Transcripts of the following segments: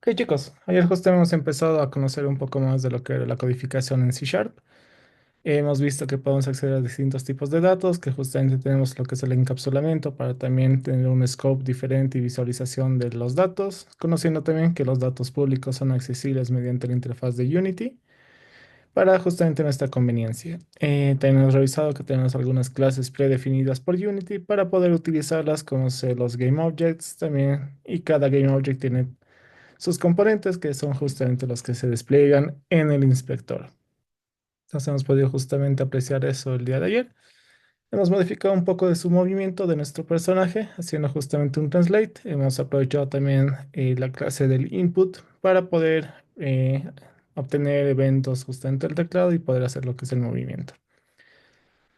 Ok, chicos, ayer justo hemos empezado a conocer un poco más de lo que era la codificación en C Sharp. Hemos visto que podemos acceder a distintos tipos de datos, que justamente tenemos lo que es el encapsulamiento para también tener un scope diferente y visualización de los datos, conociendo también que los datos públicos son accesibles mediante la interfaz de Unity para justamente nuestra conveniencia. También hemos revisado que tenemos algunas clases predefinidas por Unity para poder utilizarlas como ser los Game Objects también, y cada Game Object tiene sus componentes que son justamente los que se despliegan en el inspector. Entonces hemos podido justamente apreciar eso el día de ayer. Hemos modificado un poco de su movimiento de nuestro personaje, haciendo justamente un translate. Hemos aprovechado también la clase del input para poder obtener eventos justamente del teclado y poder hacer lo que es el movimiento.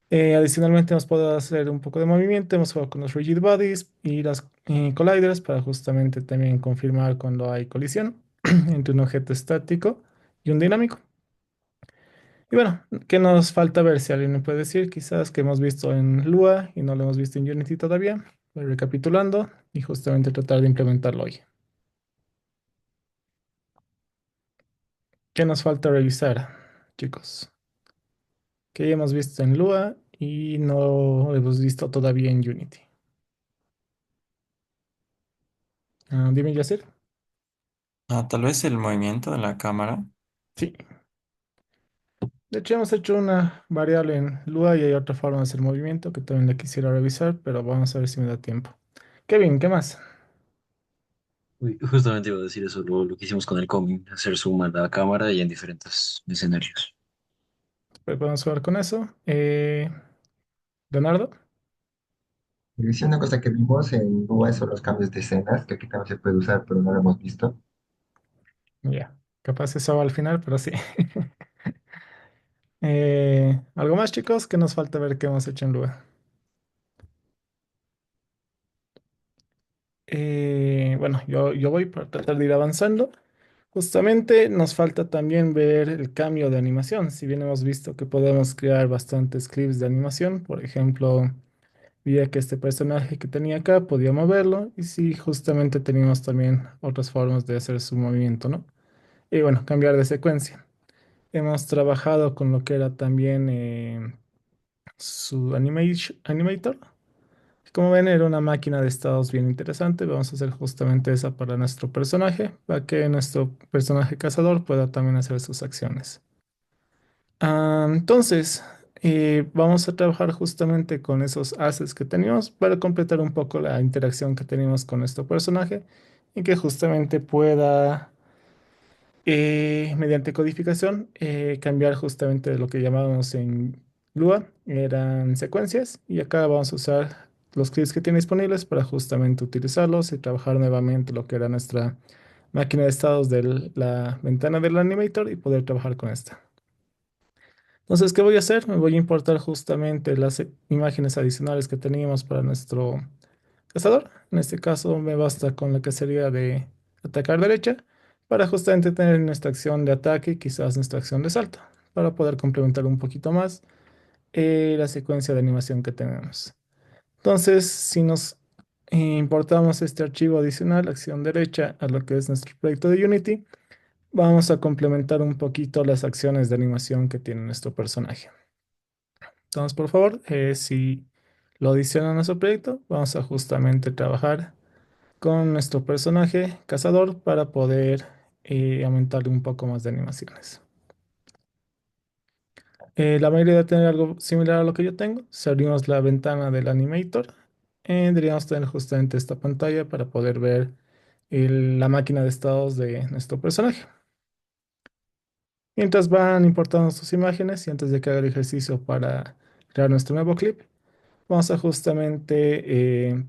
Adicionalmente hemos podido hacer un poco de movimiento, hemos jugado con los rigid bodies y las colliders para justamente también confirmar cuando hay colisión entre un objeto estático y un dinámico. Y bueno, ¿qué nos falta ver? Si alguien me puede decir, quizás que hemos visto en Lua y no lo hemos visto en Unity todavía. Voy recapitulando y justamente tratar de implementarlo hoy. ¿Qué nos falta revisar, chicos? ¿Qué ya hemos visto en Lua y no hemos visto todavía en Unity? Dime, Yacir. Tal vez el movimiento de la cámara. Sí. De hecho, hemos hecho una variable en Lua y hay otra forma de hacer movimiento que también la quisiera revisar, pero vamos a ver si me da tiempo. Kevin, ¿qué más? Uy, justamente iba a decir eso, lo que hicimos con el cómic, hacer zoom a la cámara y en diferentes escenarios. Pues podemos jugar con eso. Leonardo, Sí, una cosa que vimos en Lua son los cambios de escenas, que aquí también se puede usar, pero no lo hemos visto. ya. Capaz eso va al final, pero sí. ¿Algo más, chicos? Que nos falta ver qué hemos hecho en Lua. Bueno, yo voy para tratar de ir avanzando. Justamente nos falta también ver el cambio de animación. Si bien hemos visto que podemos crear bastantes clips de animación, por ejemplo. Veía que este personaje que tenía acá podía moverlo y sí, justamente teníamos también otras formas de hacer su movimiento, ¿no? Y bueno, cambiar de secuencia. Hemos trabajado con lo que era también su animator. Como ven, era una máquina de estados bien interesante. Vamos a hacer justamente esa para nuestro personaje, para que nuestro personaje cazador pueda también hacer sus acciones. Entonces, vamos a trabajar justamente con esos assets que tenemos para completar un poco la interacción que tenemos con nuestro personaje y que justamente pueda, mediante codificación, cambiar justamente lo que llamábamos en Lua, eran secuencias, y acá vamos a usar los clips que tiene disponibles para justamente utilizarlos y trabajar nuevamente lo que era nuestra máquina de estados de la ventana del animator y poder trabajar con esta. Entonces, ¿qué voy a hacer? Me voy a importar justamente las imágenes adicionales que teníamos para nuestro cazador. En este caso, me basta con la que sería de atacar derecha para justamente tener nuestra acción de ataque y quizás nuestra acción de salto, para poder complementar un poquito más la secuencia de animación que tenemos. Entonces, si nos importamos este archivo adicional, acción derecha, a lo que es nuestro proyecto de Unity, vamos a complementar un poquito las acciones de animación que tiene nuestro personaje. Entonces, por favor, si lo adicionan a nuestro proyecto, vamos a justamente trabajar con nuestro personaje cazador para poder aumentarle un poco más de animaciones. La mayoría debe tener algo similar a lo que yo tengo. Si abrimos la ventana del Animator, deberíamos tener justamente esta pantalla para poder ver la máquina de estados de nuestro personaje. Mientras van importando sus imágenes y antes de que haga el ejercicio para crear nuestro nuevo clip, vamos a justamente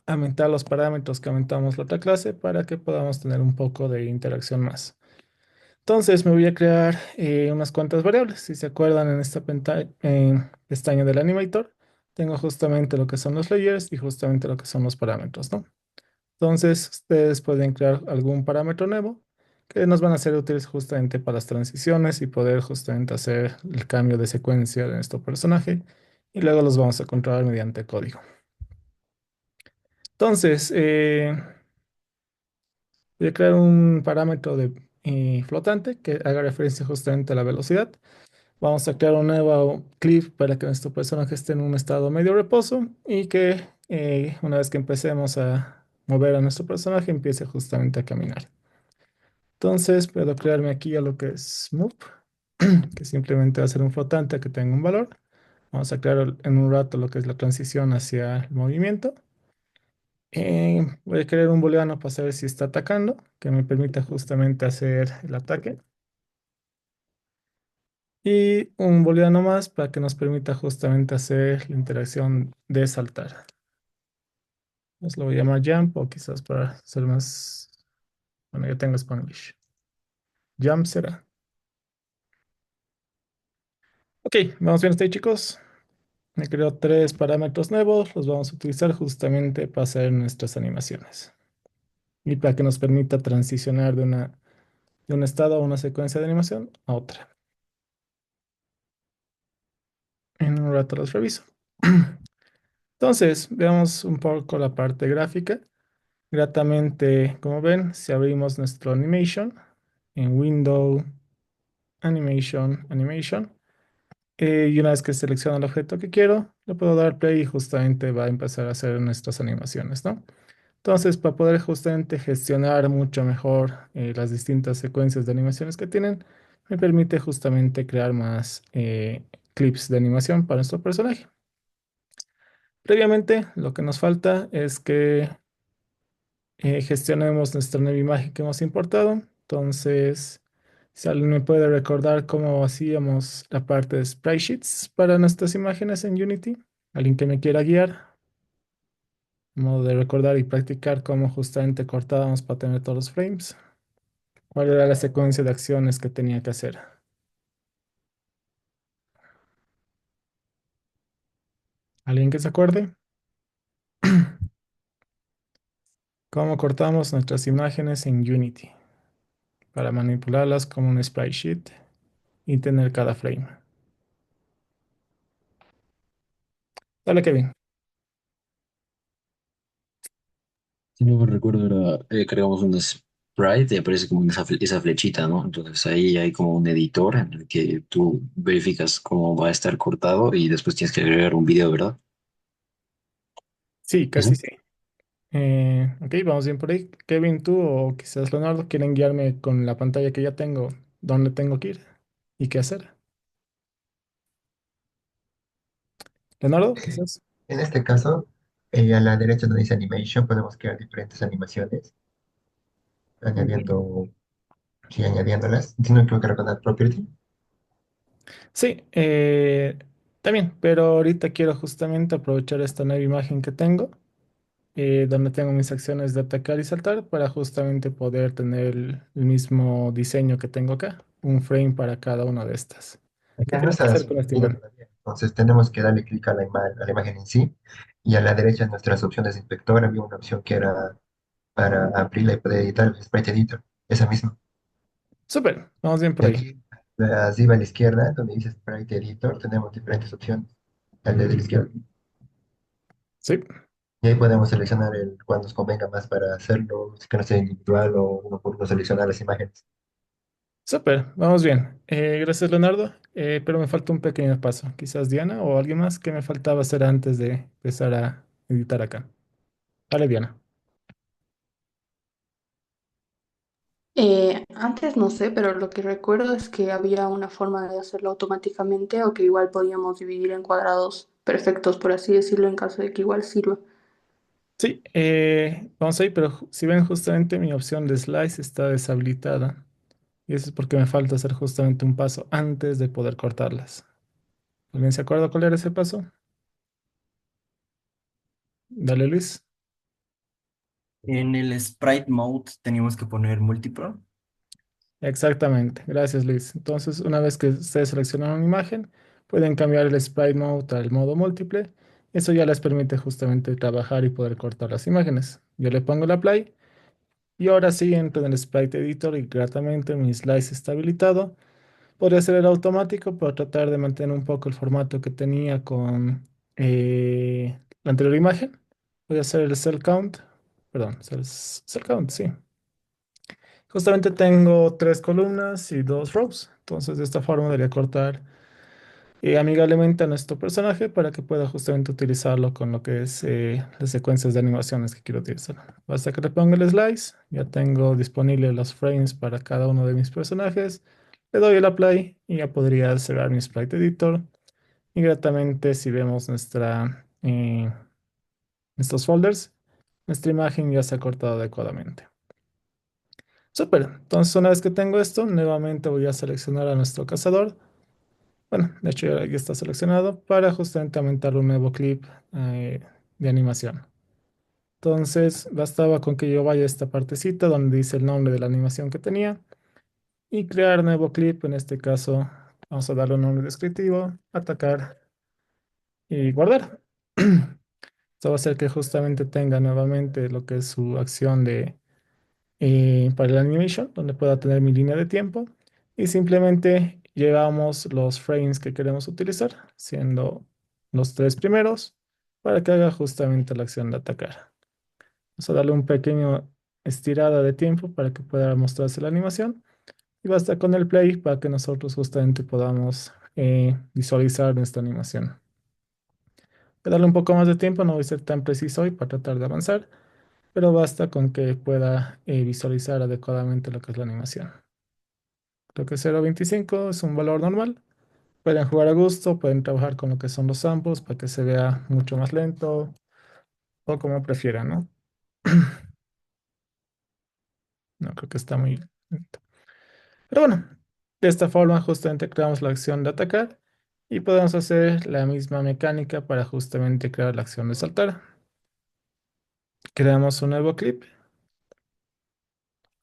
aumentar los parámetros que aumentamos la otra clase para que podamos tener un poco de interacción más. Entonces me voy a crear unas cuantas variables. Si se acuerdan, en esta pestaña del Animator, tengo justamente lo que son los layers y justamente lo que son los parámetros, ¿no? Entonces ustedes pueden crear algún parámetro nuevo que nos van a ser útiles justamente para las transiciones y poder justamente hacer el cambio de secuencia de nuestro personaje y luego los vamos a controlar mediante código. Entonces, Voy a crear un parámetro de flotante que haga referencia justamente a la velocidad. Vamos a crear un nuevo clip para que nuestro personaje esté en un estado medio reposo y que una vez que empecemos a mover a nuestro personaje empiece justamente a caminar. Entonces puedo crearme aquí a lo que es move, que simplemente va a ser un flotante que tenga un valor. Vamos a crear en un rato lo que es la transición hacia el movimiento. Voy a crear un booleano para saber si está atacando, que me permita justamente hacer el ataque. Y un booleano más para que nos permita justamente hacer la interacción de saltar. Pues lo voy a llamar jump o quizás para ser más... Bueno, ya tengo Spanglish. Jump será. Ok, vamos bien hasta ahí, chicos. Me creo tres parámetros nuevos. Los vamos a utilizar justamente para hacer nuestras animaciones. Y para que nos permita transicionar de un estado a una secuencia de animación a otra. En un rato los reviso. Entonces, veamos un poco la parte gráfica. Gratamente, como ven, si abrimos nuestro animation en Window, Animation, Animation, y una vez que selecciono el objeto que quiero, le puedo dar play y justamente va a empezar a hacer nuestras animaciones, ¿no? Entonces, para poder justamente gestionar mucho mejor las distintas secuencias de animaciones que tienen, me permite justamente crear más clips de animación para nuestro personaje. Previamente, lo que nos falta es que gestionemos nuestra nueva imagen que hemos importado. Entonces, si alguien me puede recordar cómo hacíamos la parte de sprite sheets para nuestras imágenes en Unity, alguien que me quiera guiar, modo de recordar y practicar cómo justamente cortábamos para tener todos los frames, cuál era la secuencia de acciones que tenía que hacer. ¿Alguien que se acuerde? ¿Cómo cortamos nuestras imágenes en Unity para manipularlas como un sprite sheet y tener cada frame? Dale, Kevin. Si no me recuerdo, era, creamos un sprite y aparece como esa flechita, ¿no? Entonces ahí hay como un editor en el que tú verificas cómo va a estar cortado y después tienes que agregar un video, ¿verdad? Sí, casi ¿Eso? sí. Ok, vamos bien por ahí. Kevin, tú o quizás Leonardo quieren guiarme con la pantalla que ya tengo, dónde tengo que ir y qué hacer. Leonardo, Eh, quizás. en este caso, a la derecha donde dice Animation, podemos crear diferentes animaciones, Ok. añadiendo, sí, añadiéndolas. Si no me equivoco, con Add Property. Sí, también, pero ahorita quiero justamente aprovechar esta nueva imagen que tengo, donde tengo mis acciones de atacar y saltar, para justamente poder tener el mismo diseño que tengo acá, un frame para cada una de estas. ¿Qué Ya no tengo que está hacer con esta subido imagen? todavía. Entonces tenemos que darle clic a a la imagen en sí. Y a la derecha en nuestras opciones de inspector había una opción que era para abrirla y poder editar el Sprite Editor. Esa misma. Súper, vamos bien Y por ahí. aquí, arriba a la izquierda, donde dice Sprite Editor, tenemos diferentes opciones. El de la izquierda. Sí. Y ahí podemos seleccionar el cuál nos convenga más para hacerlo, si que no sea individual o uno por uno seleccionar las imágenes. Súper, vamos bien. Gracias, Leonardo. Pero me falta un pequeño paso. Quizás Diana o alguien más que me faltaba hacer antes de empezar a editar acá. Vale, Diana. Antes no sé, pero lo que recuerdo es que había una forma de hacerlo automáticamente o que igual podíamos dividir en cuadrados perfectos, por así decirlo, en caso de que igual sirva. Sí, vamos ahí, pero si ven justamente mi opción de slice está deshabilitada. Y eso es porque me falta hacer justamente un paso antes de poder cortarlas. ¿Alguien se acuerda cuál era ese paso? Dale, Luis. En el sprite mode teníamos que poner multipro. Exactamente, gracias Luis. Entonces, una vez que ustedes seleccionan una imagen, pueden cambiar el sprite mode al modo múltiple. Eso ya les permite justamente trabajar y poder cortar las imágenes. Yo le pongo la play y ahora sí entro en el sprite editor y gratamente mi slice está habilitado. Podría ser el automático, pero tratar de mantener un poco el formato que tenía con la anterior imagen. Voy a hacer el cell count, perdón, cell count, sí. Justamente tengo tres columnas y dos rows. Entonces, de esta forma debería cortar amigablemente a nuestro personaje para que pueda justamente utilizarlo con lo que es las secuencias de animaciones que quiero utilizar. Basta que le ponga el slice, ya tengo disponibles los frames para cada uno de mis personajes. Le doy el apply y ya podría cerrar mi sprite editor. Y gratamente, si vemos nuestros folders, nuestra imagen ya se ha cortado adecuadamente. Súper. Entonces, una vez que tengo esto, nuevamente voy a seleccionar a nuestro cazador. Bueno, de hecho ya está seleccionado para justamente aumentar un nuevo clip de animación. Entonces, bastaba con que yo vaya a esta partecita donde dice el nombre de la animación que tenía y crear nuevo clip. En este caso, vamos a darle un nombre descriptivo, atacar y guardar. Esto va a hacer que justamente tenga nuevamente lo que es su acción para el animation, donde pueda tener mi línea de tiempo y simplemente llevamos los frames que queremos utilizar, siendo los tres primeros, para que haga justamente la acción de atacar. Vamos a darle un pequeño estirada de tiempo para que pueda mostrarse la animación y basta con el play para que nosotros justamente podamos visualizar nuestra animación. Voy a darle un poco más de tiempo, no voy a ser tan preciso hoy para tratar de avanzar, pero basta con que pueda visualizar adecuadamente lo que es la animación. Creo que 0.25 es un valor normal. Pueden jugar a gusto, pueden trabajar con lo que son los samples para que se vea mucho más lento o como prefieran, ¿no? No creo que está muy lento. Pero bueno, de esta forma justamente creamos la acción de atacar y podemos hacer la misma mecánica para justamente crear la acción de saltar. Creamos un nuevo clip,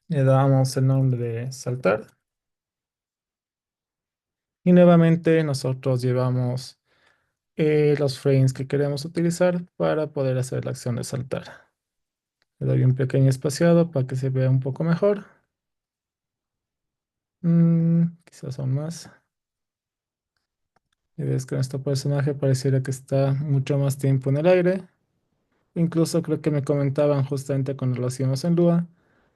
le damos el nombre de saltar y nuevamente nosotros llevamos los frames que queremos utilizar para poder hacer la acción de saltar. Le doy un pequeño espaciado para que se vea un poco mejor. Quizás aún más. Y ves que nuestro personaje pareciera que está mucho más tiempo en el aire. Incluso creo que me comentaban justamente cuando lo hacíamos en Lua,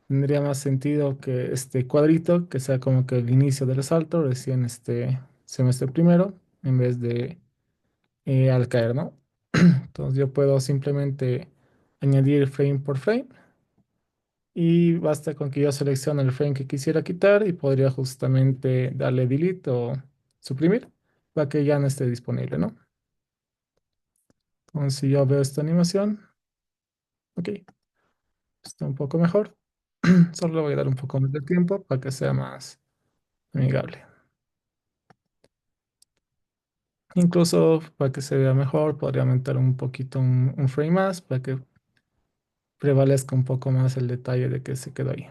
tendría más sentido que este cuadrito, que sea como que el inicio del salto, recién este semestre primero, en vez de al caer, ¿no? Entonces yo puedo simplemente añadir frame por frame y basta con que yo seleccione el frame que quisiera quitar y podría justamente darle delete o suprimir para que ya no esté disponible, ¿no? Entonces si yo veo esta animación, ok, está un poco mejor. Solo le voy a dar un poco más de tiempo para que sea más amigable. Incluso para que se vea mejor, podría aumentar un poquito un frame más para que prevalezca un poco más el detalle de que se quedó ahí.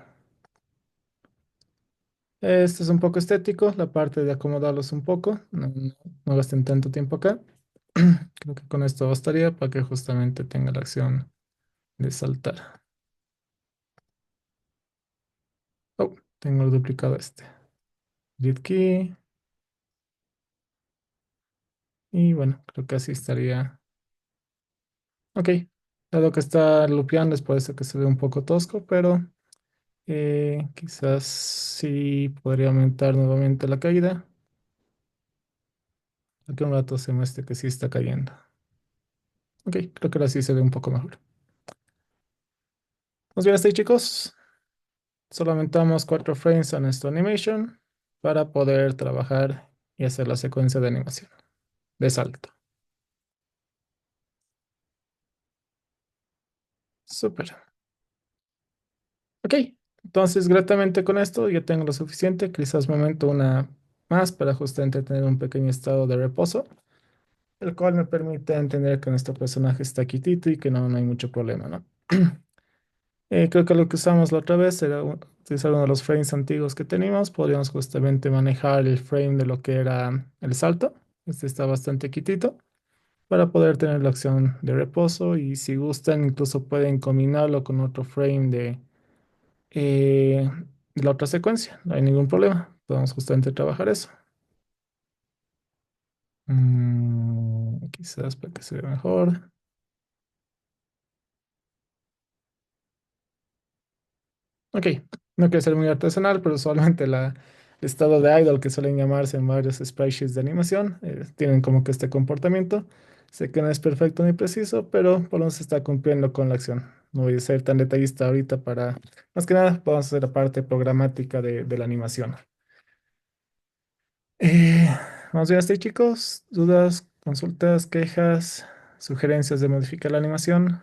Este es un poco estético, la parte de acomodarlos un poco. No gasten tanto tiempo acá. Creo que con esto bastaría para que justamente tenga la acción de saltar. Oh, tengo duplicado este. Git key. Y bueno, creo que así estaría. Ok. Dado que está lupeando, es por eso que se ve un poco tosco, pero quizás sí podría aumentar nuevamente la caída. Aquí un rato se muestre que sí está cayendo. Ok, creo que ahora sí se ve un poco mejor. Pues bien, hasta ahí, chicos. Solo aumentamos 4 frames a nuestro animation para poder trabajar y hacer la secuencia de animación de salto. Súper. Ok, entonces gratamente con esto ya tengo lo suficiente. Quizás momento una más para justamente tener un pequeño estado de reposo, el cual me permite entender que nuestro personaje está quietito y que no hay mucho problema, ¿no? Creo que lo que usamos la otra vez era utilizar uno de los frames antiguos que teníamos. Podríamos justamente manejar el frame de lo que era el salto. Este está bastante quitito para poder tener la opción de reposo y si gustan incluso pueden combinarlo con otro frame eh, de la otra secuencia. No hay ningún problema. Podemos justamente trabajar eso. Quizás para que se vea mejor. Ok, No quiero ser muy artesanal, pero usualmente el estado de idle, que suelen llamarse en varios sprite de animación, tienen como que este comportamiento. Sé que no es perfecto ni preciso, pero por lo menos se está cumpliendo con la acción. No voy a ser tan detallista ahorita para, más que nada, vamos a hacer la parte programática de la animación. Eh, Vamos bien hasta ahí, chicos. ¿Dudas, consultas, quejas, sugerencias de modificar la animación?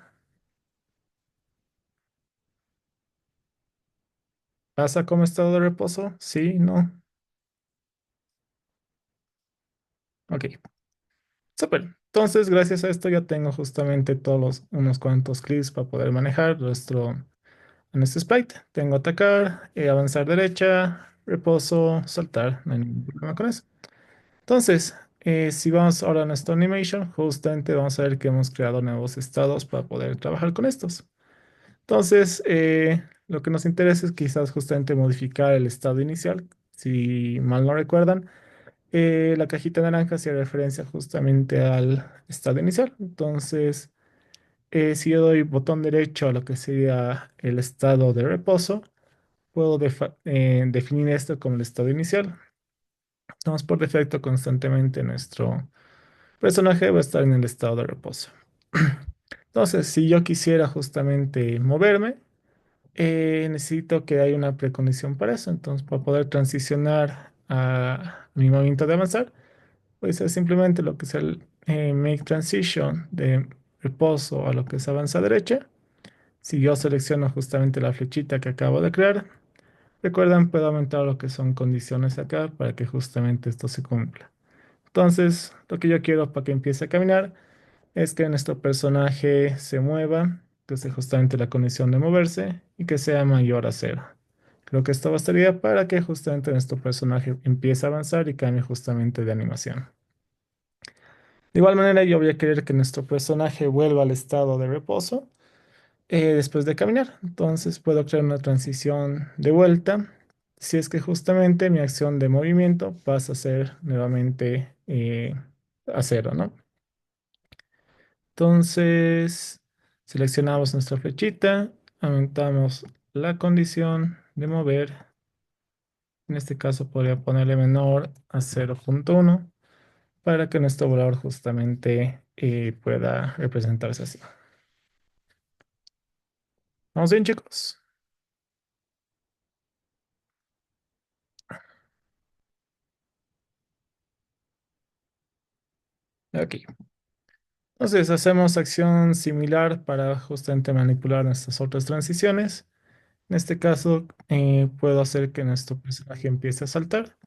¿Pasa como estado de reposo? Sí, no. Ok. Súper. Entonces, gracias a esto ya tengo justamente unos cuantos clics para poder manejar en este sprite. Tengo atacar, avanzar derecha, reposo, saltar. No hay ningún problema con eso. Entonces, si vamos ahora a nuestra animation, justamente vamos a ver que hemos creado nuevos estados para poder trabajar con estos. Entonces, lo que nos interesa es quizás justamente modificar el estado inicial. Si mal no recuerdan, la cajita naranja hacía referencia justamente al estado inicial. Entonces, si yo doy botón derecho a lo que sería el estado de reposo, puedo definir esto como el estado inicial. Entonces, por defecto, constantemente nuestro personaje va a estar en el estado de reposo. Entonces, si yo quisiera justamente moverme, necesito que haya una precondición para eso. Entonces, para poder transicionar a mi movimiento de avanzar, pues es simplemente lo que es el make transition de reposo a lo que es avanza derecha. Si yo selecciono justamente la flechita que acabo de crear, recuerdan, puedo aumentar lo que son condiciones acá para que justamente esto se cumpla. Entonces, lo que yo quiero para que empiece a caminar es que nuestro personaje se mueva, que sea justamente la condición de moverse y que sea mayor a cero. Creo que esto bastaría para que justamente nuestro personaje empiece a avanzar y cambie justamente de animación. De igual manera, yo voy a querer que nuestro personaje vuelva al estado de reposo después de caminar. Entonces puedo crear una transición de vuelta. Si es que justamente mi acción de movimiento pasa a ser nuevamente a cero, ¿no? Entonces seleccionamos nuestra flechita, aumentamos la condición de mover. En este caso podría ponerle menor a 0.1 para que nuestro volador justamente pueda representarse así. ¿Vamos bien, chicos? Aquí. Entonces hacemos acción similar para justamente manipular nuestras otras transiciones. En este caso, puedo hacer que nuestro personaje empiece a saltar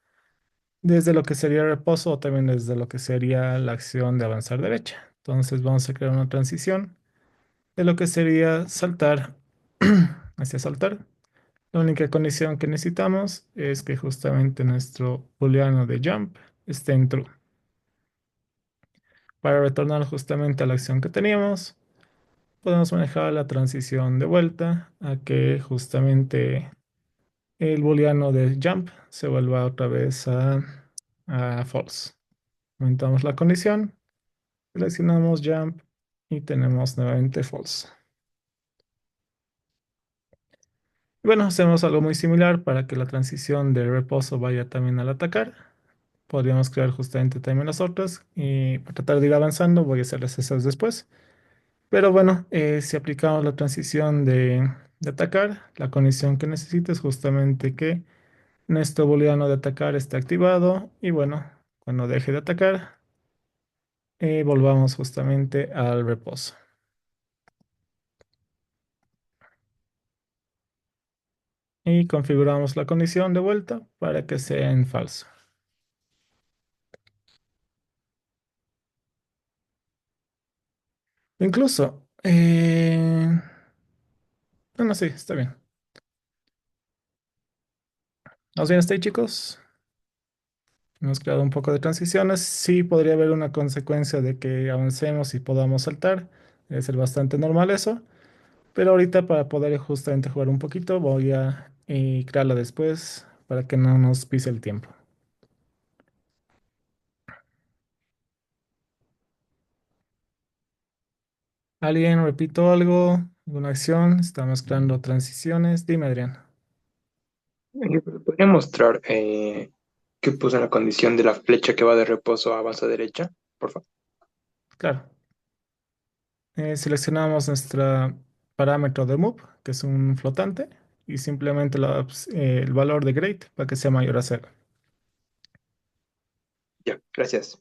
desde lo que sería reposo o también desde lo que sería la acción de avanzar derecha. Entonces vamos a crear una transición de lo que sería saltar hacia saltar. La única condición que necesitamos es que justamente nuestro booleano de jump esté en true. Para retornar justamente a la acción que teníamos, podemos manejar la transición de vuelta a que justamente el booleano de jump se vuelva otra vez a false. Aumentamos la condición, seleccionamos jump y tenemos nuevamente false. Bueno, hacemos algo muy similar para que la transición de reposo vaya también al atacar. Podríamos crear justamente también las otras y para tratar de ir avanzando voy a hacerles esas después. Pero bueno, si aplicamos la transición de atacar, la condición que necesito es justamente que nuestro booleano de atacar esté activado y bueno, cuando deje de atacar, volvamos justamente al reposo. Y configuramos la condición de vuelta para que sea en falso. Incluso, bueno, sí, está bien. ¿Vamos bien hasta ahí, chicos? Hemos creado un poco de transiciones. Sí, podría haber una consecuencia de que avancemos y podamos saltar. Debe ser bastante normal eso. Pero ahorita para poder justamente jugar un poquito, voy a crearla después para que no nos pise el tiempo. ¿Alguien repito algo? ¿Alguna acción? Estamos creando transiciones. Dime, Adrián. ¿Podría mostrar qué puso en la condición de la flecha que va de reposo a base derecha? Por favor. Claro. Seleccionamos nuestro parámetro de move, que es un flotante, y simplemente el valor de grade para que sea mayor a cero. Ya, gracias.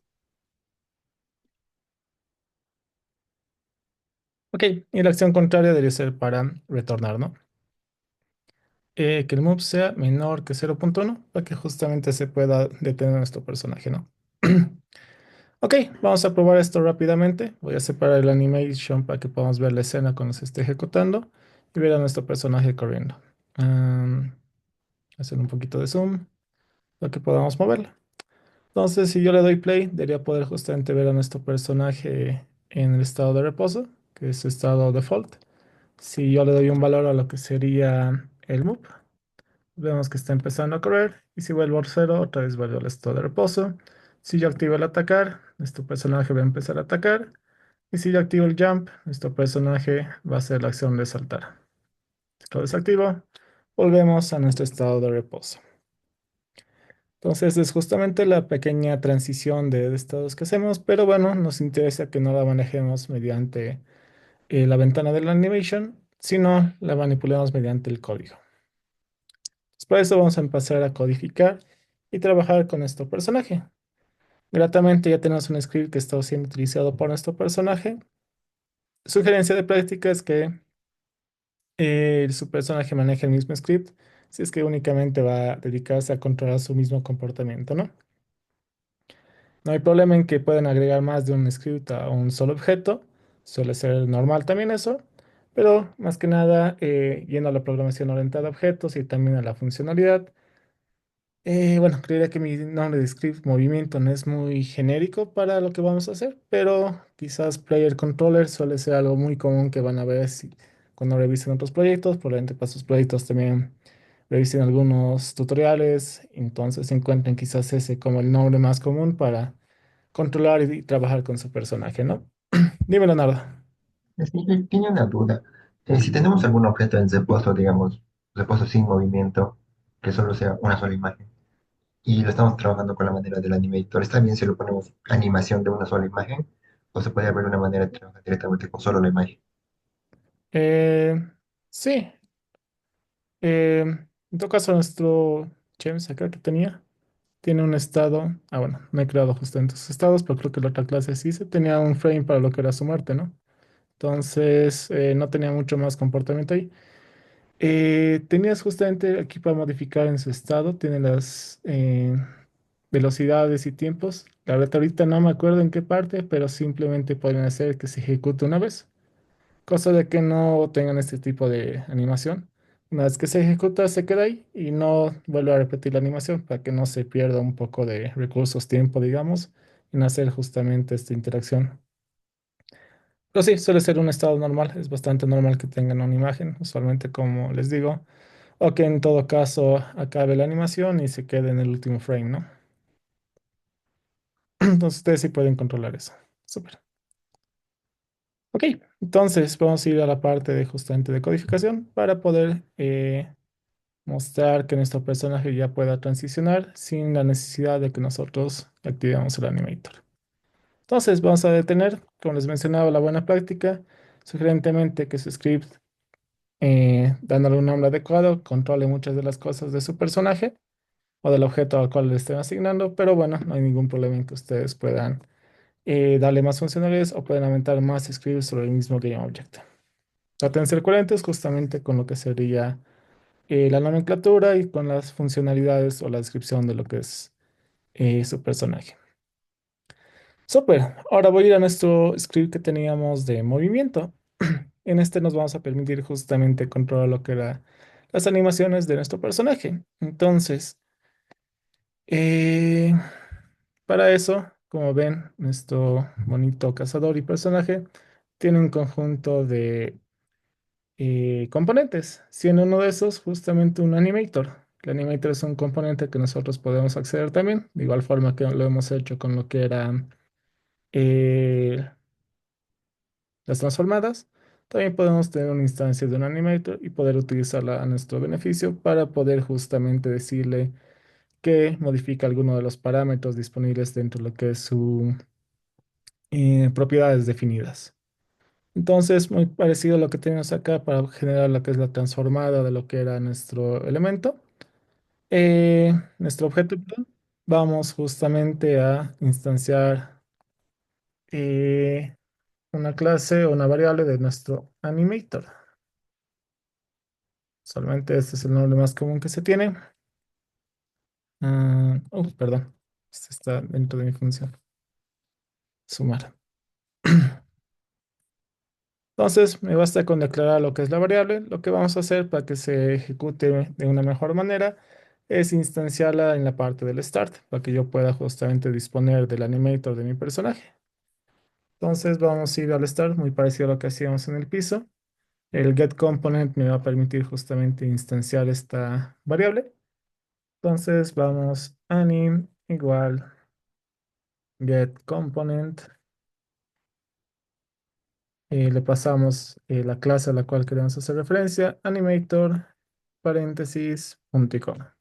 Ok, y la acción contraria debería ser para retornar, ¿no? Que el move sea menor que 0.1 para que justamente se pueda detener nuestro personaje, ¿no? Ok, vamos a probar esto rápidamente. Voy a separar el animation para que podamos ver la escena cuando se esté ejecutando y ver a nuestro personaje corriendo. Am, Hacer un poquito de zoom para que podamos moverlo. Entonces, si yo le doy play, debería poder justamente ver a nuestro personaje en el estado de reposo, que es su estado default. Si yo le doy un valor a lo que sería el move, vemos que está empezando a correr. Y si vuelvo a cero, otra vez vuelvo al estado de reposo. Si yo activo el atacar, nuestro personaje va a empezar a atacar. Y si yo activo el jump, nuestro personaje va a hacer la acción de saltar. Si lo desactivo, volvemos a nuestro estado de reposo. Entonces es justamente la pequeña transición de estados que hacemos, pero bueno, nos interesa que no la manejemos mediante la ventana de la animation, sino la manipulemos mediante el código. Entonces, para eso vamos a empezar a codificar y trabajar con nuestro personaje. Gratamente ya tenemos un script que está siendo utilizado por nuestro personaje. Sugerencia de práctica es que su personaje maneje el mismo script si es que únicamente va a dedicarse a controlar su mismo comportamiento, ¿no? No hay problema en que puedan agregar más de un script a un solo objeto. Suele ser normal también eso. Pero más que nada, yendo a la programación orientada a objetos y también a la funcionalidad. Bueno, creería que mi nombre de script movimiento no es muy genérico para lo que vamos a hacer, pero quizás player controller suele ser algo muy común que van a ver si, cuando revisen otros proyectos. Probablemente para sus proyectos también revisen algunos tutoriales. Entonces encuentren quizás ese como el nombre más común para controlar y trabajar con su personaje, ¿no? Dime, Leonardo. Sí, yo tenía una duda. Si tenemos algún objeto en reposo, digamos, reposo sin movimiento, que solo sea una sola imagen, y lo estamos trabajando con la manera del animator, ¿está bien si lo ponemos animación de una sola imagen? ¿O se puede haber una manera de trabajar directamente con solo la imagen? Eh, sí, en todo caso, nuestro James acá que tenía, tiene un estado. Ah, bueno, no he creado justamente sus estados, pero creo que la otra clase sí se tenía un frame para lo que era su muerte, ¿no? Entonces, no tenía mucho más comportamiento ahí. Tenías justamente aquí para modificar en su estado, tiene las velocidades y tiempos. La verdad, ahorita no me acuerdo en qué parte, pero simplemente pueden hacer que se ejecute una vez. Cosa de que no tengan este tipo de animación. Una vez que se ejecuta, se queda ahí y no vuelve a repetir la animación para que no se pierda un poco de recursos, tiempo, digamos, en hacer justamente esta interacción. Pero sí, suele ser un estado normal. Es bastante normal que tengan una imagen, usualmente como les digo, o que en todo caso acabe la animación y se quede en el último frame, ¿no? Entonces ustedes sí pueden controlar eso. Súper. Ok, entonces vamos a ir a la parte de justamente de codificación para poder mostrar que nuestro personaje ya pueda transicionar sin la necesidad de que nosotros activemos el animator. Entonces vamos a detener, como les mencionaba, la buena práctica, sugerentemente que su script, dándole un nombre adecuado, controle muchas de las cosas de su personaje o del objeto al cual le estén asignando, pero bueno, no hay ningún problema en que ustedes puedan darle más funcionalidades o pueden aumentar más scripts sobre el mismo GameObject. Traten de ser coherentes justamente con lo que sería la nomenclatura y con las funcionalidades o la descripción de lo que es su personaje. Súper, ahora voy a ir a nuestro script que teníamos de movimiento. En este nos vamos a permitir justamente controlar lo que eran las animaciones de nuestro personaje. Entonces, eh, para eso, como ven, nuestro bonito cazador y personaje tiene un conjunto de componentes, siendo uno de esos justamente un animator. El animator es un componente que nosotros podemos acceder también, de igual forma que lo hemos hecho con lo que era eh, las transformadas. También podemos tener una instancia de un animator y poder utilizarla a nuestro beneficio para poder justamente decirle que modifica alguno de los parámetros disponibles dentro de lo que es su propiedades definidas. Entonces, muy parecido a lo que tenemos acá para generar lo que es la transformada de lo que era nuestro elemento. Nuestro objeto, perdón, vamos justamente a instanciar una clase o una variable de nuestro animator. Solamente este es el nombre más común que se tiene. Perdón. Este está dentro de mi función. Sumar. Entonces, me basta con declarar lo que es la variable. Lo que vamos a hacer para que se ejecute de una mejor manera es instanciarla en la parte del start, para que yo pueda justamente disponer del animator de mi personaje. Entonces, vamos a ir al start, muy parecido a lo que hacíamos en el piso. El get component me va a permitir justamente instanciar esta variable. Entonces, vamos anim igual get component. Le pasamos la clase a la cual queremos hacer referencia, animator, paréntesis, punto y coma.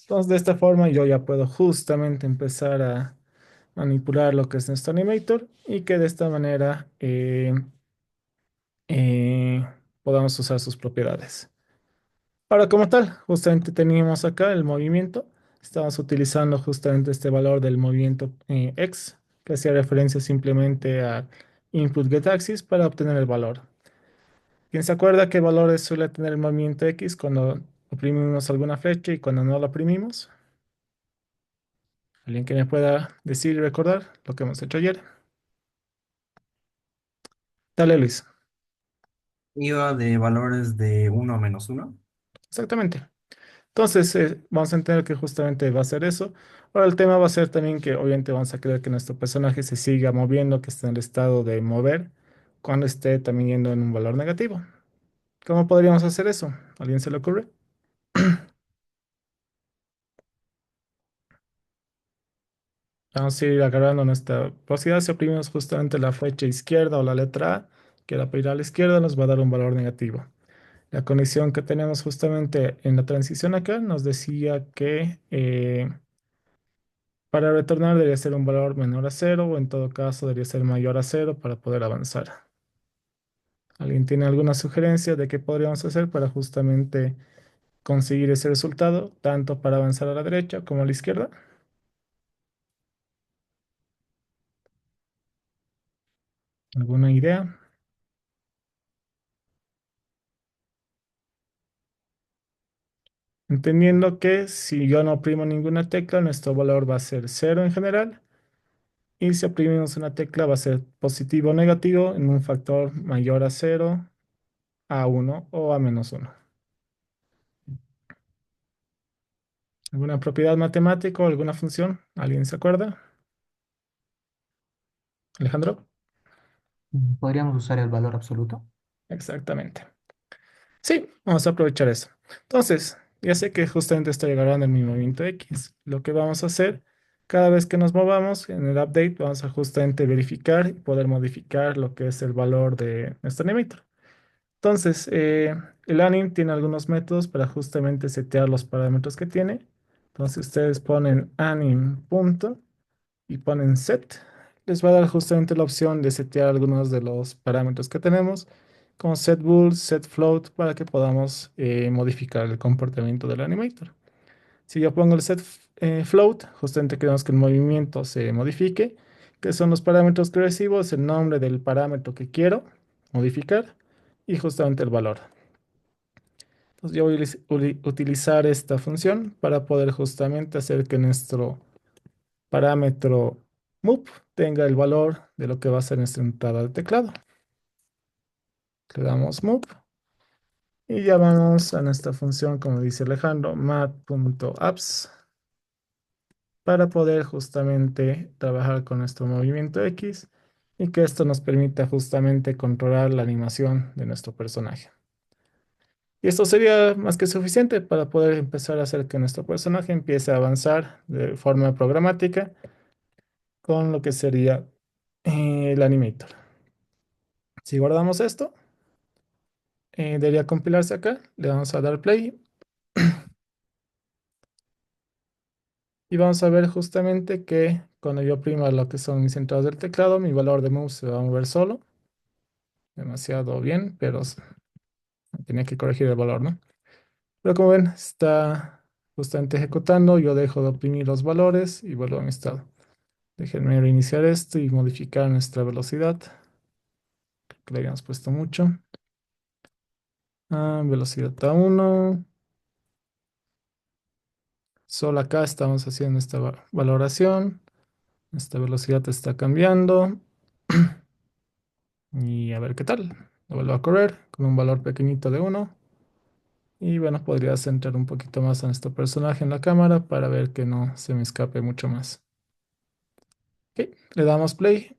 Entonces, de esta forma yo ya puedo justamente empezar a manipular lo que es nuestro animator y que de esta manera eh, podamos usar sus propiedades. Ahora, como tal, justamente teníamos acá el movimiento. Estamos utilizando justamente este valor del movimiento x, que hacía referencia simplemente a input get axis para obtener el valor. ¿Quién se acuerda qué valores suele tener el movimiento X cuando oprimimos alguna flecha y cuando no la oprimimos? ¿Alguien que me pueda decir y recordar lo que hemos hecho ayer? Dale, Luis. Iba de valores de 1 a -1. Exactamente. Entonces, vamos a entender que justamente va a ser eso. Ahora, el tema va a ser también que obviamente vamos a querer que nuestro personaje se siga moviendo, que esté en el estado de mover, cuando esté también yendo en un valor negativo. ¿Cómo podríamos hacer eso? ¿Alguien se le ocurre? Vamos a ir agarrando nuestra velocidad. Si oprimimos justamente la flecha izquierda o la letra A, que era para ir a la izquierda, nos va a dar un valor negativo. La condición que tenemos justamente en la transición acá nos decía que para retornar debería ser un valor menor a cero o en todo caso debería ser mayor a cero para poder avanzar. ¿Alguien tiene alguna sugerencia de qué podríamos hacer para justamente conseguir ese resultado, tanto para avanzar a la derecha como a la izquierda? ¿Alguna idea? Entendiendo que si yo no oprimo ninguna tecla, nuestro valor va a ser cero en general. Y si oprimimos una tecla, va a ser positivo o negativo en un factor mayor a cero, a uno o a -1. ¿Alguna propiedad matemática o alguna función? ¿Alguien se acuerda? Alejandro. Podríamos usar el valor absoluto. Exactamente. Sí, vamos a aprovechar eso. Entonces, ya sé que justamente estoy agarrando en mi movimiento X. Lo que vamos a hacer, cada vez que nos movamos en el update, vamos a justamente verificar y poder modificar lo que es el valor de nuestro animator. Entonces, el anim tiene algunos métodos para justamente setear los parámetros que tiene. Entonces, ustedes ponen anim punto y ponen set. Les va a dar justamente la opción de setear algunos de los parámetros que tenemos, como set bool, set float, para que podamos modificar el comportamiento del animator. Si yo pongo el set float, justamente queremos que el movimiento se modifique, que son los parámetros que recibo, es el nombre del parámetro que quiero modificar y justamente el valor. Entonces yo voy a utilizar esta función para poder justamente hacer que nuestro parámetro move tenga el valor de lo que va a ser nuestra entrada de teclado. Le damos move y ya vamos a nuestra función, como dice Alejandro, mat.apps, para poder justamente trabajar con nuestro movimiento X y que esto nos permita justamente controlar la animación de nuestro personaje. Y esto sería más que suficiente para poder empezar a hacer que nuestro personaje empiece a avanzar de forma programática con lo que sería el animator. Si guardamos esto, Debería compilarse acá. Le vamos a dar play y vamos a ver justamente que cuando yo oprima lo que son mis entradas del teclado, mi valor de mouse se va a mover solo. Demasiado bien, pero tenía que corregir el valor, ¿no? Pero como ven, está justamente ejecutando. Yo dejo de oprimir los valores y vuelvo a mi estado. Déjenme reiniciar esto y modificar nuestra velocidad, que le habíamos puesto mucho. Velocidad A1. Solo acá estamos haciendo esta valoración. Esta velocidad está cambiando. Y a ver qué tal. Lo vuelvo a correr con un valor pequeñito de 1. Y bueno, podría centrar un poquito más a nuestro personaje en la cámara para ver que no se me escape mucho más. Ok, le damos play.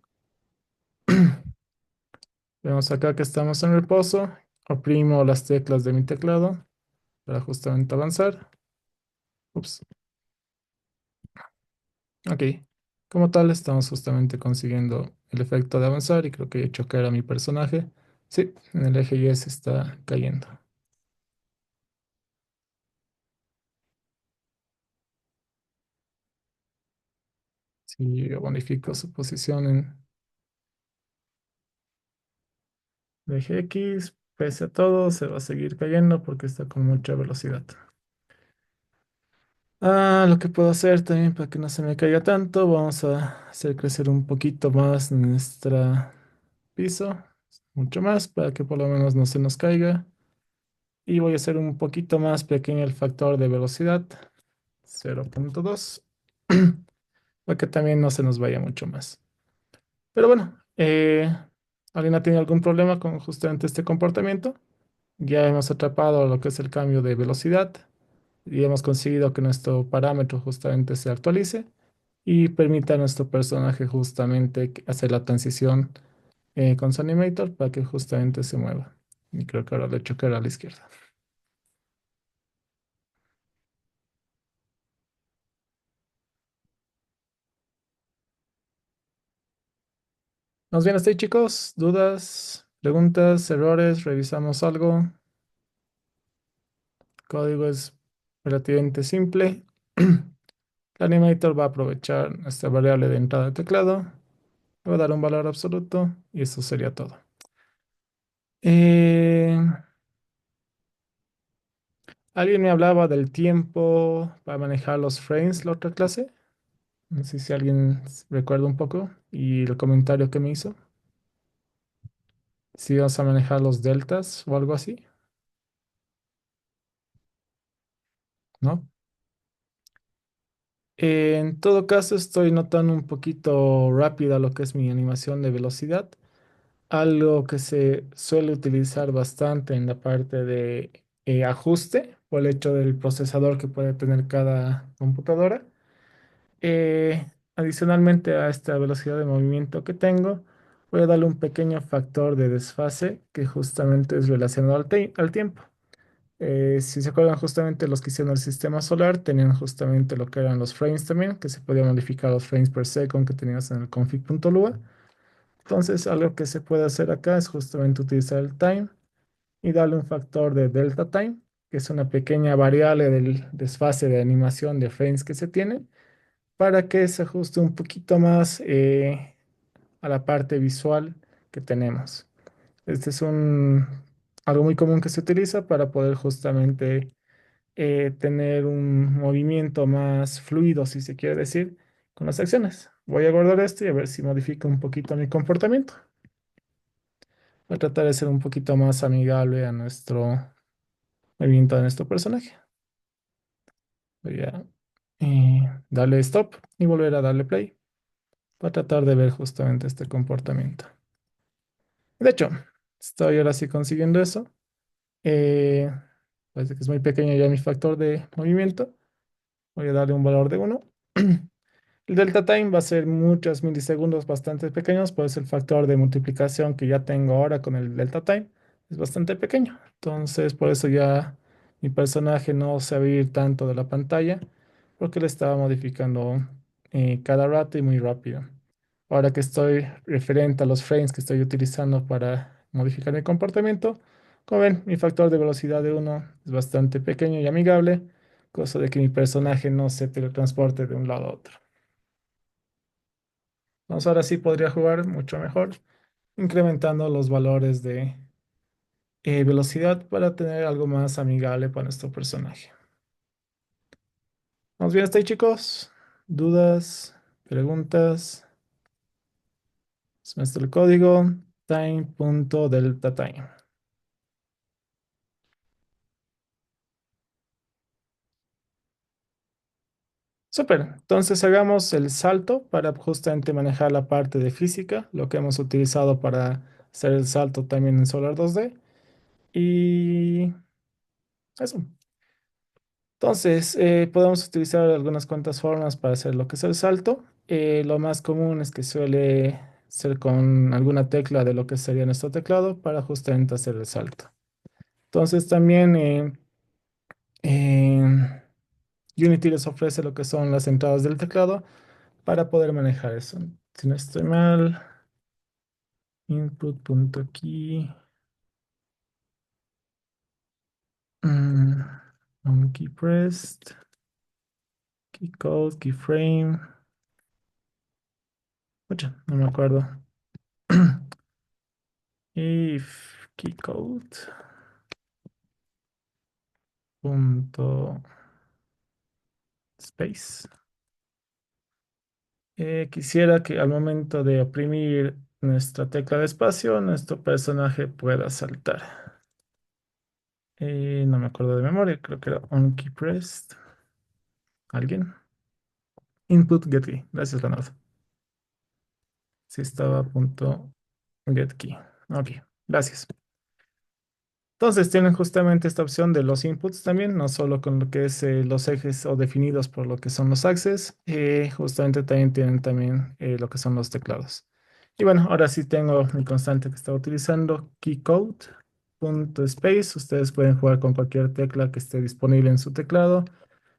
Vemos acá que estamos en reposo. Oprimo las teclas de mi teclado para justamente avanzar. Ups. Ok. Como tal, estamos justamente consiguiendo el efecto de avanzar y creo que he hecho caer a mi personaje. Sí, en el eje Y se está cayendo. Si yo bonifico su posición en el eje X, pese a todo, se va a seguir cayendo porque está con mucha velocidad. Lo que puedo hacer también para que no se me caiga tanto, vamos a hacer crecer un poquito más nuestra piso, mucho más para que por lo menos no se nos caiga. Y voy a hacer un poquito más pequeño el factor de velocidad, 0.2, para que también no se nos vaya mucho más. Pero bueno, ¿alguien ha tenido algún problema con justamente este comportamiento? Ya hemos atrapado lo que es el cambio de velocidad y hemos conseguido que nuestro parámetro justamente se actualice y permita a nuestro personaje justamente hacer la transición con su animator para que justamente se mueva. Y creo que ahora le chocará a la izquierda. ¿Nos bien hasta ahí, chicos? ¿Dudas? ¿Preguntas? ¿Errores? ¿Revisamos algo? El código es relativamente simple. El animator va a aprovechar esta variable de entrada de teclado, le va a dar un valor absoluto y eso sería todo. Eh, Alguien me hablaba del tiempo para manejar los frames, la otra clase. No sé si alguien recuerda un poco y el comentario que me hizo. Si vas a manejar los deltas o algo así, ¿no? En todo caso, estoy notando un poquito rápida lo que es mi animación de velocidad. Algo que se suele utilizar bastante en la parte de ajuste por el hecho del procesador que puede tener cada computadora. Adicionalmente a esta velocidad de movimiento que tengo, voy a darle un pequeño factor de desfase que justamente es relacionado al tiempo. Si se acuerdan, justamente los que hicieron el sistema solar tenían justamente lo que eran los frames también, que se podía modificar los frames per second que tenías en el config.lua. Entonces, algo que se puede hacer acá es justamente utilizar el time y darle un factor de delta time, que es una pequeña variable del desfase de animación de frames que se tiene, para que se ajuste un poquito más a la parte visual que tenemos. Este es algo muy común que se utiliza para poder justamente tener un movimiento más fluido, si se quiere decir, con las acciones. Voy a guardar esto y a ver si modifica un poquito mi comportamiento. Voy a tratar de ser un poquito más amigable a nuestro movimiento de nuestro personaje. Voy a darle stop y volver a darle play para tratar de ver justamente este comportamiento. De hecho, estoy ahora sí consiguiendo eso. Eh, Parece que es muy pequeño ya mi factor de movimiento. Voy a darle un valor de 1. El delta time va a ser muchos milisegundos bastante pequeños, por eso el factor de multiplicación que ya tengo ahora con el delta time es bastante pequeño. Entonces, por eso ya mi personaje no se va a ir tanto de la pantalla, porque le estaba modificando cada rato y muy rápido. Ahora que estoy referente a los frames que estoy utilizando para modificar mi comportamiento, Como ven, mi factor de velocidad de uno es bastante pequeño y amigable, cosa de que mi personaje no se teletransporte de un lado a otro. Entonces ahora sí podría jugar mucho mejor, incrementando los valores de velocidad para tener algo más amigable para nuestro personaje. ¿Vamos bien hasta ahí, chicos? ¿Dudas? ¿Preguntas? Es nuestro código time.delta time. Súper, entonces hagamos el salto para justamente manejar la parte de física, lo que hemos utilizado para hacer el salto también en Solar 2D. Y eso. Entonces, podemos utilizar algunas cuantas formas para hacer lo que es el salto. Lo más común es que suele ser con alguna tecla de lo que sería nuestro teclado para justamente hacer el salto. Entonces, también en Unity les ofrece lo que son las entradas del teclado para poder manejar eso. Si no estoy mal, input.key, mm, on key pressed, key code, keyframe. Oye, no me acuerdo. If key code punto space. Quisiera que al momento de oprimir nuestra tecla de espacio, nuestro personaje pueda saltar. No me acuerdo de memoria, creo que era on key pressed. ¿Alguien? Input get key. Gracias, Leonardo. Sí, estaba a punto get key. Ok, gracias. Entonces tienen justamente esta opción de los inputs también, no solo con lo que es los ejes o definidos por lo que son los axes, justamente también tienen también lo que son los teclados. Y bueno, ahora sí tengo mi constante que estaba utilizando, keycode.space. Ustedes pueden jugar con cualquier tecla que esté disponible en su teclado,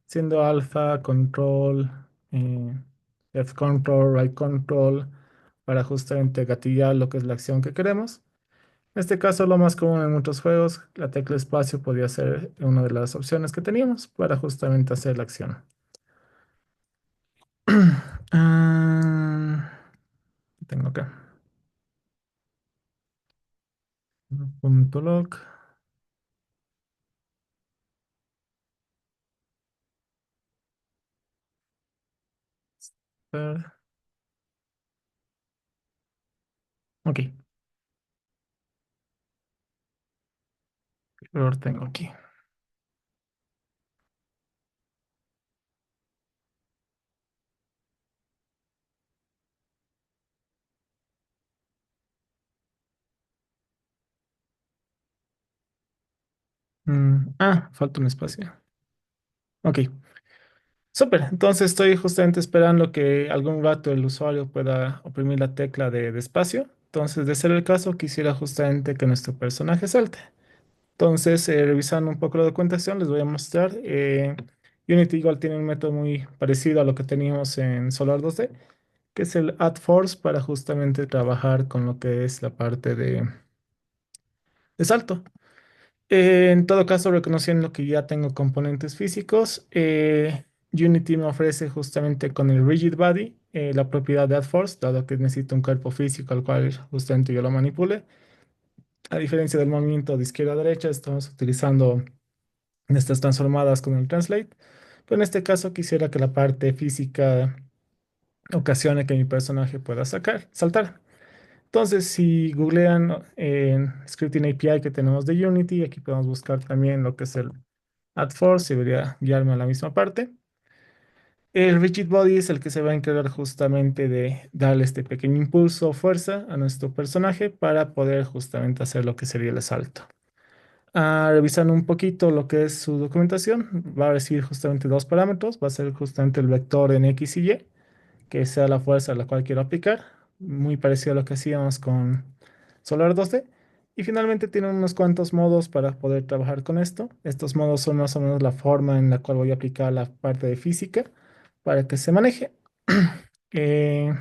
siendo alfa, control, F control, right control, para justamente gatillar lo que es la acción que queremos. En este caso, lo más común en muchos juegos, la tecla espacio podía ser una de las opciones que teníamos para justamente hacer la acción. Ah, tengo acá. Punto log. Ok, ¿qué error tengo aquí? Falta un espacio. Ok, súper. Entonces estoy justamente esperando que algún rato el usuario pueda oprimir la tecla de espacio. Entonces, de ser el caso, quisiera justamente que nuestro personaje salte. Entonces, revisando un poco la documentación, les voy a mostrar. Unity igual tiene un método muy parecido a lo que teníamos en Solar 2D, que es el add force para justamente trabajar con lo que es la parte de salto. En todo caso, reconociendo que ya tengo componentes físicos, Unity me ofrece justamente con el rigid body la propiedad de add force, dado que necesito un cuerpo físico al cual justamente yo lo manipule. A diferencia del movimiento de izquierda a derecha, estamos utilizando estas transformadas con el translate. Pero en este caso quisiera que la parte física ocasione que mi personaje pueda saltar. Entonces, si googlean en Scripting API que tenemos de Unity, aquí podemos buscar también lo que es el Add Force y debería guiarme a la misma parte. El Rigid Body es el que se va a encargar justamente de darle este pequeño impulso o fuerza a nuestro personaje para poder justamente hacer lo que sería el salto. Revisando un poquito lo que es su documentación, va a recibir justamente dos parámetros. Va a ser justamente el vector en X y Y, que sea la fuerza a la cual quiero aplicar, muy parecido a lo que hacíamos con Solar 2D. Y finalmente tiene unos cuantos modos para poder trabajar con esto. Estos modos son más o menos la forma en la cual voy a aplicar la parte de física para que se maneje. Eh,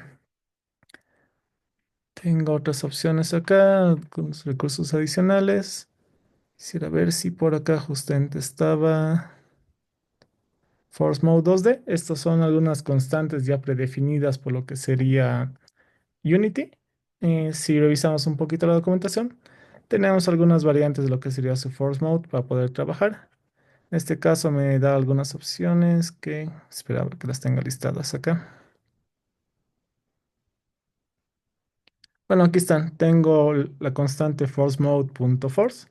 Tengo otras opciones acá, con los recursos adicionales. Quisiera ver si por acá justamente estaba Force Mode 2D. Estos son algunas constantes ya predefinidas por lo que sería Unity. Si revisamos un poquito la documentación, tenemos algunas variantes de lo que sería su Force Mode para poder trabajar. En este caso me da algunas opciones que esperaba que las tenga listadas acá. Bueno, aquí están. Tengo la constante force mode.force.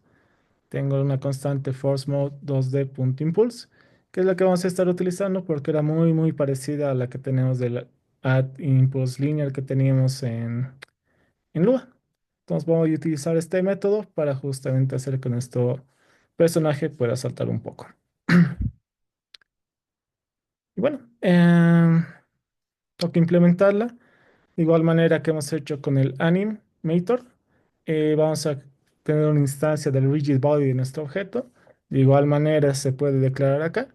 Tengo una constante force mode 2D.impulse, que es la que vamos a estar utilizando porque era muy parecida a la que tenemos del add impulse linear que teníamos en Lua. Entonces voy a utilizar este método para justamente hacer que nuestro personaje pueda saltar un poco. Y bueno, toca implementarla. De igual manera que hemos hecho con el Animator, vamos a tener una instancia del rigid body de nuestro objeto. De igual manera se puede declarar acá.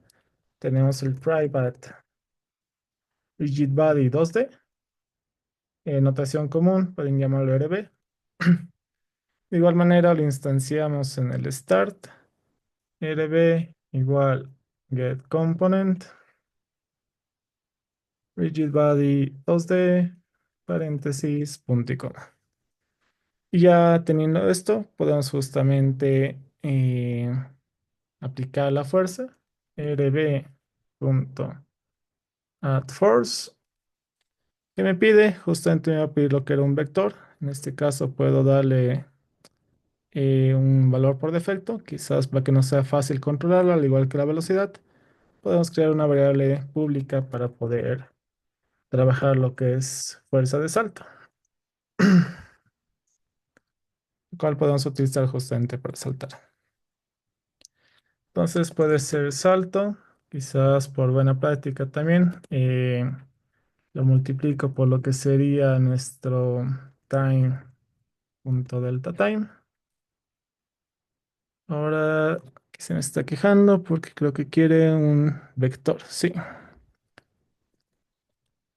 Tenemos el private rigid body 2D, notación común, pueden llamarlo RB. De igual manera lo instanciamos en el start, RB igual get component, rigid body 2D, paréntesis, punto y coma. Y ya teniendo esto, podemos justamente aplicar la fuerza. RB.addForce. ¿Qué me pide? Justamente me va a pedir lo que era un vector. En este caso puedo darle un valor por defecto, quizás para que no sea fácil controlarlo, al igual que la velocidad. Podemos crear una variable pública para poder trabajar lo que es fuerza de salto, el cual podemos utilizar justamente para saltar. Entonces puede ser salto, quizás por buena práctica también. Lo multiplico por lo que sería nuestro time.delta time. Ahora aquí se me está quejando porque creo que quiere un vector. Sí. En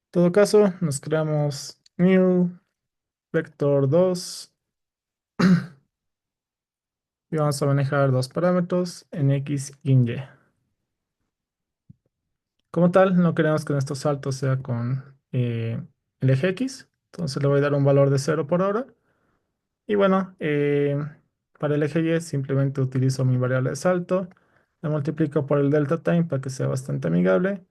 todo caso, nos creamos new vector 2 y vamos a manejar dos parámetros en x y en y. Como tal, no queremos que nuestro salto sea con el eje X, entonces le voy a dar un valor de 0 por ahora. Y bueno, para el eje Y simplemente utilizo mi variable de salto, la multiplico por el delta time para que sea bastante amigable.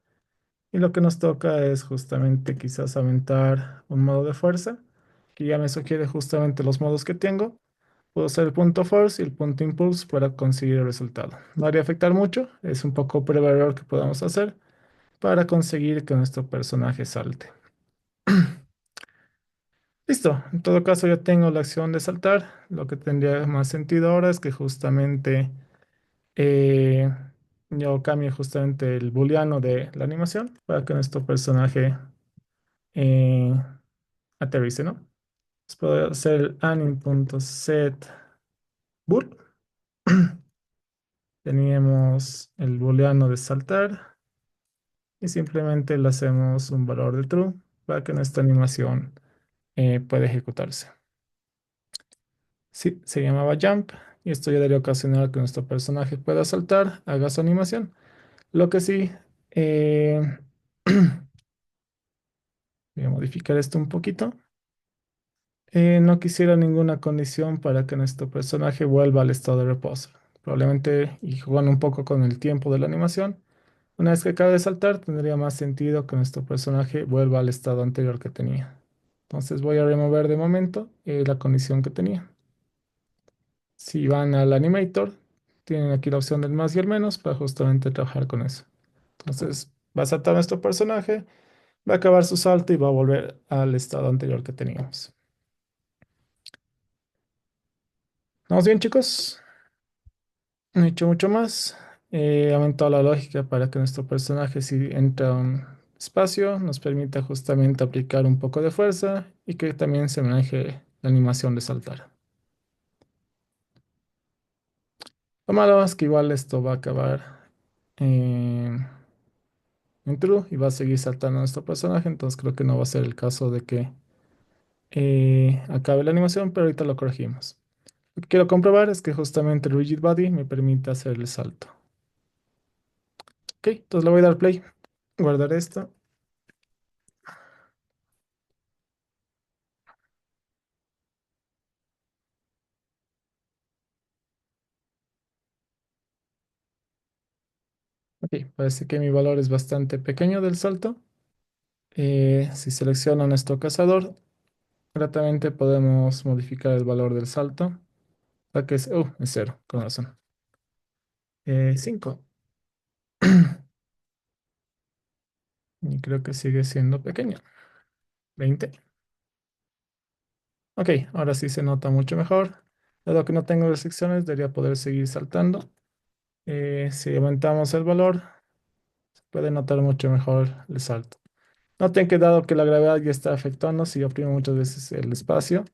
Y lo que nos toca es justamente quizás aumentar un modo de fuerza, que ya me sugiere justamente los modos que tengo. Puedo usar el punto force y el punto impulse para conseguir el resultado. No haría afectar mucho, es un poco prueba de error que podamos hacer para conseguir que nuestro personaje salte. Listo, en todo caso ya tengo la acción de saltar. Lo que tendría más sentido ahora es que justamente eh, yo cambie justamente el booleano de la animación para que nuestro personaje eh, aterrice, ¿no? Entonces puedo hacer el anim.set bool. Teníamos el booleano de saltar y simplemente le hacemos un valor de true para que nuestra animación pueda ejecutarse. Sí, se llamaba jump y esto ya debería ocasionar que nuestro personaje pueda saltar, haga su animación. Lo que sí, eh, voy a modificar esto un poquito. No quisiera ninguna condición para que nuestro personaje vuelva al estado de reposo. Probablemente, y jugando un poco con el tiempo de la animación, una vez que acabe de saltar, tendría más sentido que nuestro personaje vuelva al estado anterior que tenía. Entonces voy a remover de momento la condición que tenía. Si van al animator, tienen aquí la opción del más y el menos para justamente trabajar con eso. Entonces va a saltar nuestro personaje, va a acabar su salto y va a volver al estado anterior que teníamos. ¿Vamos bien, chicos? No he hecho mucho más. He aumentado la lógica para que nuestro personaje, si entra a un espacio, nos permita justamente aplicar un poco de fuerza y que también se maneje la animación de saltar. Lo malo es que igual esto va a acabar en true y va a seguir saltando nuestro personaje, entonces creo que no va a ser el caso de que acabe la animación, pero ahorita lo corregimos. Lo que quiero comprobar es que justamente el rigid body me permite hacer el salto. Ok, entonces le voy a dar play, guardar esto. Ok, parece que mi valor es bastante pequeño del salto. Si selecciono nuestro cazador, gratamente podemos modificar el valor del salto. La que es 0, con razón. 5. Y creo que sigue siendo pequeño. 20. Ok, ahora sí se nota mucho mejor. Dado que no tengo restricciones, debería poder seguir saltando. Si aumentamos el valor, se puede notar mucho mejor el salto. Noten que dado que la gravedad ya está afectando, si oprimo muchas veces el espacio,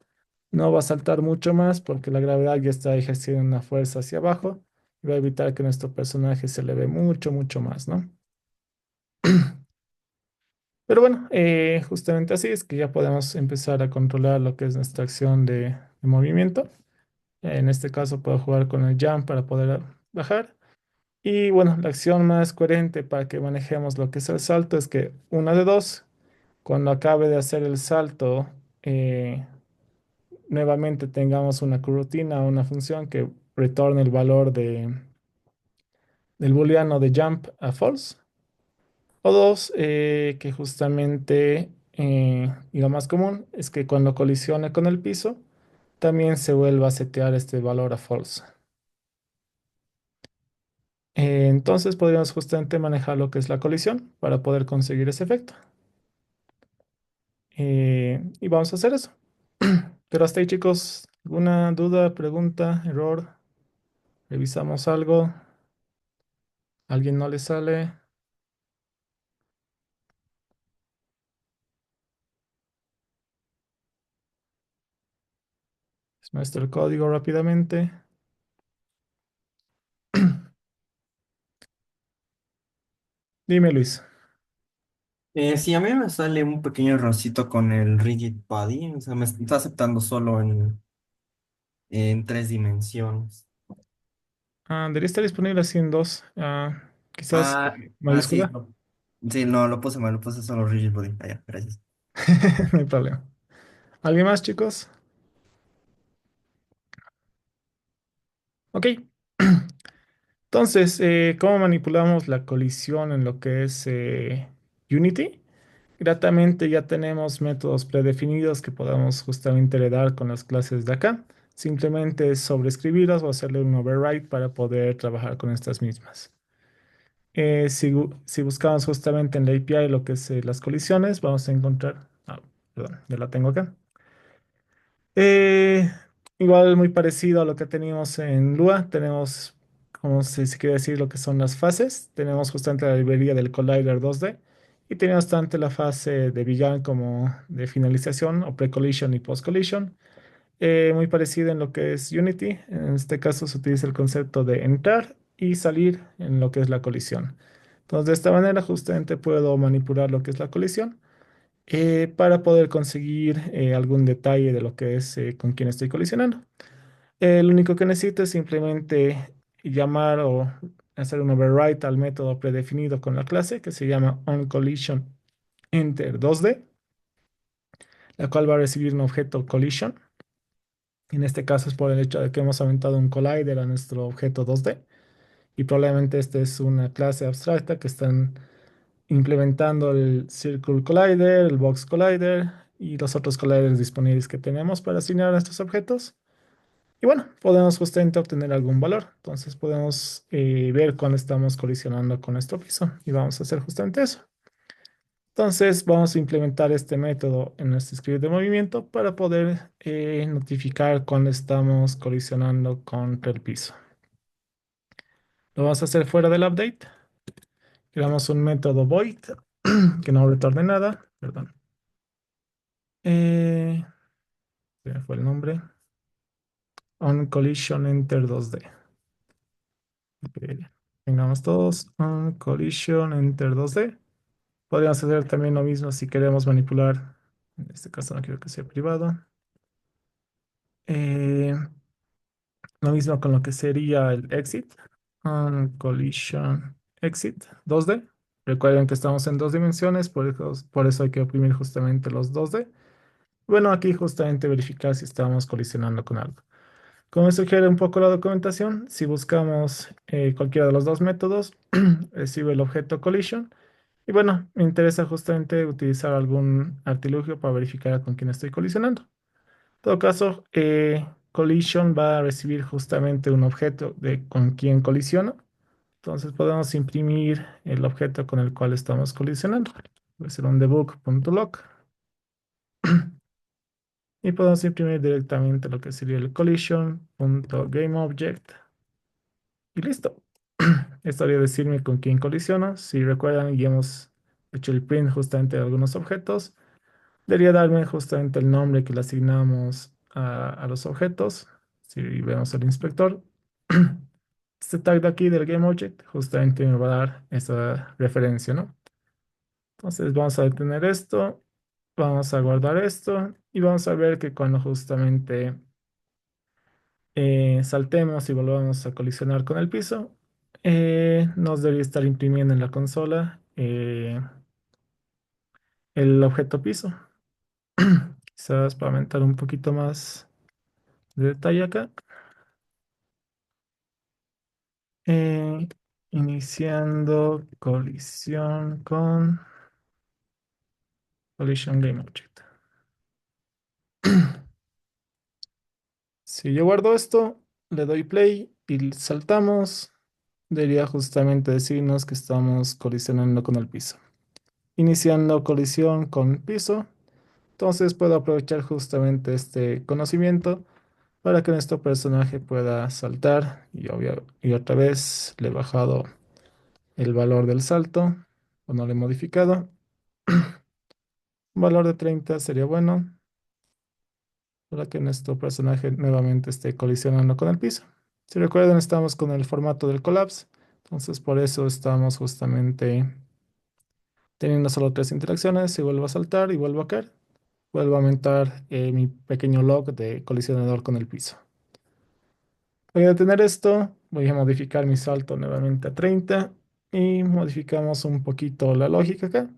no va a saltar mucho más porque la gravedad ya está ejerciendo una fuerza hacia abajo y va a evitar que nuestro personaje se eleve mucho, mucho más, ¿no? Pero bueno, justamente así es que ya podemos empezar a controlar lo que es nuestra acción de movimiento. En este caso puedo jugar con el jump para poder bajar. Y bueno, la acción más coherente para que manejemos lo que es el salto es que una de dos, cuando acabe de hacer el salto, eh, nuevamente tengamos una coroutine o una función que retorne el valor del booleano de jump a false. O dos, que justamente, y lo más común es que cuando colisione con el piso, también se vuelva a setear este valor a false. Entonces podríamos justamente manejar lo que es la colisión para poder conseguir ese efecto. Y vamos a hacer eso. Pero hasta ahí, chicos, ¿alguna duda, pregunta, error? ¿Revisamos algo? ¿Alguien no le sale? Les muestro el código rápidamente. Dime, Luis. Sí, a mí me sale un pequeño errorcito con el rigid body, o sea, me está aceptando solo en 3 dimensiones. Debería estar disponible así en dos. Quizás Sí, mayúscula. sí, no, lo puse mal, lo puse solo rigid body. Ah, ya, gracias. No hay problema. ¿Alguien más, chicos? Ok. Entonces, ¿cómo manipulamos la colisión en lo que es Unity? Gratamente ya tenemos métodos predefinidos que podamos justamente heredar con las clases de acá. Simplemente es sobreescribirlas o hacerle un override para poder trabajar con estas mismas. Si buscamos justamente en la API lo que es las colisiones, vamos a encontrar, perdón, ya la tengo acá. Eh, Igual muy parecido a lo que teníamos en Lua, tenemos, como se quiere decir, lo que son las fases. Tenemos justamente la librería del Collider 2D y tenemos tanto la fase de Began como de finalización o pre-collision y post-collision. Muy parecido en lo que es Unity. En este caso se utiliza el concepto de entrar y salir en lo que es la colisión. Entonces, de esta manera justamente puedo manipular lo que es la colisión para poder conseguir algún detalle de lo que es con quién estoy colisionando. Lo único que necesito es simplemente llamar o hacer un override al método predefinido con la clase que se llama onCollisionEnter2D, la cual va a recibir un objeto collision. En este caso es por el hecho de que hemos aumentado un collider a nuestro objeto 2D y probablemente esta es una clase abstracta que están implementando el Circle Collider, el Box Collider y los otros colliders disponibles que tenemos para asignar a estos objetos. Y bueno, podemos justamente obtener algún valor. Entonces podemos ver cuando estamos colisionando con nuestro piso y vamos a hacer justamente eso. Entonces vamos a implementar este método en nuestro script de movimiento para poder notificar cuando estamos colisionando contra el piso. Lo vamos a hacer fuera del update. Creamos un método void que no retorne nada. Perdón. Eh, Se me fue el nombre. On collision enter 2D. Tengamos todos on collision enter 2D. Podríamos hacer también lo mismo si queremos manipular. En este caso no quiero que sea privado. Eh, Lo mismo con lo que sería el exit, collision exit 2D. Recuerden que estamos en dos dimensiones, por eso hay que oprimir justamente los 2D. Bueno, aquí justamente verificar si estamos colisionando con algo. Como sugiere un poco la documentación, si buscamos cualquiera de los dos métodos, recibe el objeto collision. Y bueno, me interesa justamente utilizar algún artilugio para verificar con quién estoy colisionando. En todo caso, collision va a recibir justamente un objeto de con quién colisiono. Entonces podemos imprimir el objeto con el cual estamos colisionando. Puede ser un debug.log y podemos imprimir directamente lo que sería el collision.gameObject y listo. Esto haría decirme con quién colisiono. Si recuerdan, ya hemos hecho el print justamente de algunos objetos. Debería darme justamente el nombre que le asignamos a los objetos. Si vemos el inspector, este tag de aquí del GameObject justamente me va a dar esa referencia, ¿no? Entonces vamos a detener esto, vamos a guardar esto y vamos a ver que cuando justamente saltemos y volvamos a colisionar con el piso, nos debería estar imprimiendo en la consola el objeto piso. Quizás para aumentar un poquito más de detalle acá. Eh, iniciando colisión con Collision Game Object. Si yo guardo esto, le doy play y saltamos, debería justamente decirnos que estamos colisionando con el piso. Iniciando colisión con piso, entonces puedo aprovechar justamente este conocimiento para que nuestro personaje pueda saltar y otra vez le he bajado el valor del salto o no lo he modificado. Un valor de 30 sería bueno para que nuestro personaje nuevamente esté colisionando con el piso. Si recuerdan, estamos con el formato del collapse, entonces por eso estamos justamente teniendo solo tres interacciones. Si vuelvo a saltar y vuelvo a caer, vuelvo a aumentar mi pequeño log de colisionador con el piso. Voy a detener esto, voy a modificar mi salto nuevamente a 30 y modificamos un poquito la lógica acá.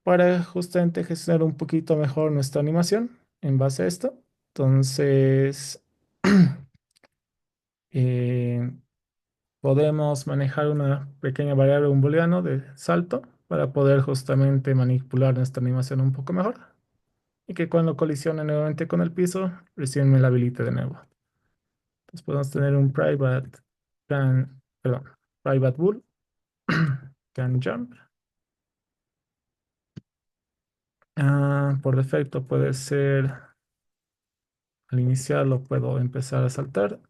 Para justamente gestionar un poquito mejor nuestra animación en base a esto. Entonces, eh, podemos manejar una pequeña variable, un booleano de salto para poder justamente manipular nuestra animación un poco mejor y que cuando colisione nuevamente con el piso, recién me la habilite de nuevo. Entonces podemos tener un private bool can jump. Por defecto puede ser al iniciarlo puedo empezar a saltar.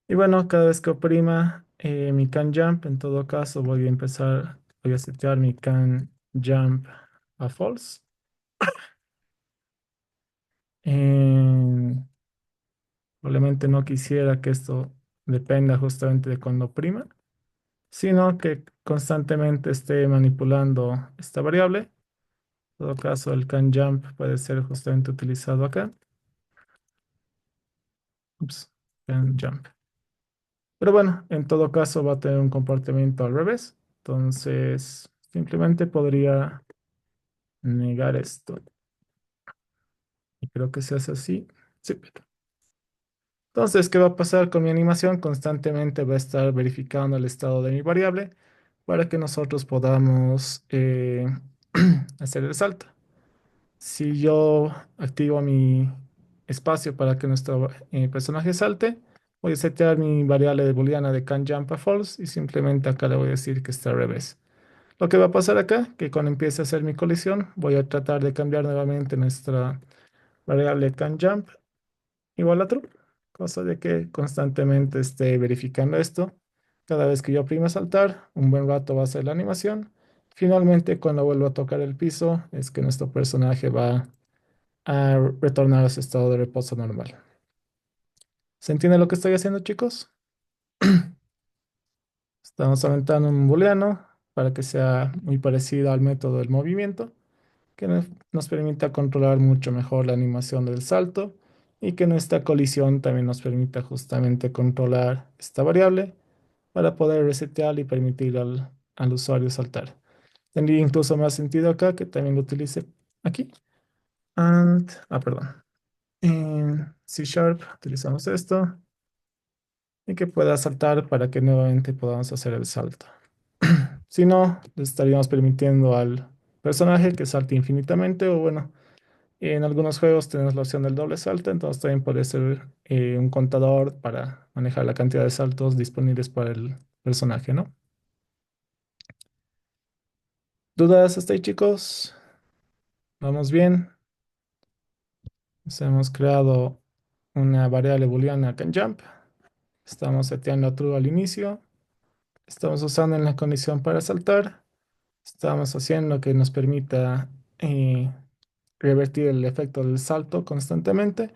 Y bueno, cada vez que oprima mi can jump, en todo caso voy a setear mi can jump a false. Eh, Probablemente no quisiera que esto dependa justamente de cuando oprima, sino que constantemente esté manipulando esta variable. En todo caso, el can jump puede ser justamente utilizado acá. Ups, can jump. Pero bueno, en todo caso va a tener un comportamiento al revés. Entonces, simplemente podría negar esto. Y creo que se hace así. Sí. Entonces, ¿qué va a pasar con mi animación? Constantemente va a estar verificando el estado de mi variable para que nosotros podamos hacer el salto. Si yo activo mi espacio para que nuestro personaje salte, voy a setear mi variable de booleana de canJump a false y simplemente acá le voy a decir que está al revés. Lo que va a pasar acá, que cuando empiece a hacer mi colisión, voy a tratar de cambiar nuevamente nuestra variable canJump igual a true, cosa de que constantemente esté verificando esto. Cada vez que yo oprima saltar, un buen rato va a hacer la animación. Finalmente, cuando vuelvo a tocar el piso, es que nuestro personaje va a retornar a su estado de reposo normal. ¿Se entiende lo que estoy haciendo, chicos? Estamos aumentando un booleano para que sea muy parecido al método del movimiento, que nos permita controlar mucho mejor la animación del salto y que nuestra colisión también nos permita justamente controlar esta variable para poder resetear y permitir al usuario saltar. Tendría incluso más sentido acá que también lo utilice aquí. Perdón. En C Sharp utilizamos esto y que pueda saltar para que nuevamente podamos hacer el salto. Si no, le estaríamos permitiendo al personaje que salte infinitamente o bueno, en algunos juegos tenemos la opción del doble salto, entonces también puede ser un contador para manejar la cantidad de saltos disponibles para el personaje, ¿no? ¿Dudas hasta ahí, chicos? ¿Vamos bien? Nos hemos creado una variable booleana canJump. Estamos seteando a true al inicio. Estamos usando en la condición para saltar. Estamos haciendo que nos permita revertir el efecto del salto constantemente.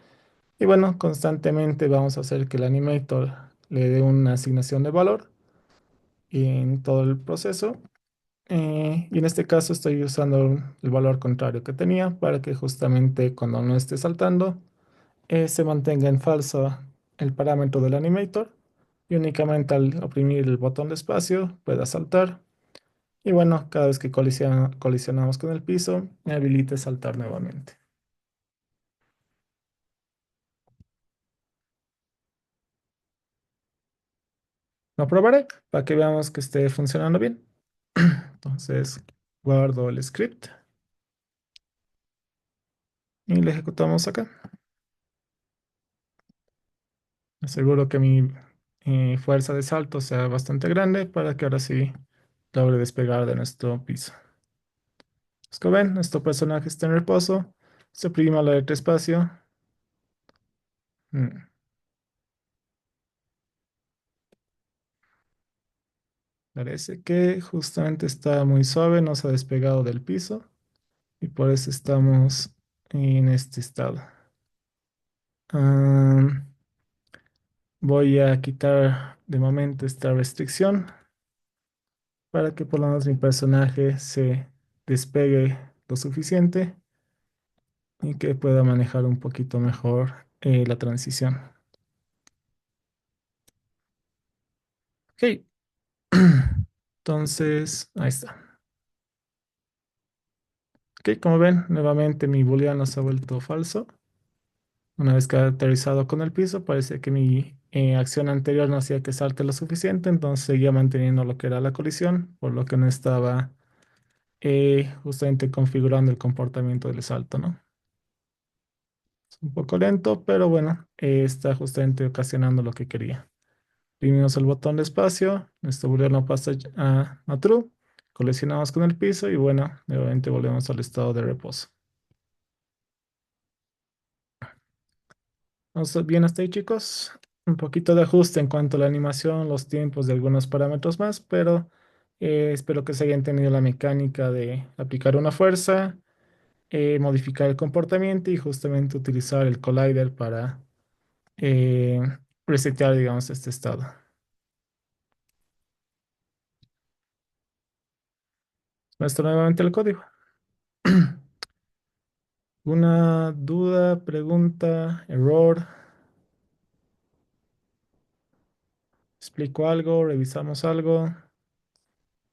Y bueno, constantemente vamos a hacer que el animator le dé una asignación de valor en todo el proceso. Y en este caso estoy usando el valor contrario que tenía para que justamente cuando no esté saltando se mantenga en falso el parámetro del animator y únicamente al oprimir el botón de espacio pueda saltar. Y bueno, cada vez que colisionamos con el piso, me habilite saltar nuevamente. Lo probaré para que veamos que esté funcionando bien. Entonces, guardo el script y lo ejecutamos acá. Aseguro que mi fuerza de salto sea bastante grande para que ahora sí logre despegar de nuestro piso. Como ven, nuestro personaje está en reposo. Se oprime la letra espacio. Mm, Parece que justamente está muy suave, no se ha despegado del piso y por eso estamos en este estado. Am, Voy a quitar de momento esta restricción para que por lo menos mi personaje se despegue lo suficiente y que pueda manejar un poquito mejor la transición. Ok, entonces ahí está. Ok, como ven, nuevamente mi booleano se ha vuelto falso. Una vez que ha aterrizado con el piso, parece que mi acción anterior no hacía que salte lo suficiente, entonces seguía manteniendo lo que era la colisión, por lo que no estaba justamente configurando el comportamiento del salto, ¿no? Es un poco lento, pero bueno, está justamente ocasionando lo que quería. Oprimimos el botón de espacio, nuestro booleano pasa a true, colisionamos con el piso y bueno, nuevamente volvemos al estado de reposo. Vamos bien hasta ahí, chicos. Un poquito de ajuste en cuanto a la animación, los tiempos de algunos parámetros más, pero espero que se haya entendido la mecánica de aplicar una fuerza, modificar el comportamiento y justamente utilizar el collider para eh, resetear, digamos, este estado. Muestro nuevamente el código. ¿Una duda, pregunta, error? ¿Explico algo? ¿Revisamos algo?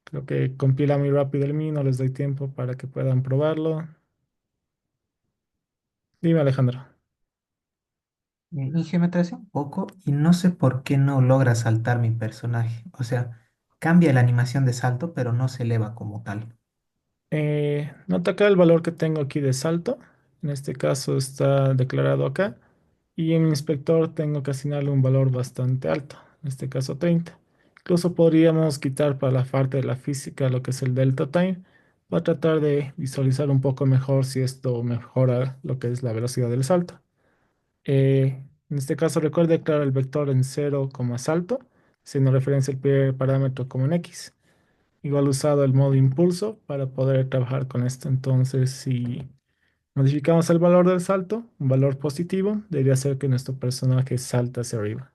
Creo que compila muy rápido el mío, no les doy tiempo para que puedan probarlo. Dime, Alejandro. Inge, me atrasé un poco y no sé por qué no logra saltar mi personaje. O sea, cambia la animación de salto, pero no se eleva como tal. Nota acá el valor que tengo aquí de salto. En este caso está declarado acá. Y en mi inspector tengo que asignarle un valor bastante alto. En este caso 30. Incluso podríamos quitar para la parte de la física lo que es el delta time. Para tratar de visualizar un poco mejor si esto mejora lo que es la velocidad del salto. En este caso recuerde declarar el vector en 0 como salto, haciendo referencia al primer parámetro como en X. Igual usado el modo impulso para poder trabajar con esto. Entonces, si modificamos el valor del salto, un valor positivo, debería ser que nuestro personaje salta hacia arriba.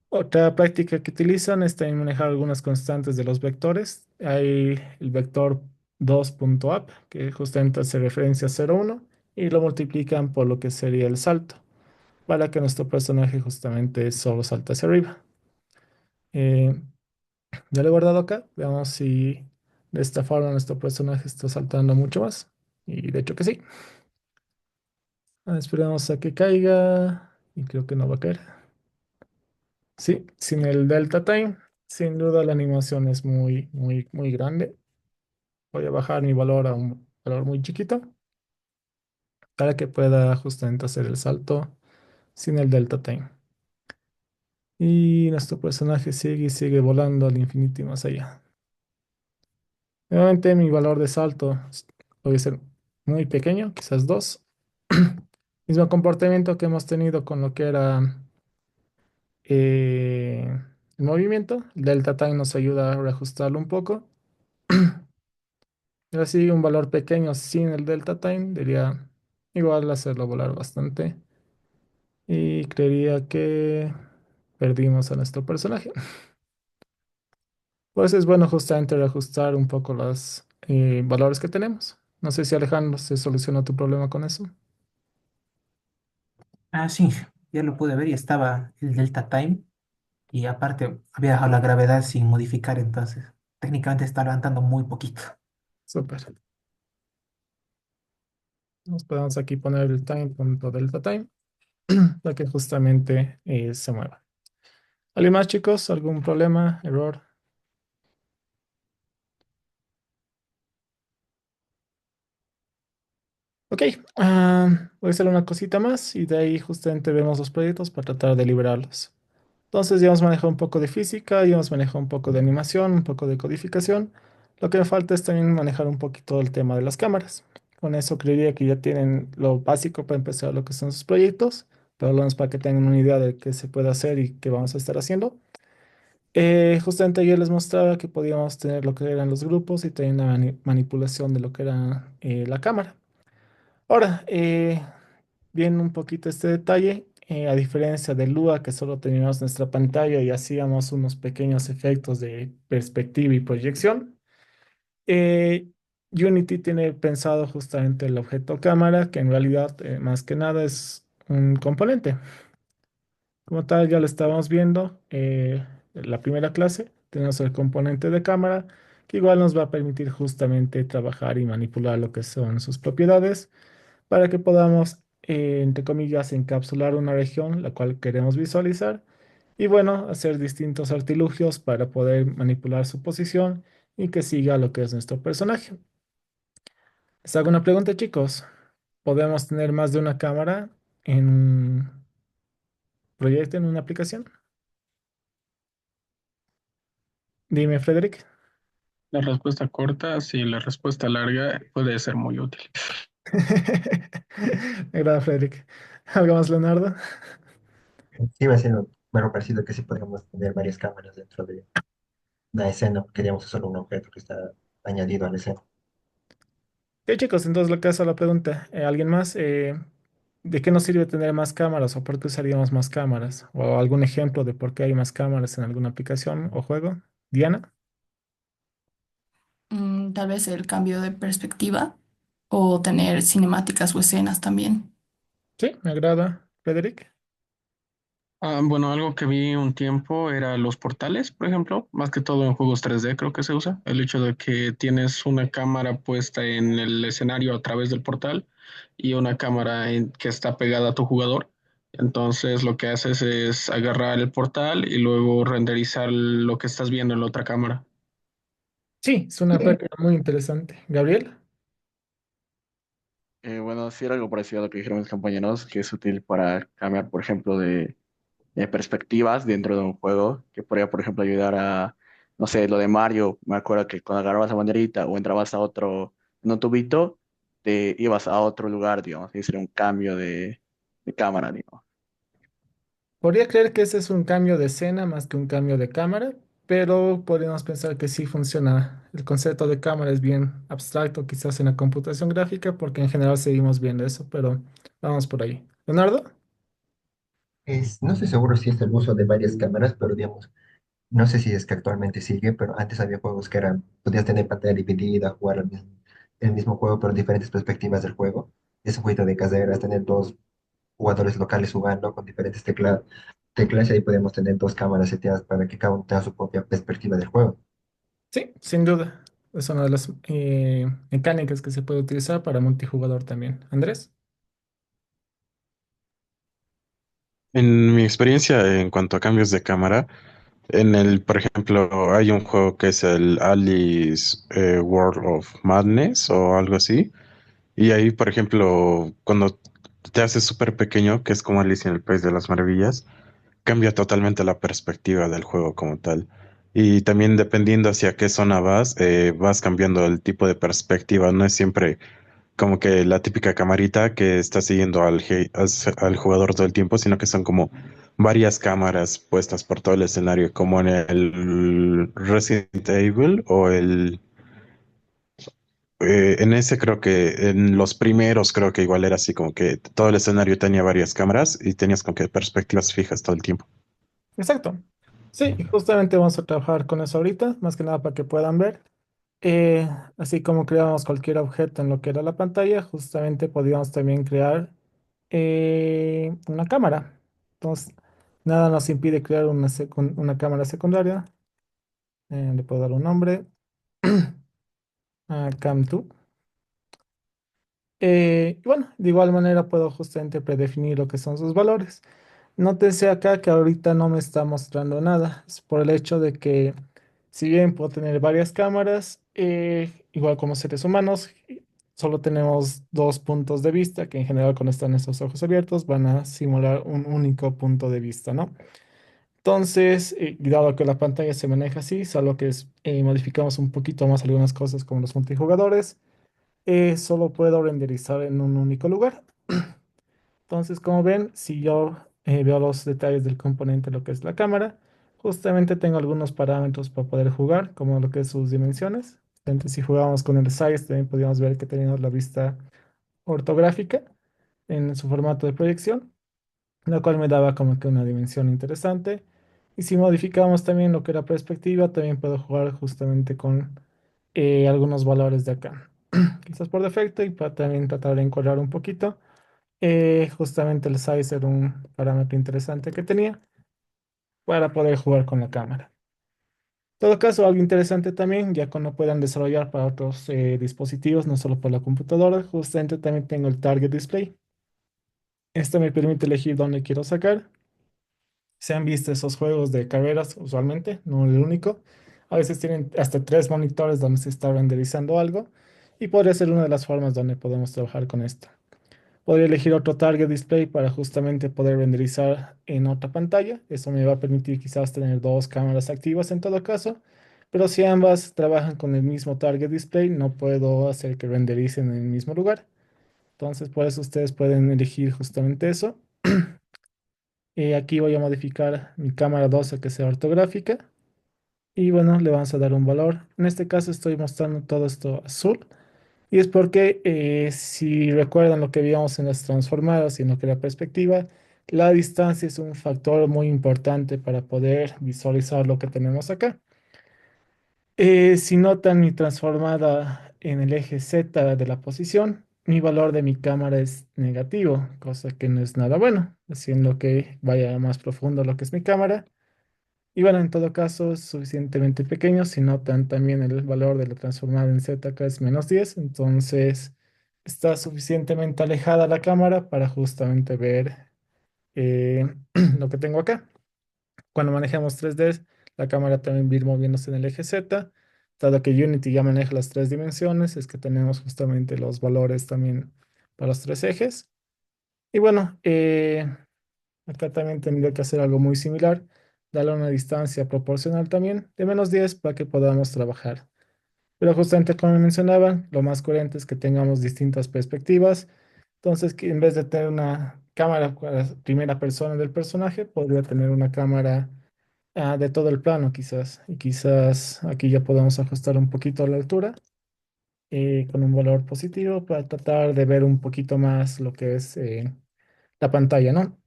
Otra práctica que utilizan es también manejar algunas constantes de los vectores. Hay el vector 2.up, que justamente hace referencia a 0,1, y lo multiplican por lo que sería el salto, para que nuestro personaje justamente solo salte hacia arriba. Eh, ya lo he guardado acá. Veamos si de esta forma nuestro personaje está saltando mucho más. Y de hecho que sí. Esperamos a que caiga. Y creo que no va a caer. Sí, sin el delta time, sin duda la animación es muy, muy, muy grande. Voy a bajar mi valor a un valor muy chiquito para que pueda justamente hacer el salto sin el delta time. Y nuestro personaje sigue y sigue volando al infinito y más allá. Nuevamente mi valor de salto puede ser muy pequeño, quizás 2. Mismo comportamiento que hemos tenido con lo que era el movimiento. El delta time nos ayuda a reajustarlo un poco. Y así un valor pequeño sin el delta time debería igual hacerlo volar bastante. Y creería que perdimos a nuestro personaje. Pues es bueno justamente reajustar un poco los valores que tenemos. No sé si Alejandro se solucionó tu problema con eso. Ah, sí, ya lo pude ver y estaba el delta time y aparte había dejado la gravedad sin modificar, entonces técnicamente está levantando muy poquito. Súper. Nos podemos aquí poner el time.delta time para que justamente se mueva. ¿Alguien más, chicos? ¿Algún problema? ¿Error? Ok, voy a hacer una cosita más y de ahí justamente vemos los proyectos para tratar de liberarlos. Entonces ya hemos manejado un poco de física, ya hemos manejado un poco de animación, un poco de codificación. Lo que me falta es también manejar un poquito el tema de las cámaras. Con eso creería que ya tienen lo básico para empezar lo que son sus proyectos, pero lo menos para que tengan una idea de qué se puede hacer y qué vamos a estar haciendo. Justamente ayer les mostraba que podíamos tener lo que eran los grupos y también la manipulación de lo que era la cámara. Ahora, viendo un poquito este detalle, a diferencia de Lua, que solo teníamos nuestra pantalla y hacíamos unos pequeños efectos de perspectiva y proyección, eh, Unity tiene pensado justamente el objeto cámara, que en realidad más que nada es un componente. Como tal, ya lo estábamos viendo en la primera clase, tenemos el componente de cámara, que igual nos va a permitir justamente trabajar y manipular lo que son sus propiedades para que podamos, entre comillas, encapsular una región la cual queremos visualizar y bueno, hacer distintos artilugios para poder manipular su posición y que siga lo que es nuestro personaje. Les hago una pregunta, chicos. ¿Podemos tener más de una cámara en un proyecto, en una aplicación? Dime, Frederick. La respuesta corta, sí, la respuesta larga puede ser muy útil. Me agrada, Frederick. ¿Algo más, Leonardo? Sí, va a ser algo parecido que sí podríamos tener varias cámaras dentro de una escena, porque digamos es solo un objeto que está añadido a la escena. Sí, chicos, entonces lo que hace la pregunta, ¿alguien más? ¿De qué nos sirve tener más cámaras o por qué usaríamos más cámaras? ¿O algún ejemplo de por qué hay más cámaras en alguna aplicación o juego? Diana. Tal vez el cambio de perspectiva o tener cinemáticas o escenas también. Sí, me agrada. Frederick. Bueno, algo que vi un tiempo era los portales, por ejemplo, más que todo en juegos 3D creo que se usa. El hecho de que tienes una cámara puesta en el escenario a través del portal y una cámara que está pegada a tu jugador. Entonces lo que haces es agarrar el portal y luego renderizar lo que estás viendo en la otra cámara. Sí, es una práctica muy interesante. Gabriel. Bueno, sí era algo parecido a lo que dijeron mis compañeros, que es útil para cambiar, por ejemplo, de perspectivas dentro de un juego, que podría, por ejemplo, ayudar a, no sé, lo de Mario, me acuerdo que cuando agarrabas la banderita o entrabas a otro, en un tubito, te ibas a otro lugar, digamos, y sería un cambio de cámara, digamos. Podría creer que ese es un cambio de escena más que un cambio de cámara, pero podríamos pensar que sí funciona. El concepto de cámara es bien abstracto, quizás en la computación gráfica, porque en general seguimos viendo eso, pero vamos por ahí. Leonardo. No estoy seguro si es el uso de varias cámaras, pero digamos, no sé si es que actualmente sigue, pero antes había juegos que eran, podías tener pantalla dividida, jugar el mismo juego, pero diferentes perspectivas del juego. Es un jueguito de caseras, tener dos jugadores locales jugando con diferentes teclas y ahí podemos tener dos cámaras seteadas para que cada uno tenga su propia perspectiva del juego. Sí, sin duda. Es una de las mecánicas que se puede utilizar para multijugador también. Andrés. En mi experiencia en cuanto a cambios de cámara, por ejemplo, hay un juego que es el Alice World of Madness o algo así. Y ahí, por ejemplo, cuando te haces súper pequeño, que es como Alice en el País de las Maravillas, cambia totalmente la perspectiva del juego como tal. Y también dependiendo hacia qué zona vas, vas cambiando el tipo de perspectiva. No es siempre como que la típica camarita que está siguiendo al jugador todo el tiempo, sino que son como varias cámaras puestas por todo el escenario, como en el Resident Evil o en ese creo que en los primeros creo que igual era así como que todo el escenario tenía varias cámaras y tenías como que perspectivas fijas todo el tiempo. Exacto. Sí, y justamente vamos a trabajar con eso ahorita, más que nada para que puedan ver. Eh, Así como creamos cualquier objeto en lo que era la pantalla, justamente podíamos también crear una cámara. Entonces, nada nos impide crear una cámara secundaria. Le puedo dar un nombre, a Cam2. Y bueno, de igual manera puedo justamente predefinir lo que son sus valores. Nótese acá que ahorita no me está mostrando nada. Es por el hecho de que si bien puedo tener varias cámaras, igual como seres humanos, solo tenemos dos puntos de vista que en general cuando están estos ojos abiertos van a simular un único punto de vista, ¿no? Entonces, dado que la pantalla se maneja así, solo que modificamos un poquito más algunas cosas como los multijugadores, solo puedo renderizar en un único lugar. Entonces, como ven, si yo veo los detalles del componente, lo que es la cámara, justamente tengo algunos parámetros para poder jugar, como lo que es sus dimensiones. Entonces, si jugamos con el size, también podríamos ver que tenemos la vista ortográfica en su formato de proyección, lo cual me daba como que una dimensión interesante. Y si modificamos también lo que era perspectiva, también puedo jugar justamente con algunos valores de acá. Quizás por defecto y para también tratar de encuadrar un poquito. Justamente el size era un parámetro interesante que tenía para poder jugar con la cámara. En todo caso, algo interesante también, ya cuando puedan desarrollar para otros dispositivos, no solo para la computadora, justamente también tengo el Target Display. Esto me permite elegir dónde quiero sacar. Se han visto esos juegos de carreras usualmente, no el único. A veces tienen hasta tres monitores donde se está renderizando algo y podría ser una de las formas donde podemos trabajar con esto. Podría elegir otro target display para justamente poder renderizar en otra pantalla. Eso me va a permitir quizás tener dos cámaras activas en todo caso. Pero si ambas trabajan con el mismo target display, no puedo hacer que rendericen en el mismo lugar. Entonces, por eso ustedes pueden elegir justamente eso. Aquí voy a modificar mi cámara 12 que sea ortográfica. Y bueno, le vamos a dar un valor. En este caso estoy mostrando todo esto azul. Y es porque si recuerdan lo que vimos en las transformadas y en lo que era perspectiva, la distancia es un factor muy importante para poder visualizar lo que tenemos acá. Si notan mi transformada en el eje Z de la posición, mi valor de mi cámara es negativo, cosa que no es nada bueno, haciendo que vaya más profundo lo que es mi cámara. Y bueno, en todo caso es suficientemente pequeño. Si notan también el valor de la transformada en Z acá es -10, entonces está suficientemente alejada la cámara para justamente ver lo que tengo acá. Cuando manejamos 3D, la cámara también va a ir moviéndose en el eje Z. Dado que Unity ya maneja las tres dimensiones, es que tenemos justamente los valores también para los tres ejes. Y bueno, acá también tendría que hacer algo muy similar, darle una distancia proporcional también de -10 para que podamos trabajar. Pero justamente como mencionaba, lo más coherente es que tengamos distintas perspectivas. Entonces, que en vez de tener una cámara con la primera persona del personaje, podría tener una cámara de todo el plano quizás. Y quizás aquí ya podemos ajustar un poquito la altura con un valor positivo para tratar de ver un poquito más lo que es la pantalla, ¿no?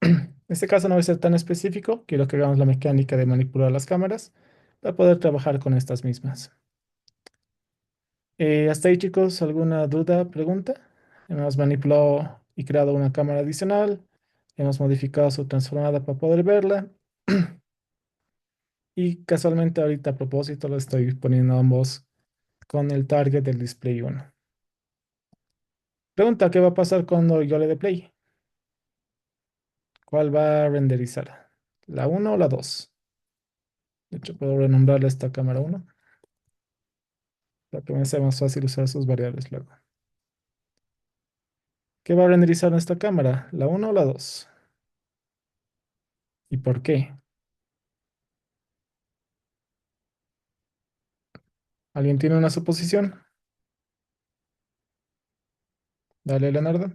En este caso no voy a ser tan específico, quiero que hagamos la mecánica de manipular las cámaras para poder trabajar con estas mismas. Hasta ahí, chicos, ¿alguna duda, pregunta? Hemos manipulado y creado una cámara adicional, hemos modificado su transformada para poder verla y casualmente ahorita a propósito lo estoy poniendo ambos con el target del display 1. Pregunta, ¿qué va a pasar cuando yo le dé play? ¿Cuál va a renderizar? ¿La uno o la 2? De hecho, puedo renombrarle esta cámara 1 para que me sea más fácil usar sus variables luego. ¿Qué va a renderizar nuestra cámara? ¿La uno o la 2? ¿Y por qué? ¿Alguien tiene una suposición? Dale, Leonardo.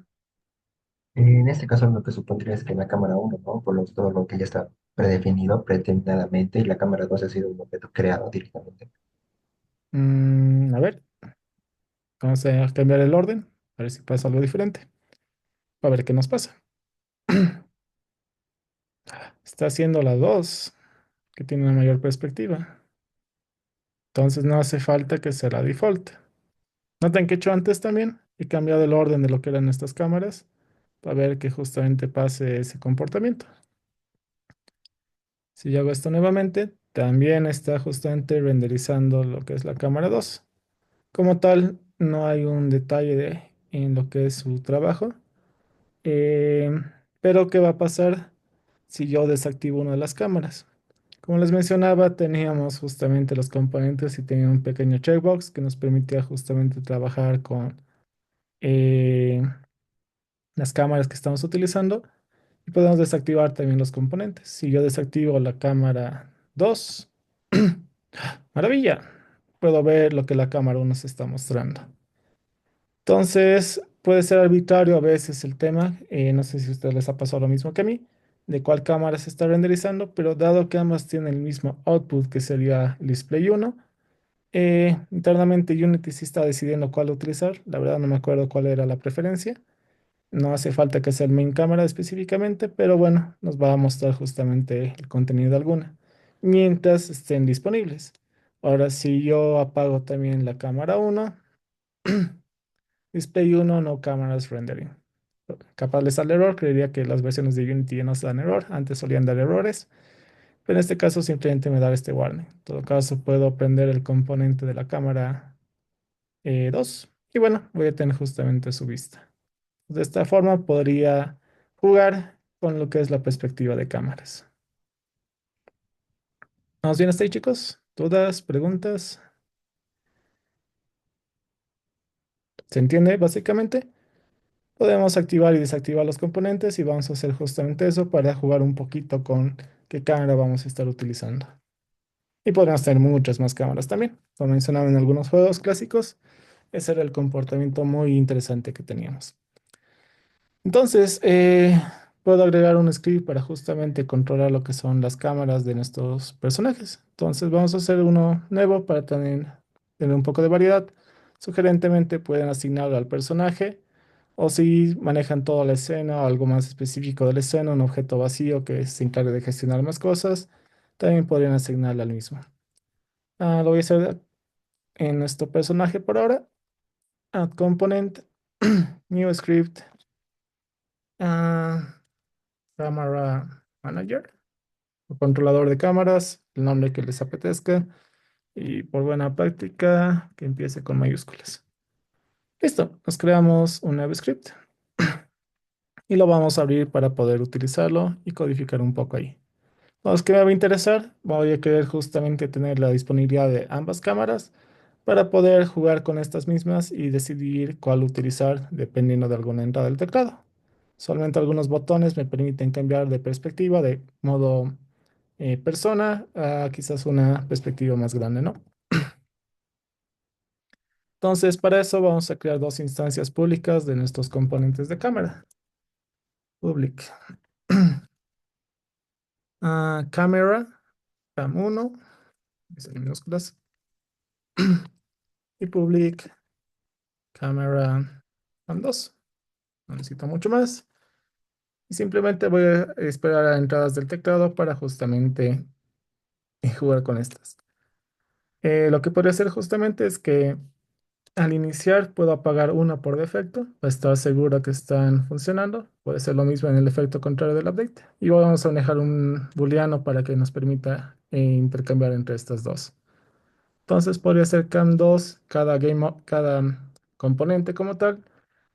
En este caso lo que supondría es que la cámara uno, ¿no? Todo lo que ya está predefinido, predeterminadamente, y la cámara 2 ha sido un objeto creado directamente. A ver, vamos a cambiar el orden, a ver si pasa algo diferente. A ver qué nos pasa. Está haciendo la 2, que tiene una mayor perspectiva. Entonces no hace falta que sea la default. Noten que he hecho antes también. He cambiado el orden de lo que eran estas cámaras para ver que justamente pase ese comportamiento. Si yo hago esto nuevamente, también está justamente renderizando lo que es la cámara 2. Como tal, no hay un detalle en lo que es su trabajo. Eh, pero, ¿qué va a pasar si yo desactivo una de las cámaras? Como les mencionaba, teníamos justamente los componentes y tenía un pequeño checkbox que nos permitía justamente trabajar con eh, las cámaras que estamos utilizando y podemos desactivar también los componentes. Si yo desactivo la cámara 2, maravilla, puedo ver lo que la cámara 1 se está mostrando. Entonces, puede ser arbitrario a veces el tema. No sé si a ustedes les ha pasado lo mismo que a mí, de cuál cámara se está renderizando, pero dado que ambas tienen el mismo output que sería el display 1, internamente Unity sí está decidiendo cuál utilizar. La verdad no me acuerdo cuál era la preferencia. No hace falta que sea el main cámara específicamente, pero bueno, nos va a mostrar justamente el contenido de alguna, mientras estén disponibles. Ahora, si yo apago también la cámara 1, display 1, no cámaras rendering. Capaz les sale error, creería que las versiones de Unity ya no dan error, antes solían dar errores, pero en este caso simplemente me da este warning. En todo caso, puedo prender el componente de la cámara 2 y bueno, voy a tener justamente su vista. De esta forma podría jugar con lo que es la perspectiva de cámaras. ¿Vamos bien hasta ahí, chicos? ¿Dudas, preguntas? ¿Se entiende básicamente? Podemos activar y desactivar los componentes y vamos a hacer justamente eso para jugar un poquito con qué cámara vamos a estar utilizando. Y podemos tener muchas más cámaras también. Como mencionaba en algunos juegos clásicos, ese era el comportamiento muy interesante que teníamos. Entonces, puedo agregar un script para justamente controlar lo que son las cámaras de nuestros personajes. Entonces, vamos a hacer uno nuevo para también tener un poco de variedad. Sugerentemente pueden asignarlo al personaje o si manejan toda la escena o algo más específico de la escena, un objeto vacío que se encargue de gestionar más cosas, también podrían asignarle al mismo. Lo voy a hacer en nuestro personaje por ahora. Add component, new script. ah, Camera Manager, o controlador de cámaras, el nombre que les apetezca, y por buena práctica que empiece con mayúsculas. Listo, nos creamos un nuevo script y lo vamos a abrir para poder utilizarlo y codificar un poco ahí. Los que me va a interesar, voy a querer justamente tener la disponibilidad de ambas cámaras para poder jugar con estas mismas y decidir cuál utilizar dependiendo de alguna entrada del teclado. Solamente algunos botones me permiten cambiar de perspectiva de modo persona a quizás una perspectiva más grande, ¿no? Entonces, para eso vamos a crear dos instancias públicas de nuestros componentes de cámara. Public. Camera, cam1, es en minúsculas, y public camera cam2. No necesito mucho más. Y simplemente voy a esperar a entradas del teclado para justamente jugar con estas. Lo que podría hacer justamente es que al iniciar puedo apagar una por defecto para estar seguro que están funcionando. Puede ser lo mismo en el efecto contrario del update. Y vamos a manejar un booleano para que nos permita intercambiar entre estas dos. Entonces podría ser cam2, cada componente como tal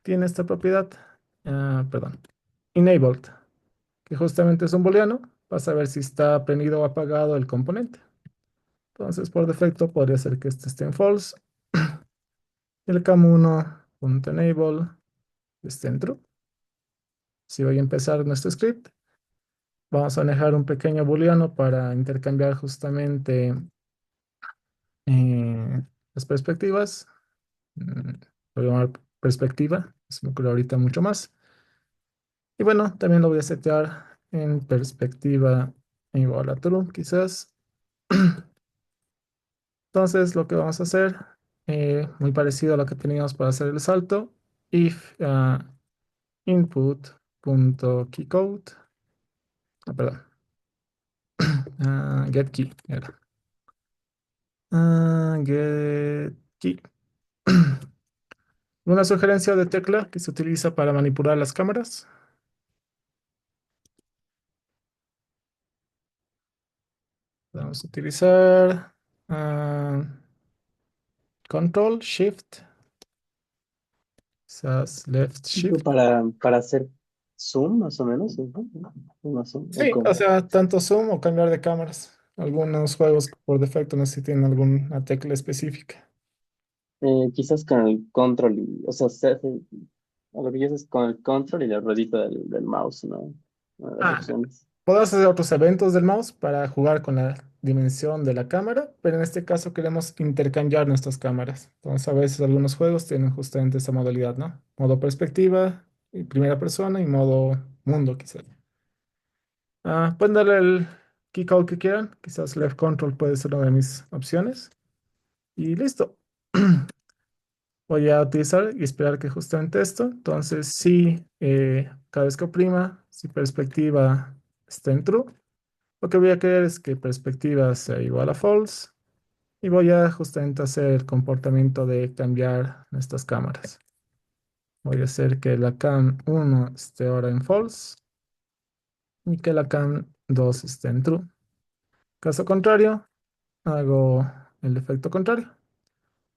tiene esta propiedad, perdón, enabled, que justamente es un booleano para saber si está prendido o apagado el componente. Entonces por defecto podría ser que este esté en false. El cam1.enable esté en true. Si voy a empezar nuestro script, vamos a manejar un pequeño booleano para intercambiar justamente eh, las perspectivas. Mm, Voy a llamar perspectiva, se me ocurre ahorita mucho más. Y bueno, también lo voy a setear en perspectiva igual a true, quizás. Entonces, lo que vamos a hacer, muy parecido a lo que teníamos para hacer el salto, if input.keycode, perdón, get key, era. Get key. Una sugerencia de tecla que se utiliza para manipular las cámaras. Vamos a utilizar ah, Control, Shift, quizás Left Shift. Para hacer zoom, más o menos, ¿no? Una zoom, ¿o Sí, o cómo? sea, tanto zoom o cambiar de cámaras. Algunos juegos por defecto necesitan alguna tecla específica. Quizás con el control, o sea, a lo que dices con el control y la ruedita del mouse, ¿no? Una de las Ah, opciones. podemos hacer otros eventos del mouse para jugar con la dimensión de la cámara, pero en este caso queremos intercambiar nuestras cámaras. Entonces, a veces algunos juegos tienen justamente esa modalidad, ¿no? Modo perspectiva, y primera persona y modo mundo, quizás. Pueden darle el keycode que quieran. Quizás left control puede ser una de mis opciones. Y listo. Voy a utilizar y esperar que justamente esto. Entonces, si cada vez que oprima, si perspectiva está en true, lo que voy a querer es que perspectiva sea igual a false. Y voy a justamente hacer el comportamiento de cambiar nuestras cámaras. Voy a hacer que la cam 1 esté ahora en false y que la cam 2 esté en true. Caso contrario, hago el efecto contrario.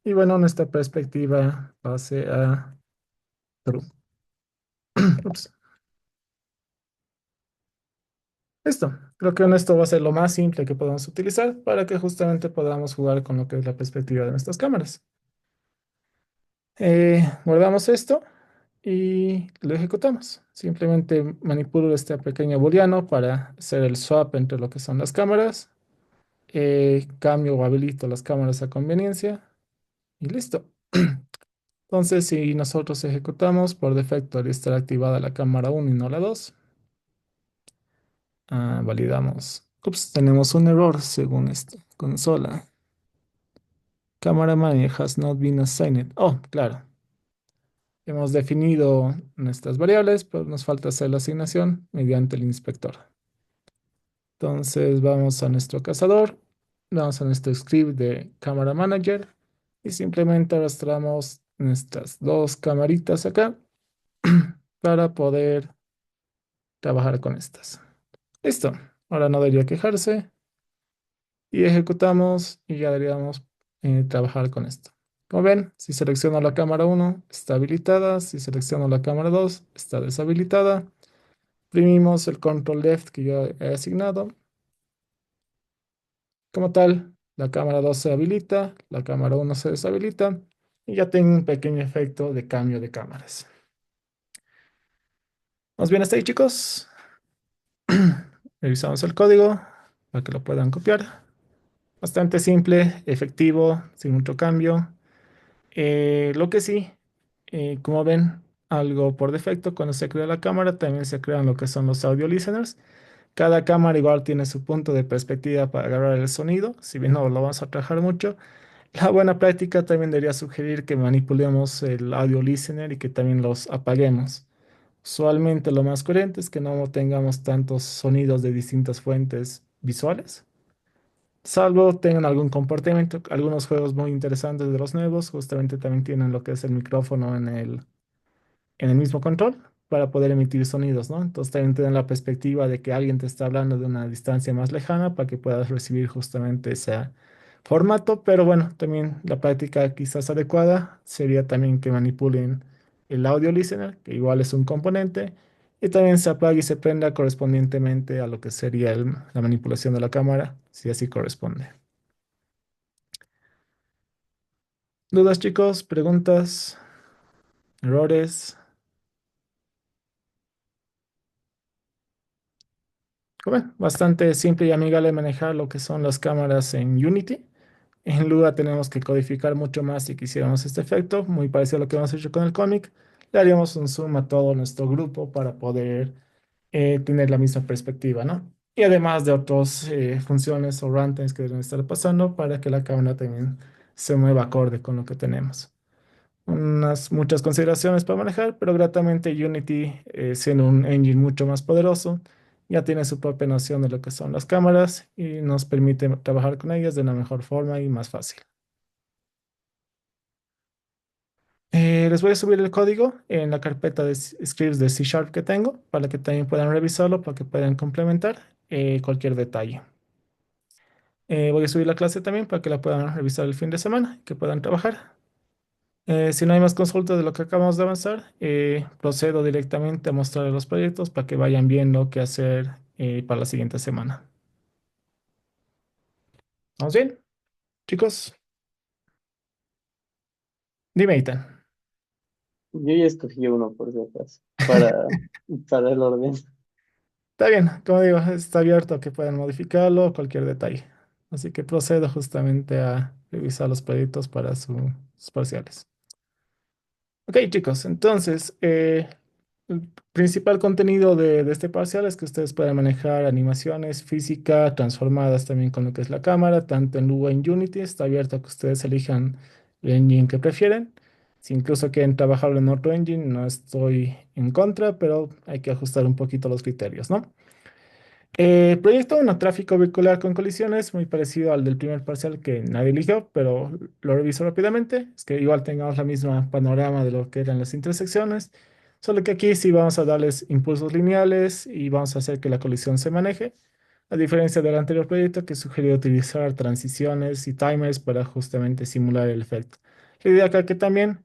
Y bueno, nuestra perspectiva pase a true. Ups. Listo. Creo que esto va a ser lo más simple que podemos utilizar para que justamente podamos jugar con lo que es la perspectiva de nuestras cámaras. Guardamos esto y lo ejecutamos. Simplemente manipulo este pequeño booleano para hacer el swap entre lo que son las cámaras. Cambio o habilito las cámaras a conveniencia y listo. Entonces, si nosotros ejecutamos, por defecto debería estar activada la cámara 1 y no la 2. Validamos. Ups, tenemos un error según esta consola. Camera manager has not been assigned. Oh, claro. Hemos definido nuestras variables, pero nos falta hacer la asignación mediante el inspector. Entonces vamos a nuestro cazador, vamos a nuestro script de Camera Manager y simplemente arrastramos nuestras dos camaritas acá para poder trabajar con estas. Listo. Ahora no debería quejarse y ejecutamos y ya deberíamos trabajar con esto. Como ven, si selecciono la cámara 1 está habilitada, si selecciono la cámara 2 está deshabilitada. Imprimimos el control left que yo he asignado. Como tal, la cámara 2 se habilita, la cámara 1 se deshabilita y ya tengo un pequeño efecto de cambio de cámaras. ¿Vamos bien hasta ahí, chicos? Revisamos el código para que lo puedan copiar. Bastante simple, efectivo, sin mucho cambio. Lo que sí, como ven, algo por defecto, cuando se crea la cámara, también se crean lo que son los audio listeners. Cada cámara igual tiene su punto de perspectiva para agarrar el sonido, si bien no lo vamos a trabajar mucho. La buena práctica también debería sugerir que manipulemos el audio listener y que también los apaguemos Usualmente lo más coherente es que no tengamos tantos sonidos de distintas fuentes visuales, salvo tengan algún comportamiento. Algunos juegos muy interesantes de los nuevos justamente también tienen lo que es el micrófono en el mismo control para poder emitir sonidos, ¿no? Entonces también te dan la perspectiva de que alguien te está hablando de una distancia más lejana para que puedas recibir justamente ese formato, pero bueno, también la práctica quizás adecuada sería también que manipulen el audio listener, que igual es un componente, y también se apague y se prenda correspondientemente a lo que sería la manipulación de la cámara, si así corresponde. ¿Dudas, chicos? ¿Preguntas? ¿Errores? Bueno, bastante simple y amigable manejar lo que son las cámaras en Unity. En Lua tenemos que codificar mucho más si quisiéramos este efecto, muy parecido a lo que hemos hecho con el cómic. Le haríamos un zoom a todo nuestro grupo para poder tener la misma perspectiva, ¿no? Y además de otras funciones o runtimes que deben estar pasando para que la cámara también se mueva acorde con lo que tenemos. Muchas consideraciones para manejar, pero gratamente Unity, siendo un engine mucho más poderoso, ya tiene su propia noción de lo que son las cámaras y nos permite trabajar con ellas de una mejor forma y más fácil. Les voy a subir el código en la carpeta de scripts de C Sharp que tengo para que también puedan revisarlo, para que puedan complementar cualquier detalle. Voy a subir la clase también para que la puedan revisar el fin de semana, que puedan trabajar. Si no hay más consultas de lo que acabamos de avanzar, procedo directamente a mostrarles los proyectos para que vayan viendo qué hacer para la siguiente semana. ¿Vamos bien, chicos? Dime, Ethan. Yo ya escogí uno por si acaso, para el orden. Está bien, como digo, está abierto a que puedan modificarlo, cualquier detalle. Así que procedo justamente a revisar los proyectos para sus parciales. Ok, chicos, entonces, el principal contenido de este parcial es que ustedes puedan manejar animaciones, física, transformadas también con lo que es la cámara, tanto en Lua en Unity. Está abierto a que ustedes elijan el engine que prefieren. Si incluso quieren trabajarlo en otro engine, no estoy en contra, pero hay que ajustar un poquito los criterios, ¿no? Proyecto uno, tráfico vehicular con colisiones, muy parecido al del primer parcial que nadie eligió, pero lo reviso rápidamente. Es que igual tengamos la misma panorama de lo que eran las intersecciones, solo que aquí sí vamos a darles impulsos lineales y vamos a hacer que la colisión se maneje, a diferencia del anterior proyecto que sugería utilizar transiciones y timers para justamente simular el efecto. La idea acá que también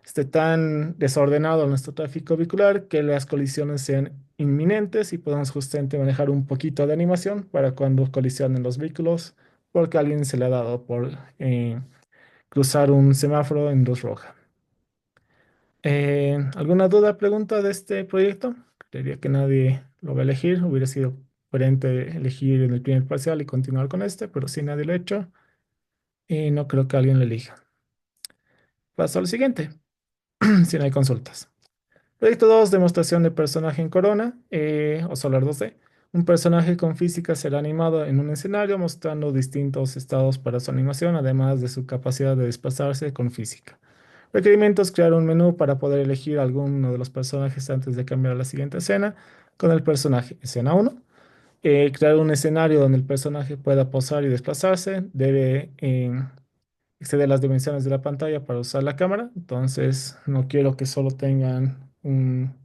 esté tan desordenado nuestro tráfico vehicular que las colisiones sean inminentes y podamos justamente manejar un poquito de animación para cuando colisionen los vehículos, porque a alguien se le ha dado por cruzar un semáforo en luz roja. ¿Alguna duda, pregunta de este proyecto? Creería que nadie lo va a elegir. Hubiera sido coherente elegir en el primer parcial y continuar con este, pero si nadie lo ha hecho, y no creo que alguien lo elija. Paso al siguiente, si no hay consultas. Proyecto 2, demostración de personaje en Corona o Solar 2D. Un personaje con física será animado en un escenario mostrando distintos estados para su animación, además de su capacidad de desplazarse con física. Requerimientos: crear un menú para poder elegir alguno de los personajes antes de cambiar a la siguiente escena con el personaje. Escena 1. Crear un escenario donde el personaje pueda posar y desplazarse. Debe exceder las dimensiones de la pantalla para usar la cámara. Entonces, no quiero que solo tengan un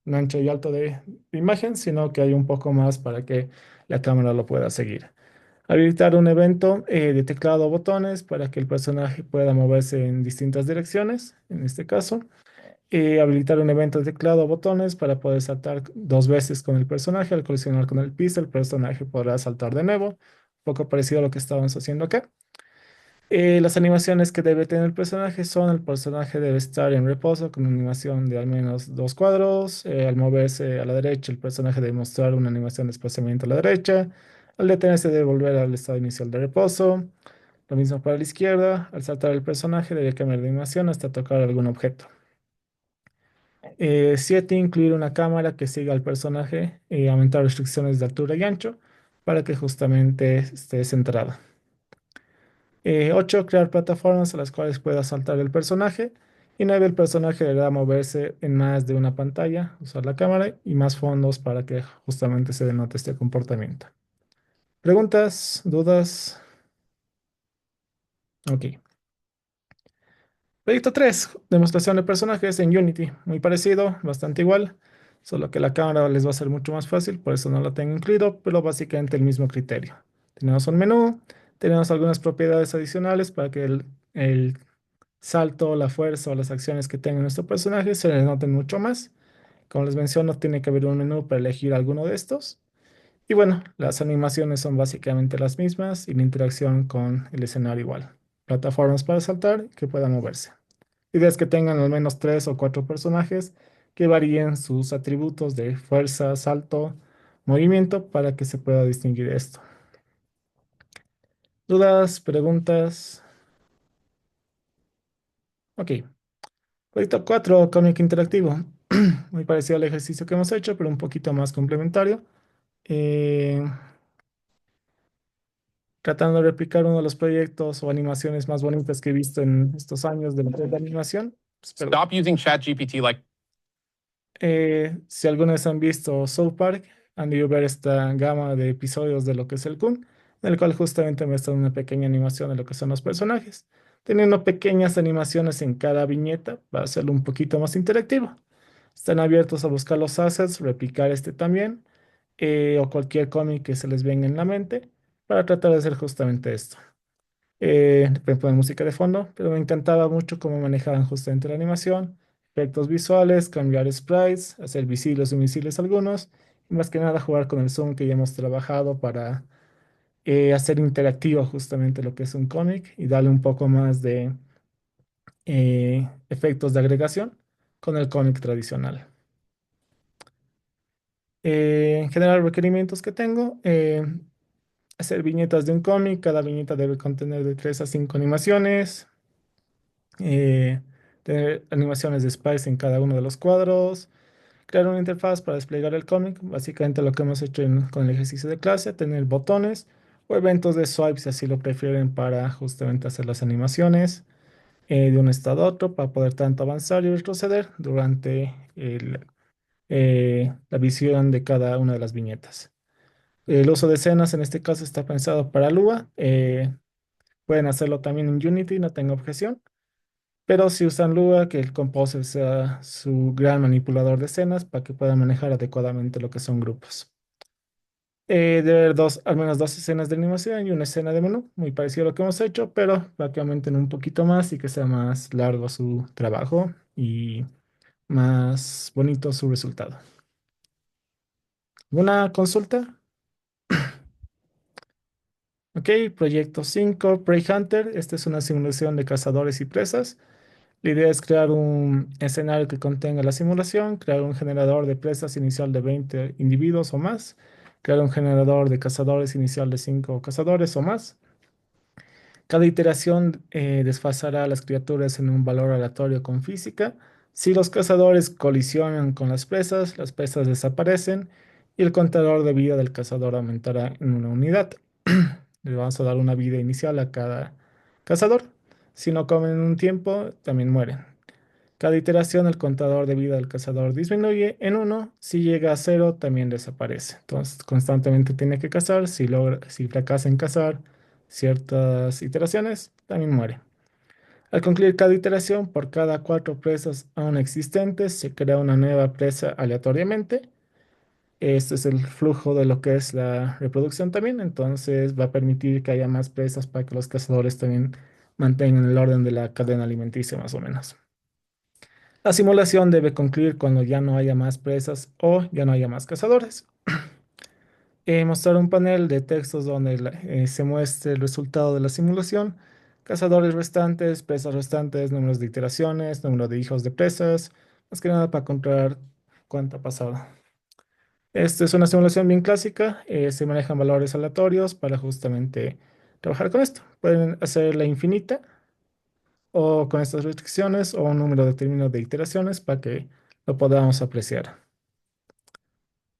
ancho y alto de imagen, sino que hay un poco más para que la cámara lo pueda seguir. Habilitar un evento de teclado o botones para que el personaje pueda moverse en distintas direcciones, en este caso. Habilitar un evento de teclado o botones para poder saltar dos veces con el personaje. Al colisionar con el piso, el personaje podrá saltar de nuevo. Un poco parecido a lo que estábamos haciendo acá. Las animaciones que debe tener el personaje son: el personaje debe estar en reposo con una animación de al menos dos cuadros. Al moverse a la derecha, el personaje debe mostrar una animación de desplazamiento a la derecha. Al detenerse, debe volver al estado inicial de reposo. Lo mismo para la izquierda. Al saltar el personaje, debe cambiar de animación hasta tocar algún objeto. 7. Incluir una cámara que siga al personaje y aumentar restricciones de altura y ancho para que justamente esté centrado. 8. Crear plataformas a las cuales pueda saltar el personaje Y 9, el personaje deberá moverse en más de una pantalla, usar la cámara y más fondos para que justamente se denote este comportamiento. ¿Preguntas? ¿Dudas? Ok. Proyecto 3, demostración de personajes en Unity. Muy parecido, bastante igual, solo que la cámara les va a ser mucho más fácil, por eso no lo tengo incluido, pero básicamente el mismo criterio. Tenemos un menú, tenemos algunas propiedades adicionales para que el salto, la fuerza o las acciones que tenga nuestro personaje se le noten mucho más. Como les menciono, tiene que haber un menú para elegir alguno de estos. Y bueno, las animaciones son básicamente las mismas y la interacción con el escenario igual. Plataformas para saltar que puedan moverse. La idea es que tengan al menos 3 o 4 personajes que varíen sus atributos de fuerza, salto, movimiento para que se pueda distinguir esto. ¿Dudas? ¿Preguntas? Ok. Proyecto 4, cómic interactivo. Muy parecido al ejercicio que hemos hecho, pero un poquito más complementario. Eh, Tratando de replicar uno de los proyectos o animaciones más bonitas que he visto en estos años de la red de animación. Stop using ChatGPT like. Si alguna vez han visto South Park, han debido ver esta gama de episodios de lo que es el Kun, en el cual justamente muestran una pequeña animación de lo que son los personajes, teniendo pequeñas animaciones en cada viñeta para hacerlo un poquito más interactivo. Están abiertos a buscar los assets, replicar este también, o cualquier cómic que se les venga en la mente, para tratar de hacer justamente esto. Pueden poner música de fondo, pero me encantaba mucho cómo manejaban justamente la animación, efectos visuales, cambiar sprites, hacer visibles o invisibles algunos, y más que nada jugar con el zoom que ya hemos trabajado para hacer interactivo justamente lo que es un cómic y darle un poco más de efectos de agregación con el cómic tradicional. En general, requerimientos que tengo, hacer viñetas de un cómic, cada viñeta debe contener de 3 a 5 animaciones, eh, tener animaciones de sprites en cada uno de los cuadros, crear una interfaz para desplegar el cómic, básicamente lo que hemos hecho con el ejercicio de clase, tener botones o eventos de swipe si así lo prefieren para justamente hacer las animaciones de un estado a otro para poder tanto avanzar y retroceder durante la visión de cada una de las viñetas. El uso de escenas en este caso está pensado para Lua. Pueden hacerlo también en Unity, no tengo objeción. Pero si usan Lua, que el Composer sea su gran manipulador de escenas para que pueda manejar adecuadamente lo que son grupos. Debe haber al menos 2 escenas de animación y una escena de menú, muy parecido a lo que hemos hecho, pero para que aumenten un poquito más y que sea más largo su trabajo y más bonito su resultado. ¿Una consulta? Ok, proyecto 5, Prey Hunter. Esta es una simulación de cazadores y presas. La idea es crear un escenario que contenga la simulación, crear un generador de presas inicial de 20 individuos o más, crear un generador de cazadores inicial de 5 cazadores o más. Cada iteración desfasará a las criaturas en un valor aleatorio con física. Si los cazadores colisionan con las presas desaparecen y el contador de vida del cazador aumentará en una unidad. Le vamos a dar una vida inicial a cada cazador. Si no comen en un tiempo, también mueren. Cada iteración, el contador de vida del cazador disminuye en 1. Si llega a 0, también desaparece. Entonces, constantemente tiene que cazar. Si fracasa en cazar ciertas iteraciones, también muere. Al concluir cada iteración, por cada 4 presas aún existentes, se crea una nueva presa aleatoriamente. Este es el flujo de lo que es la reproducción también. Entonces, va a permitir que haya más presas para que los cazadores también mantengan el orden de la cadena alimenticia, más o menos. La simulación debe concluir cuando ya no haya más presas o ya no haya más cazadores. Mostrar un panel de textos donde se muestre el resultado de la simulación, cazadores restantes, presas restantes, números de iteraciones, número de hijos de presas, más que nada para controlar cuánto ha pasado. Esta es una simulación bien clásica, se manejan valores aleatorios para justamente trabajar con esto. Pueden hacerla infinita o con estas restricciones o un número determinado de iteraciones para que lo podamos apreciar.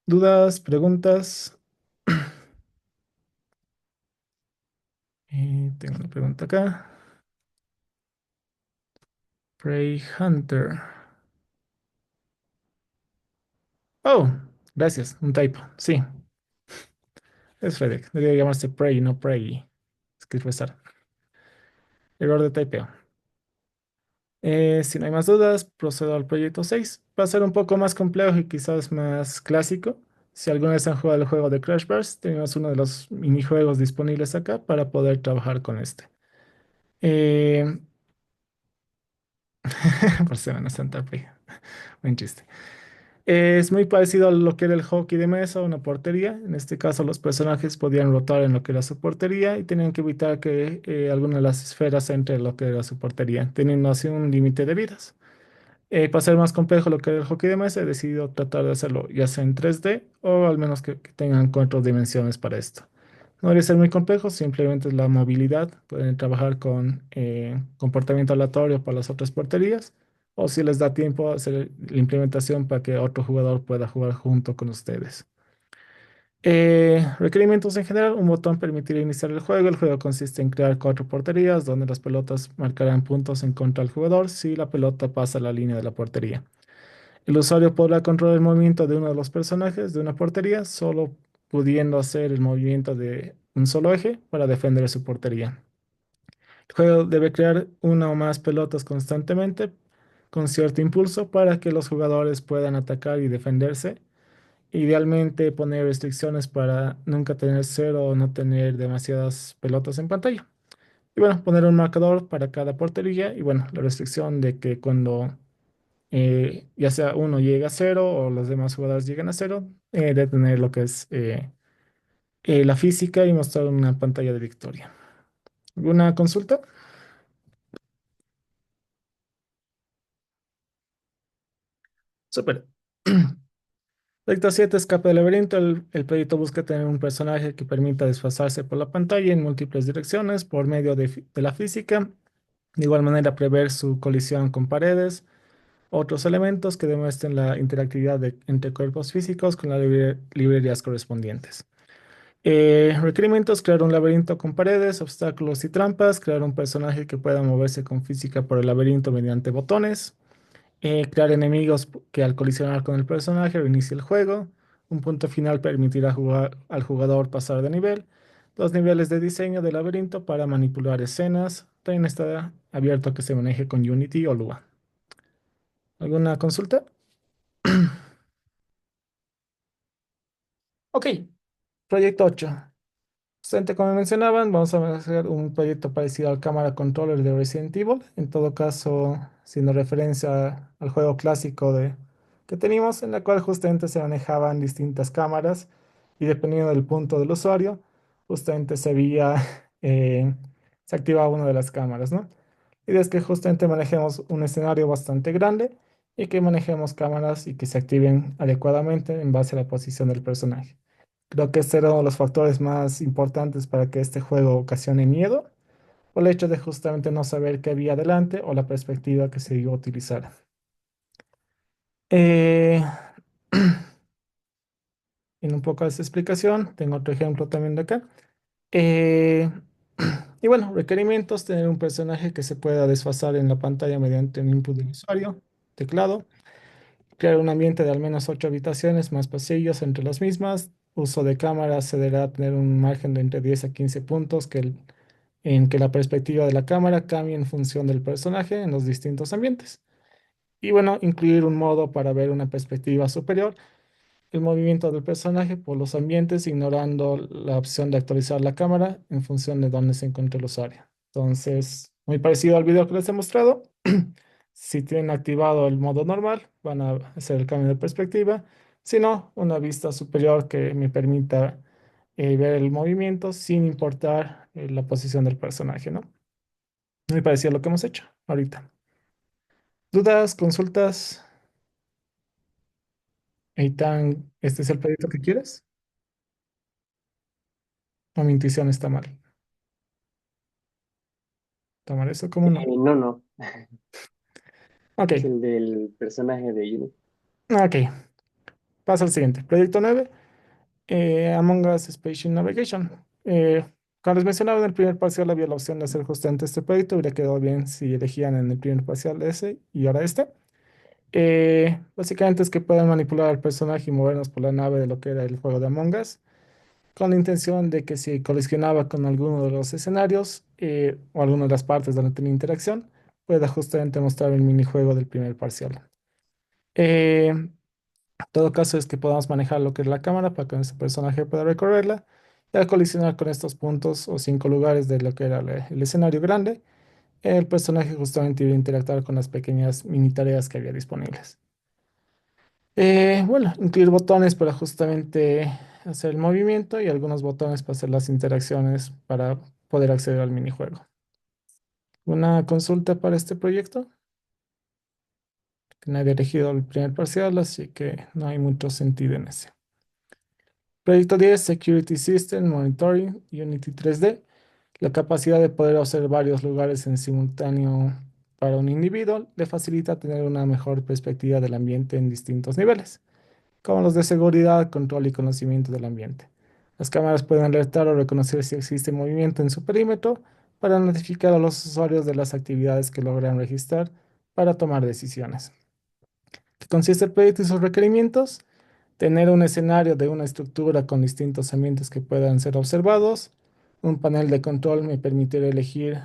¿Dudas? ¿Preguntas? Tengo una pregunta acá. Prey Hunter. Oh, gracias, un typo. Sí, es Frederick. Debería llamarse Prey, no Prey. Es que rezar. Error de typeo. Si no hay más dudas, procedo al proyecto 6. Va a ser un poco más complejo y quizás más clásico. Si alguna vez han jugado el juego de Crash Burst, tenemos uno de los minijuegos disponibles acá para poder trabajar con este. Eh, por Semana Santa, Prey. Buen chiste. Es muy parecido a lo que era el hockey de mesa, una portería. En este caso, los personajes podían rotar en lo que era su portería y tenían que evitar que alguna de las esferas entre en lo que era su portería, teniendo así un límite de vidas. Para ser más complejo lo que era el hockey de mesa, he decidido tratar de hacerlo ya sea en 3D o al menos que tengan cuatro dimensiones para esto. No debe ser muy complejo, simplemente es la movilidad. Pueden trabajar con comportamiento aleatorio para las otras porterías o si les da tiempo hacer la implementación para que otro jugador pueda jugar junto con ustedes. Requerimientos en general, un botón permitirá iniciar el juego. El juego consiste en crear cuatro porterías donde las pelotas marcarán puntos en contra del jugador si la pelota pasa la línea de la portería. El usuario podrá controlar el movimiento de uno de los personajes de una portería, solo pudiendo hacer el movimiento de un solo eje para defender su portería. El juego debe crear una o más pelotas constantemente con cierto impulso para que los jugadores puedan atacar y defenderse. Idealmente poner restricciones para nunca tener cero o no tener demasiadas pelotas en pantalla. Y bueno, poner un marcador para cada portería y bueno, la restricción de que cuando ya sea uno llega a cero o los demás jugadores llegan a cero, de tener lo que es la física y mostrar una pantalla de victoria. ¿Alguna consulta? Súper. Proyecto 7, escape del laberinto. El proyecto busca tener un personaje que permita desplazarse por la pantalla en múltiples direcciones por medio de la física. De igual manera, prever su colisión con paredes, otros elementos que demuestren la interactividad entre cuerpos físicos con las librerías correspondientes. Requerimientos: crear un laberinto con paredes, obstáculos y trampas, crear un personaje que pueda moverse con física por el laberinto mediante botones, crear enemigos que al colisionar con el personaje reinicie el juego, un punto final permitirá al jugador pasar de nivel, dos niveles de diseño del laberinto para manipular escenas, también está abierto a que se maneje con Unity o Lua. ¿Alguna consulta? Ok, proyecto 8. Justamente como mencionaban, vamos a hacer un proyecto parecido al Cámara Controller de Resident Evil. En todo caso, haciendo referencia al juego clásico que teníamos, en la cual justamente se manejaban distintas cámaras y dependiendo del punto del usuario, justamente eh, se activaba una de las cámaras, ¿no? Y es que justamente manejemos un escenario bastante grande y que manejemos cámaras y que se activen adecuadamente en base a la posición del personaje. Creo que este era uno de los factores más importantes para que este juego ocasione miedo, por el hecho de justamente no saber qué había adelante o la perspectiva que se iba a utilizar. Eh, en un poco de esa explicación, tengo otro ejemplo también de acá. Eh, y bueno, requerimientos: tener un personaje que se pueda desfasar en la pantalla mediante un input del usuario, teclado, crear un ambiente de al menos 8 habitaciones más pasillos entre las mismas. Uso de cámara se deberá tener un margen de entre 10 a 15 puntos en que la perspectiva de la cámara cambie en función del personaje en los distintos ambientes. Y bueno, incluir un modo para ver una perspectiva superior, el movimiento del personaje por los ambientes, ignorando la opción de actualizar la cámara en función de dónde se encuentre el usuario. Entonces, muy parecido al video que les he mostrado. Si tienen activado el modo normal, van a hacer el cambio de perspectiva. Si no, una vista superior que me permita ver el movimiento sin importar la posición del personaje, ¿no? Muy parecido a lo que hemos hecho ahorita. ¿Dudas, consultas? Eitan, ¿este es el proyecto que quieres? ¿O mi intuición está mal? Tomar eso como no. No, no, Ok, es el del personaje de Unity. ok. Pasa al siguiente. Proyecto 9. Among Us Spatial Navigation. Como les mencionaba, en el primer parcial había la opción de hacer justamente este proyecto. Hubiera quedado bien si elegían en el primer parcial ese y ahora este. Básicamente es que puedan manipular al personaje y movernos por la nave de lo que era el juego de Among Us, con la intención de que si colisionaba con alguno de los escenarios o alguna de las partes donde tenía interacción, pueda justamente mostrar el minijuego del primer parcial. En todo caso es que podamos manejar lo que es la cámara para que nuestro personaje pueda recorrerla y al colisionar con estos puntos o 5 lugares de lo que era el escenario grande, el personaje justamente iba a interactuar con las pequeñas mini tareas que había disponibles. Bueno, incluir botones para justamente hacer el movimiento y algunos botones para hacer las interacciones para poder acceder al minijuego. ¿Una consulta para este proyecto? Que nadie ha elegido el primer parcial, así que no hay mucho sentido en ese. Proyecto 10, Security System Monitoring Unity 3D. La capacidad de poder observar varios lugares en simultáneo para un individuo le facilita tener una mejor perspectiva del ambiente en distintos niveles, como los de seguridad, control y conocimiento del ambiente. Las cámaras pueden alertar o reconocer si existe movimiento en su perímetro para notificar a los usuarios de las actividades que logran registrar para tomar decisiones. ¿Qué consiste el proyecto y sus requerimientos? Tener un escenario de una estructura con distintos ambientes que puedan ser observados. Un panel de control me permitirá elegir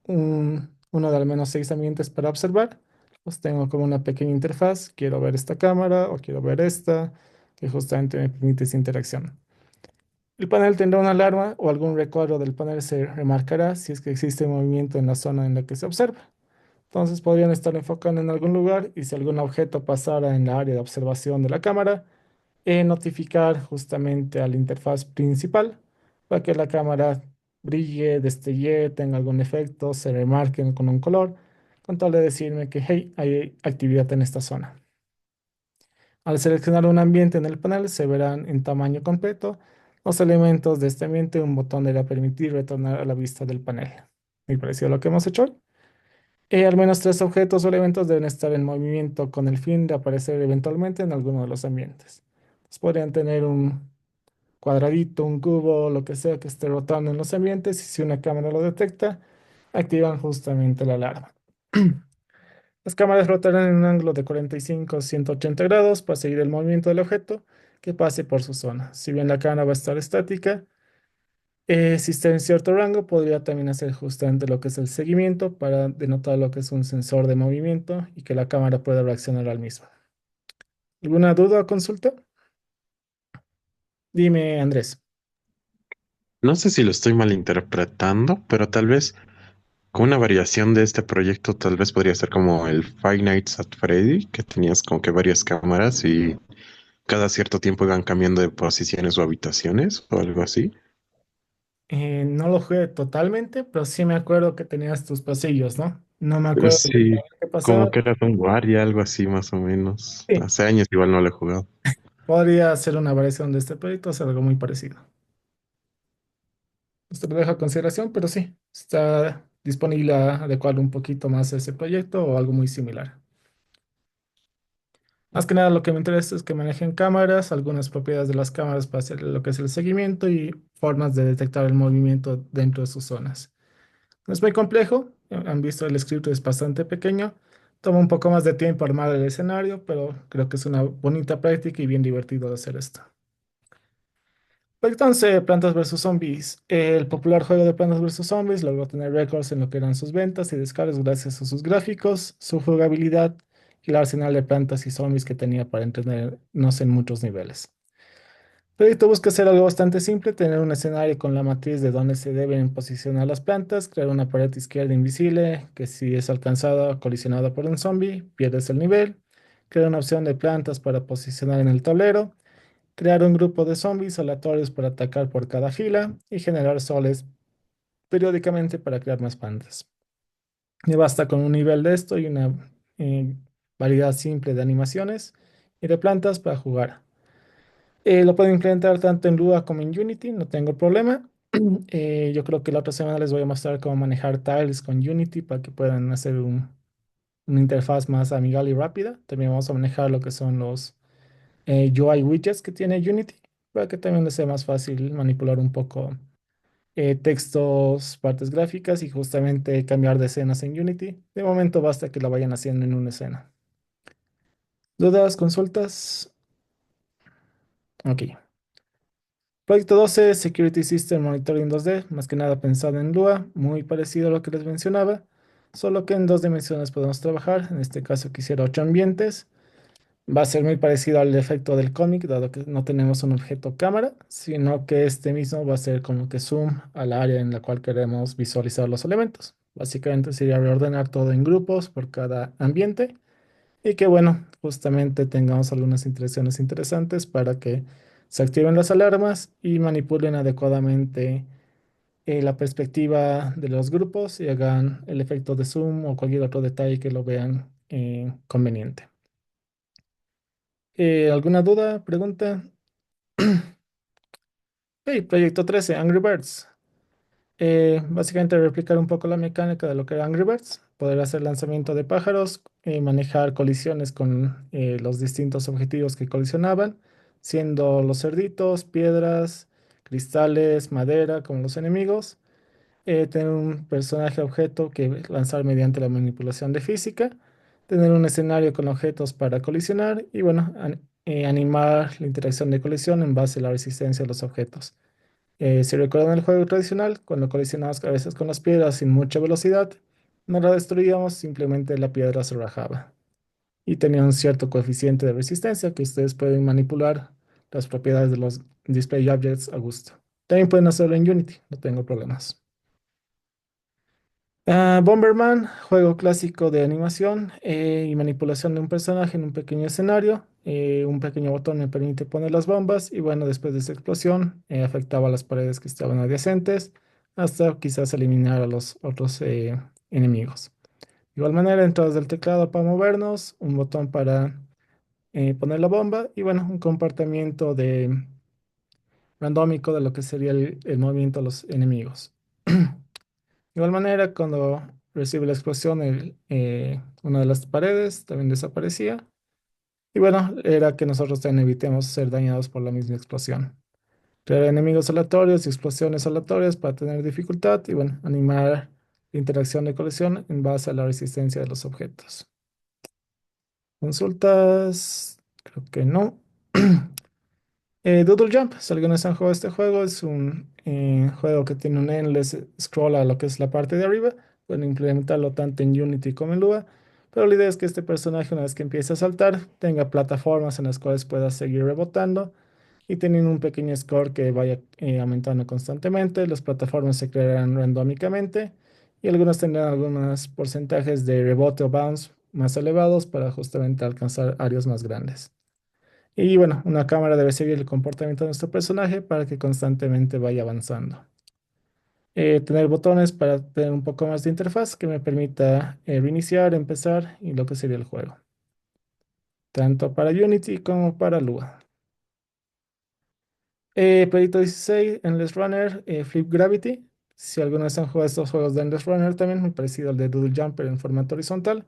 uno de al menos 6 ambientes para observar. Los tengo como una pequeña interfaz. Quiero ver esta cámara o quiero ver esta, que justamente me permite esa interacción. El panel tendrá una alarma o algún recuadro del panel se remarcará si es que existe movimiento en la zona en la que se observa. Entonces podrían estar enfocando en algún lugar y si algún objeto pasara en la área de observación de la cámara, notificar justamente a la interfaz principal para que la cámara brille, destelle, tenga algún efecto, se remarquen con un color, con tal de decirme que, hey, hay actividad en esta zona. Al seleccionar un ambiente en el panel, se verán en tamaño completo los elementos de este ambiente. Un botón deberá permitir retornar a la vista del panel. Muy parecido a lo que hemos hecho hoy. Al menos 3 objetos o elementos deben estar en movimiento con el fin de aparecer eventualmente en alguno de los ambientes. Podrían tener un cuadradito, un cubo, lo que sea que esté rotando en los ambientes y si una cámara lo detecta, activan justamente la alarma. Las cámaras rotarán en un ángulo de 45 a 180 grados para seguir el movimiento del objeto que pase por su zona. Si bien la cámara va a estar estática, si está en cierto rango, podría también hacer justamente lo que es el seguimiento para denotar lo que es un sensor de movimiento y que la cámara pueda reaccionar al mismo. ¿Alguna duda o consulta? Dime, Andrés. No sé si lo estoy malinterpretando, pero tal vez con una variación de este proyecto, tal vez podría ser como el Five Nights at Freddy, que tenías como que varias cámaras y cada cierto tiempo iban cambiando de posiciones o habitaciones o algo así. No lo jugué totalmente, pero sí me acuerdo que tenías tus pasillos, ¿no? No me acuerdo de Sí, qué como pasaba. que era un guardia, algo así más o menos. Sí, Hace años igual no lo he jugado. podría ser una variación de este proyecto, hacer algo muy parecido. Esto lo dejo a consideración, pero sí, está disponible a adecuar un poquito más a ese proyecto o algo muy similar. Más que nada lo que me interesa es que manejen cámaras, algunas propiedades de las cámaras para hacer lo que es el seguimiento y formas de detectar el movimiento dentro de sus zonas. No es muy complejo, han visto el script es bastante pequeño, toma un poco más de tiempo armar el escenario, pero creo que es una bonita práctica y bien divertido de hacer esto. Pero entonces, Plantas vs Zombies. El popular juego de Plantas vs Zombies logró tener récords en lo que eran sus ventas y descargas gracias a sus gráficos, su jugabilidad y el arsenal de plantas y zombies que tenía para entretenernos en muchos niveles. El proyecto busca hacer algo bastante simple, tener un escenario con la matriz de dónde se deben posicionar las plantas, crear una pared izquierda invisible que si es alcanzada o colisionada por un zombie, pierdes el nivel, crear una opción de plantas para posicionar en el tablero, crear un grupo de zombies aleatorios para atacar por cada fila y generar soles periódicamente para crear más plantas. Me basta con un nivel de esto y una eh, variedad simple de animaciones y de plantas para jugar. Lo puedo implementar tanto en Lua como en Unity, no tengo problema. Yo creo que la otra semana les voy a mostrar cómo manejar tiles con Unity para que puedan hacer una interfaz más amigable y rápida. También vamos a manejar lo que son los UI widgets que tiene Unity para que también les sea más fácil manipular un poco textos, partes gráficas y justamente cambiar de escenas en Unity. De momento basta que lo vayan haciendo en una escena. ¿Dudas, consultas? Ok. Proyecto 12, Security System Monitoring 2D, más que nada pensado en Lua, muy parecido a lo que les mencionaba, solo que en dos dimensiones podemos trabajar. En este caso quisiera 8 ambientes. Va a ser muy parecido al efecto del cómic, dado que no tenemos un objeto cámara, sino que este mismo va a ser como que zoom al área en la cual queremos visualizar los elementos. Básicamente sería reordenar todo en grupos por cada ambiente y que bueno, justamente tengamos algunas interacciones interesantes para que se activen las alarmas y manipulen adecuadamente la perspectiva de los grupos y hagan el efecto de zoom o cualquier otro detalle que lo vean conveniente. ¿Alguna duda, pregunta? Ok, Proyecto 13, Angry Birds. Básicamente replicar un poco la mecánica de lo que era Angry Birds, poder hacer lanzamiento de pájaros, manejar colisiones con los distintos objetivos que colisionaban, siendo los cerditos, piedras, cristales, madera como los enemigos, tener un personaje objeto que lanzar mediante la manipulación de física, tener un escenario con objetos para colisionar y bueno, animar la interacción de colisión en base a la resistencia de los objetos. Si recuerdan el juego tradicional, cuando colisionamos a veces con las piedras sin mucha velocidad, no la destruíamos, simplemente la piedra se rajaba. Y tenía un cierto coeficiente de resistencia que ustedes pueden manipular las propiedades de los display objects a gusto. También pueden hacerlo en Unity, no tengo problemas. Bomberman, juego clásico de animación y manipulación de un personaje en un pequeño escenario. Un pequeño botón me permite poner las bombas y bueno, después de esa explosión afectaba las paredes que estaban adyacentes hasta quizás eliminar a los otros enemigos. De igual manera, entradas del teclado para movernos, un botón para poner la bomba y bueno, un comportamiento de randómico de lo que sería el movimiento de los enemigos. De igual manera, cuando recibe la explosión, una de las paredes también desaparecía. Y bueno, era que nosotros también evitemos ser dañados por la misma explosión. Crear enemigos aleatorios y explosiones aleatorias para tener dificultad y bueno, animar la interacción de colisión en base a la resistencia de los objetos. Consultas, creo que no. Doodle Jump, si algunos han jugado este juego, es un juego que tiene un endless scroll a lo que es la parte de arriba. Pueden implementarlo tanto en Unity como en Lua. Pero la idea es que este personaje, una vez que empiece a saltar, tenga plataformas en las cuales pueda seguir rebotando y teniendo un pequeño score que vaya aumentando constantemente. Las plataformas se crearán randómicamente y algunas tendrán algunos porcentajes de rebote o bounce más elevados para justamente alcanzar áreas más grandes. Y bueno, una cámara debe seguir el comportamiento de nuestro personaje para que constantemente vaya avanzando. Tener botones para tener un poco más de interfaz que me permita reiniciar, empezar y lo que sería el juego. Tanto para Unity como para Lua. Proyecto 16, Endless Runner, Flip Gravity. Si algunos han jugado estos juegos de Endless Runner también, muy parecido al de Doodle Jumper en formato horizontal.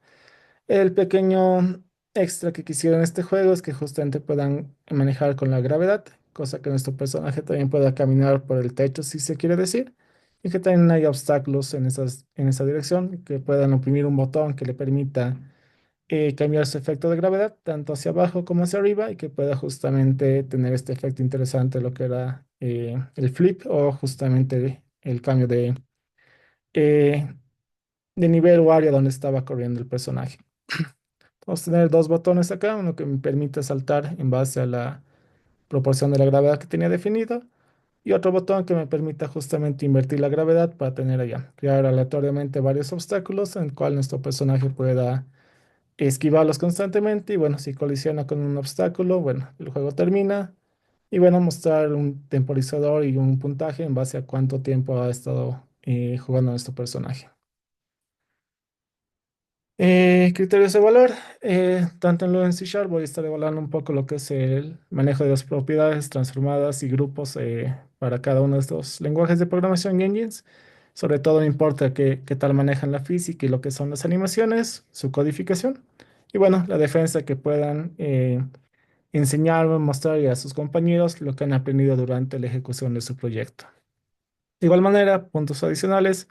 El pequeño extra que quisiera en este juego es que justamente puedan manejar con la gravedad, cosa que nuestro personaje también pueda caminar por el techo si se quiere decir, y que también haya obstáculos en esa dirección, y que puedan oprimir un botón que le permita cambiar su efecto de gravedad tanto hacia abajo como hacia arriba y que pueda justamente tener este efecto interesante, lo que era el flip o justamente el cambio eh, de nivel o área donde estaba corriendo el personaje. Vamos a tener dos botones acá, uno que me permite saltar en base a la proporción de la gravedad que tenía definido y otro botón que me permita justamente invertir la gravedad para tener allá, crear aleatoriamente varios obstáculos en el cual nuestro personaje pueda esquivarlos constantemente y bueno, si colisiona con un obstáculo, bueno, el juego termina y bueno, mostrar un temporizador y un puntaje en base a cuánto tiempo ha estado jugando nuestro personaje. Criterios de valor, tanto en lo en C Sharp voy a estar evaluando un poco lo que es el manejo de las propiedades transformadas y grupos para cada uno de estos lenguajes de programación y engines. Sobre todo me importa qué tal manejan la física y lo que son las animaciones, su codificación y bueno, la defensa que puedan enseñar o mostrar a sus compañeros lo que han aprendido durante la ejecución de su proyecto. De igual manera, puntos adicionales,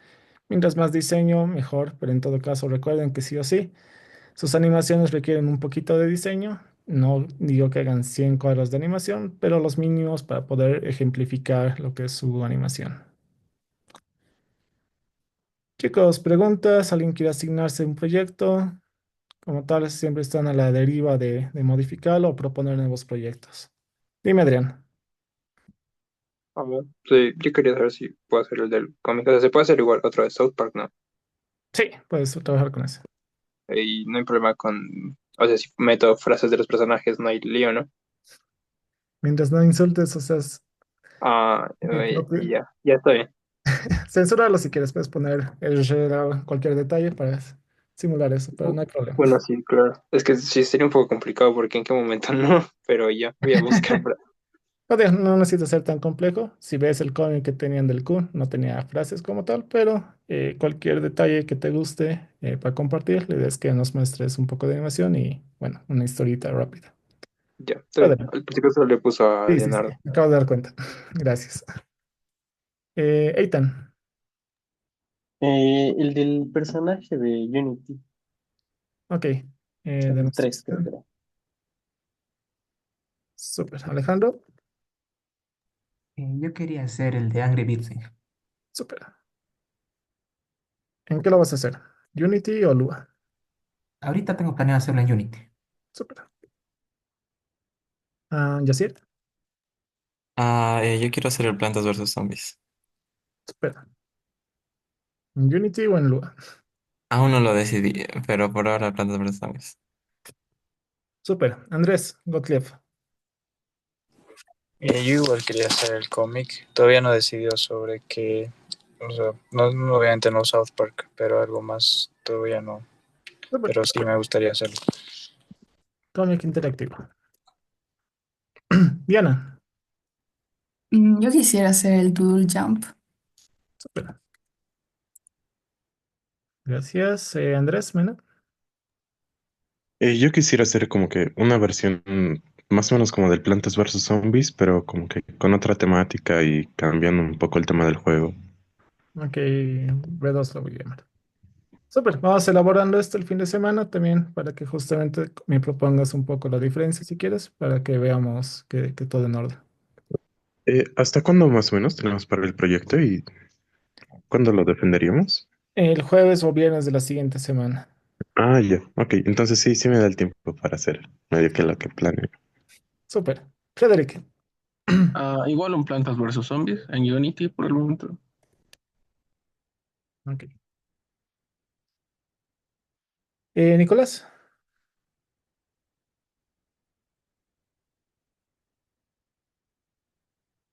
mientras más diseño, mejor, pero en todo caso recuerden que sí o sí, sus animaciones requieren un poquito de diseño. No digo que hagan 100 cuadros de animación, pero los mínimos para poder ejemplificar lo que es su animación. Chicos, preguntas, ¿alguien quiere asignarse un proyecto? Como tal, siempre están a la deriva de modificarlo o proponer nuevos proyectos. Dime, Adrián. A ver, sí, yo quería saber si puedo hacer el del cómic. O sea, se puede hacer igual otro de South Park, ¿no? Sí, puedes trabajar con eso. Y no hay problema con. O sea, si meto frases de los personajes, no hay lío, ¿no? Mientras no insultes, o sea, Ah, propio. ya, ya está bien. Censúralo si quieres, puedes poner cualquier detalle para simular eso, pero no hay problema. Bueno, sí, claro. Es que sí sería un poco complicado porque en qué momento no, pero ya, voy a buscar. No necesita ser tan complejo. Si ves el cómic que tenían del Kun, no tenía frases como tal, pero cualquier detalle que te guste para compartir, la idea es que nos muestres un poco de animación y, bueno, una historita rápida. Ya, está bien. Adelante. Al principio solo le puso a Sí, sí, sí, Leonardo. me acabo de dar cuenta. Gracias. Eitan, El del personaje de Unity, ok. el Demos 3 creo que acción. era. Súper. Alejandro, Yo quería hacer el de Angry Birds. súper. ¿En qué lo vas a hacer? ¿Unity o Lua? Ahorita tengo planeado hacerlo en Unity. Súper. Yacir, Yo quiero hacer el Plantas versus Zombies. súper. ¿En Unity o en Lua? Aún no lo decidí, pero por ahora Plantas versus Zombies. Súper. Andrés, Gottlieb. Yo igual quería hacer el cómic. Todavía no he decidido sobre qué. O sea, obviamente no South Park, pero algo más todavía no. Súper. Pero sí me gustaría hacerlo. Cómic interactivo. Diana, Yo quisiera hacer el Doodle Jump. súper. Gracias. Andrés, Mena. Yo quisiera hacer como que una versión más o menos como del Plantas versus Zombies, pero como que con otra temática y cambiando un poco el tema del juego. Ok, B2 lo voy a llamar. Súper. Vamos elaborando esto el fin de semana también para que justamente me propongas un poco la diferencia si quieres, para que veamos que todo en orden. ¿Hasta cuándo más o menos tenemos para el proyecto y cuándo lo defenderíamos? El jueves o viernes de la siguiente semana. Ah, ya, ok, entonces sí, sí me da el tiempo para hacer medio que lo que planeo. Súper. Frederick. Igual un Plantas versus Zombies en Unity por el momento. Ok. Nicolás.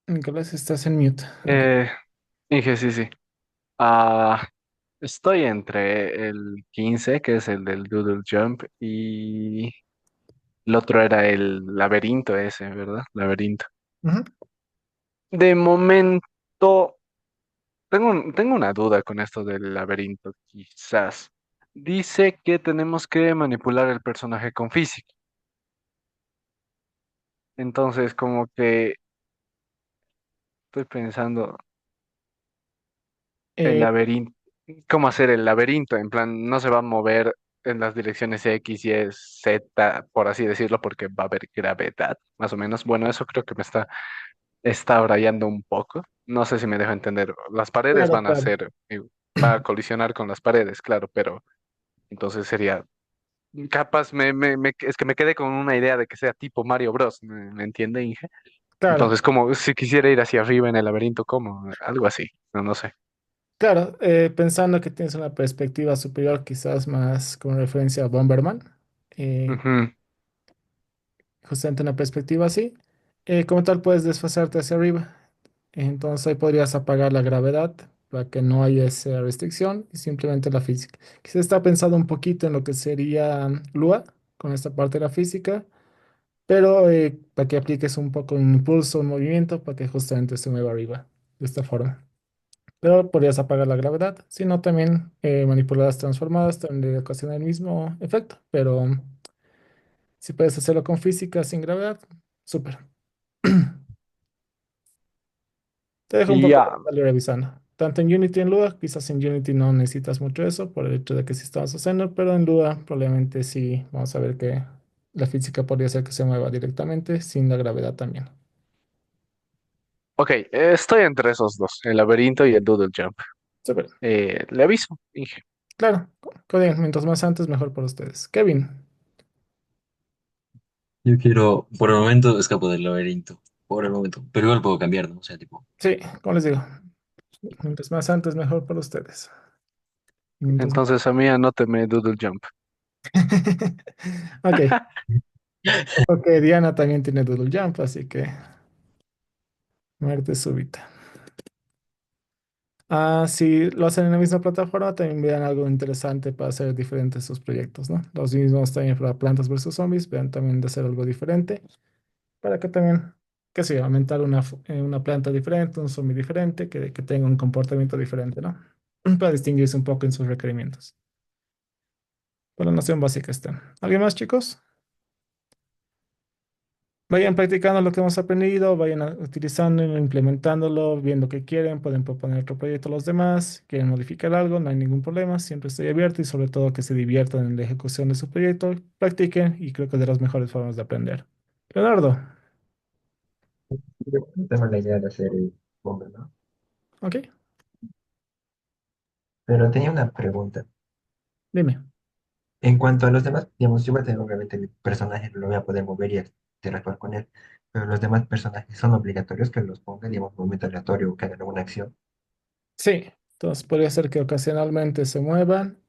Nicolás, estás en mute. Ok. Eh, Dije, sí, sí. Ah, Estoy entre el 15 que es el del Doodle Jump, y el otro era el laberinto ese, ¿verdad? Laberinto. Ujú. De momento, tengo una duda con esto del laberinto, quizás. Dice que tenemos que manipular el personaje con física. Entonces, como que estoy pensando, el Eh, laberinto, ¿cómo hacer el laberinto? En plan, no se va a mover en las direcciones X, Y, Z, por así decirlo, porque va a haber gravedad, más o menos. Bueno, eso creo que está rayando un poco. No sé si me dejo entender. Las paredes claro, van a claro. ser, va a colisionar con las paredes, claro, pero entonces sería, capaz, es que me quedé con una idea de que sea tipo Mario Bros, ¿me entiende, Inge? Claro, Entonces, como si quisiera ir hacia arriba en el laberinto, ¿cómo? Algo así, no sé. claro. Pensando que tienes una perspectiva superior, quizás más con referencia a Bomberman. eh, Ujú. Justamente una perspectiva así. Como tal, puedes desfasarte hacia arriba. Entonces ahí podrías apagar la gravedad para que no haya esa restricción y simplemente la física. Quizás está pensado un poquito en lo que sería Lua con esta parte de la física, pero para que apliques un poco un impulso, un movimiento, para que justamente se mueva arriba de esta forma. Pero podrías apagar la gravedad, si no también manipular las transformadas, también le ocasiona el mismo efecto, pero si puedes hacerlo con física sin gravedad, súper. Te dejo un poco Ya, para estarle revisando. Tanto en Unity y en Lua, quizás en Unity no necesitas mucho eso por el hecho de que sí estamos haciendo, pero en Lua probablemente sí. Vamos a ver que la física podría ser que se mueva directamente sin la gravedad también. Ok, estoy entre esos dos, el laberinto y el Doodle Jump. Súper. Le aviso, Inge. Claro, mientras más antes, mejor para ustedes. Kevin, Yo quiero, por el momento, escapo del laberinto. Por el momento. Pero igual puedo cambiar, ¿no? O sea, tipo. sí, como les digo, mientras más antes, mejor para ustedes. Mientras más- Entonces a mí anóteme Doodle Jump. Ok, ok, Diana también tiene Doodle Jump, así que muerte súbita. Ah, si lo hacen en la misma plataforma, también vean algo interesante para hacer diferentes sus proyectos, ¿no? Los mismos también para Plantas versus Zombies, vean también de hacer algo diferente, para que también, qué sé yo, aumentar una planta diferente, un zombie diferente, que tenga un comportamiento diferente, ¿no? Para distinguirse un poco en sus requerimientos. Por la noción básica está. ¿Alguien más, chicos? Vayan practicando lo que hemos aprendido, vayan utilizándolo, implementándolo, viendo qué quieren, pueden proponer otro proyecto a los demás, quieren modificar algo, no hay ningún problema, siempre estoy abierto y sobre todo que se diviertan en la ejecución de su proyecto, practiquen y creo que es de las mejores formas de aprender. Leonardo, Yo tengo la idea de hacer el bomber, ¿no? ok, Pero tenía una pregunta. dime. En cuanto a los demás, digamos, yo voy a tener obviamente mi personaje, lo voy a poder mover y interactuar con él, pero los demás personajes son obligatorios que los ponga, digamos, movimiento aleatorio o que hagan alguna acción. Sí, entonces podría ser que ocasionalmente se muevan,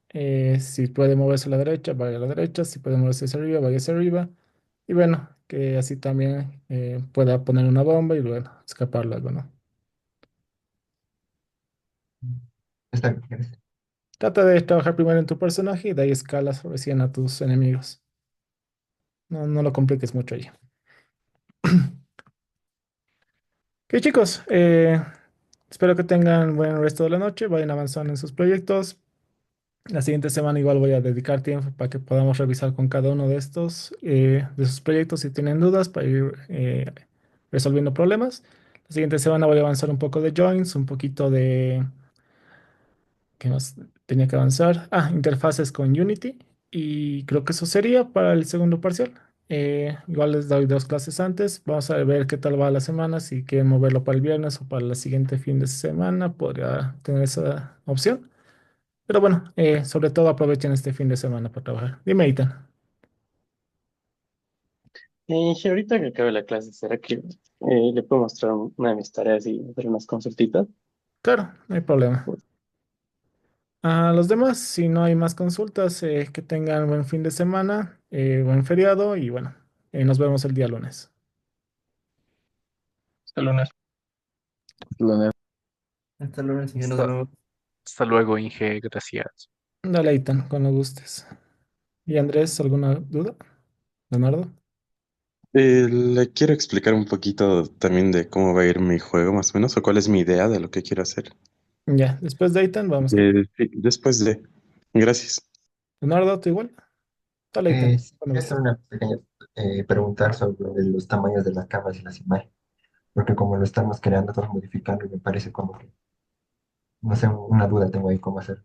si puede moverse a la derecha, vaya a la derecha, si puede moverse hacia arriba, vaya hacia arriba, y bueno, que así también pueda poner una bomba y luego escapar luego, ¿no? Está bien, gracias. Trata de trabajar primero en tu personaje y de ahí escalas recién a tus enemigos. No, no lo compliques mucho ahí. Ok, chicos, espero que tengan buen resto de la noche, vayan avanzando en sus proyectos. La siguiente semana igual voy a dedicar tiempo para que podamos revisar con cada uno de estos, de sus proyectos si tienen dudas para ir resolviendo problemas. La siguiente semana voy a avanzar un poco de joins, un poquito de ¿qué más tenía que avanzar? Ah, interfaces con Unity. Y creo que eso sería para el segundo parcial. Igual les doy dos clases antes. Vamos a ver qué tal va la semana. Si quieren moverlo para el viernes o para el siguiente fin de semana, podría tener esa opción. Pero bueno, sobre todo aprovechen este fin de semana para trabajar. Dime, Ethan. Sí, ahorita que acabe la clase, ¿será que le puedo mostrar una de mis tareas y hacer unas consultitas? Claro, no hay problema. A los demás, si no hay más consultas, que tengan buen fin de semana, buen feriado y bueno, nos vemos el día lunes. Hasta lunes. Lo- Hasta luego, señor, nos Hasta, vemos. hasta luego, Inge, gracias. Dale, Ethan, cuando gustes. ¿Y Andrés, alguna duda? Leonardo. Le quiero explicar un poquito también de cómo va a ir mi juego, más o menos, o cuál es mi idea de lo que quiero hacer. Ya, después de Ethan, vamos con Sí, después de. Gracias. Leonardo, ¿tú igual? Dale, Ethan, Sí, cuando quería hacer gustes. una pequeña preguntar sobre los tamaños de las cámaras y las imágenes, porque como lo estamos creando, estamos modificando y me parece como que, no sé, una duda tengo ahí cómo hacer.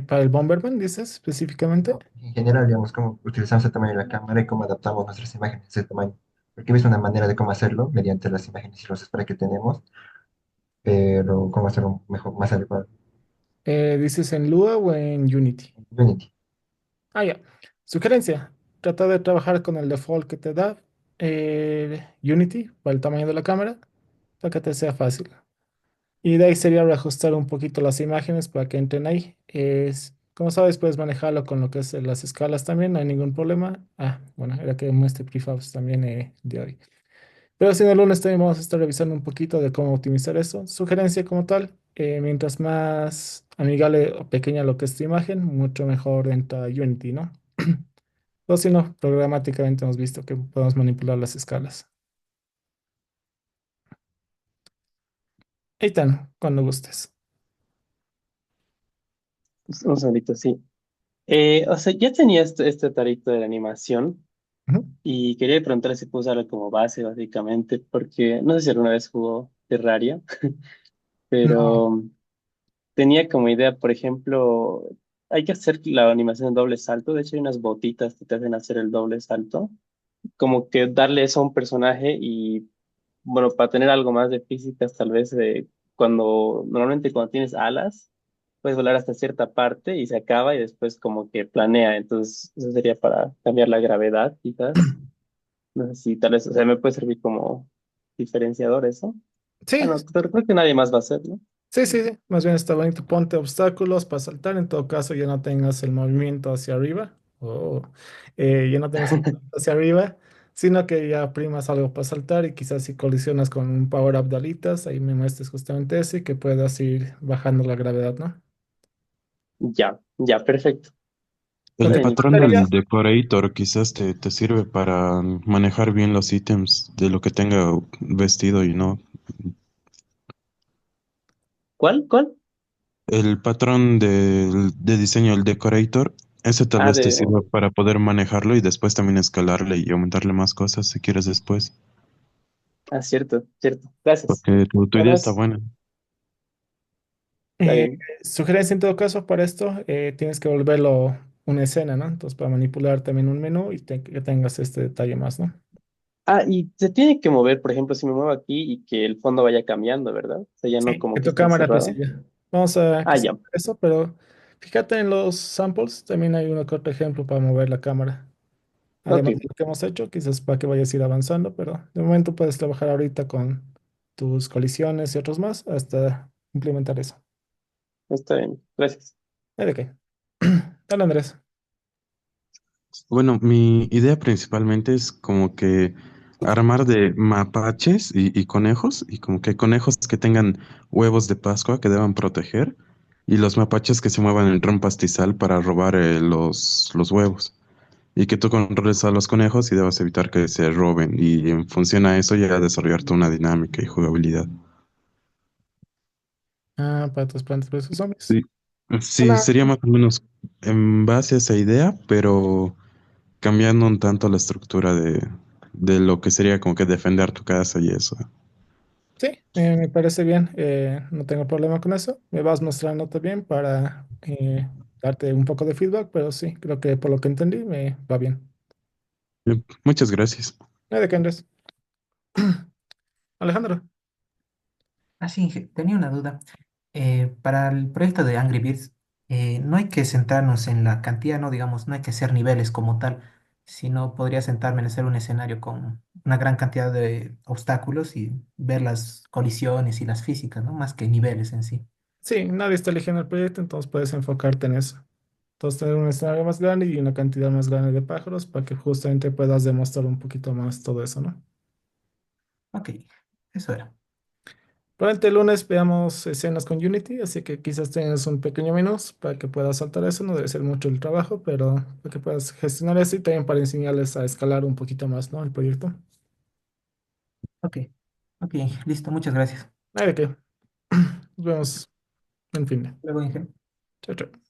Para el Bomberman, dices específicamente. No, en general, digamos, cómo utilizamos el tamaño de la cámara y cómo adaptamos nuestras imágenes a ese tamaño. Porque he visto una manera de cómo hacerlo mediante las imágenes y los sprays que tenemos, pero cómo hacerlo mejor, más adecuado. ¿Dices en Lua o en Unity? Unity. Ah, ya. Sugerencia. Trata de trabajar con el default que te da Unity para el tamaño de la cámara, para que te sea fácil. Y de ahí sería reajustar un poquito las imágenes para que entren ahí. Como sabes, puedes manejarlo con lo que es las escalas también, no hay ningún problema. Ah, bueno, era que muestre prefabs también de hoy. Pero si no, el lunes también vamos a estar revisando un poquito de cómo optimizar eso. Sugerencia como tal, mientras más amigable o pequeña lo que es tu imagen, mucho mejor entra Unity, ¿no? O si no, programáticamente hemos visto que podemos manipular las escalas. Ahí están, cuando gustes. Un segundito, sí. O sea, ya tenía este tarito de la animación, Ujú. Y quería preguntarle si puedo usarlo como base, básicamente, porque no sé si alguna vez jugó Terraria, No. pero tenía como idea, por ejemplo, hay que hacer la animación en doble salto. De hecho, hay unas botitas que te hacen hacer el doble salto. Como que darle eso a un personaje y, bueno, para tener algo más de físicas, tal vez normalmente cuando tienes alas, puedes volar hasta cierta parte y se acaba y después como que planea. Entonces, eso sería para cambiar la gravedad, quizás. No sé si tal vez, o sea, me puede servir como diferenciador eso. Ah, Sí, no, pero creo que nadie más va a hacer, ¿no? sí, sí, sí. Más bien está bonito. Ponte obstáculos para saltar. En todo caso, ya no tengas el movimiento hacia arriba. O ya no tengas el movimiento hacia arriba, sino que ya primas algo para saltar y quizás si colisionas con un power-up de alitas, ahí me muestres justamente ese y que puedas ir bajando la gravedad, ¿no? Ya, ya, perfecto. Está El Porque bien. patrón estaría, del decorator quizás te sirve para manejar bien los ítems de lo que tenga vestido y no. ¿Cuál? ¿Cuál? El patrón de diseño, el decorator, ese tal Ah, vez te sirva para poder manejarlo y después también escalarle y aumentarle más cosas si quieres después. cierto, cierto. Gracias. Porque tu idea está Además, buena. está eh, bien. sugerencia en todo caso para esto, tienes que volverlo una escena, ¿no? Entonces, para manipular también un menú y que tengas este detalle más, ¿no? Ah, y se tiene que mover, por ejemplo, si me muevo aquí y que el fondo vaya cambiando, ¿verdad? O sea, ya no Sí, como en que tu esté cámara pues sí, encerrado. ya. Vamos a Ah, quizás ya. ver eso, pero fíjate en los samples, también hay uno que otro ejemplo para mover la cámara. Ok, Además de lo que hemos hecho, quizás para que vayas a ir avanzando, pero de momento puedes trabajar ahorita con tus colisiones y otros más hasta implementar eso. está bien. Gracias. ¿De qué? Dale, Andrés. Bueno, mi idea principalmente es como que armar de mapaches y conejos, y como que conejos que tengan huevos de Pascua que deban proteger, y los mapaches que se muevan en ron pastizal para robar los huevos. Y que tú controles a los conejos y debas evitar que se roben. Y en función a eso ya desarrollarte una dinámica y jugabilidad. Ah, para tus plantas versus zombies. Sí, sí, Hola. sería más o menos en base a esa idea, pero cambiando un tanto la estructura de lo que sería como que defender tu casa y eso. Sí, me parece bien. No tengo problema con eso. Me vas mostrando también para darte un poco de feedback, pero sí, creo que por lo que entendí me va bien. Muchas gracias. No hay de qué, Andrés. Alejandro. Ah, sí, tenía una duda. Para el proyecto de Angry Birds, no hay que centrarnos en la cantidad, no digamos, no hay que hacer niveles como tal, sino podría sentarme en hacer un escenario con una gran cantidad de obstáculos y ver las colisiones y las físicas, ¿no? Más que niveles en sí. Sí, nadie está eligiendo el proyecto, entonces puedes enfocarte en eso. Entonces, tener un escenario más grande y una cantidad más grande de pájaros para que justamente puedas demostrar un poquito más todo eso, ¿no? Ok, eso era. Probablemente el lunes veamos escenas con Unity, así que quizás tengas un pequeño menú para que puedas saltar eso. No debe ser mucho el trabajo, pero para que puedas gestionar eso y también para enseñarles a escalar un poquito más, ¿no? El proyecto. Ok, ok, listo, muchas gracias. Nada de qué. Nos vemos en fin. Luego, Inge. Chao, chao.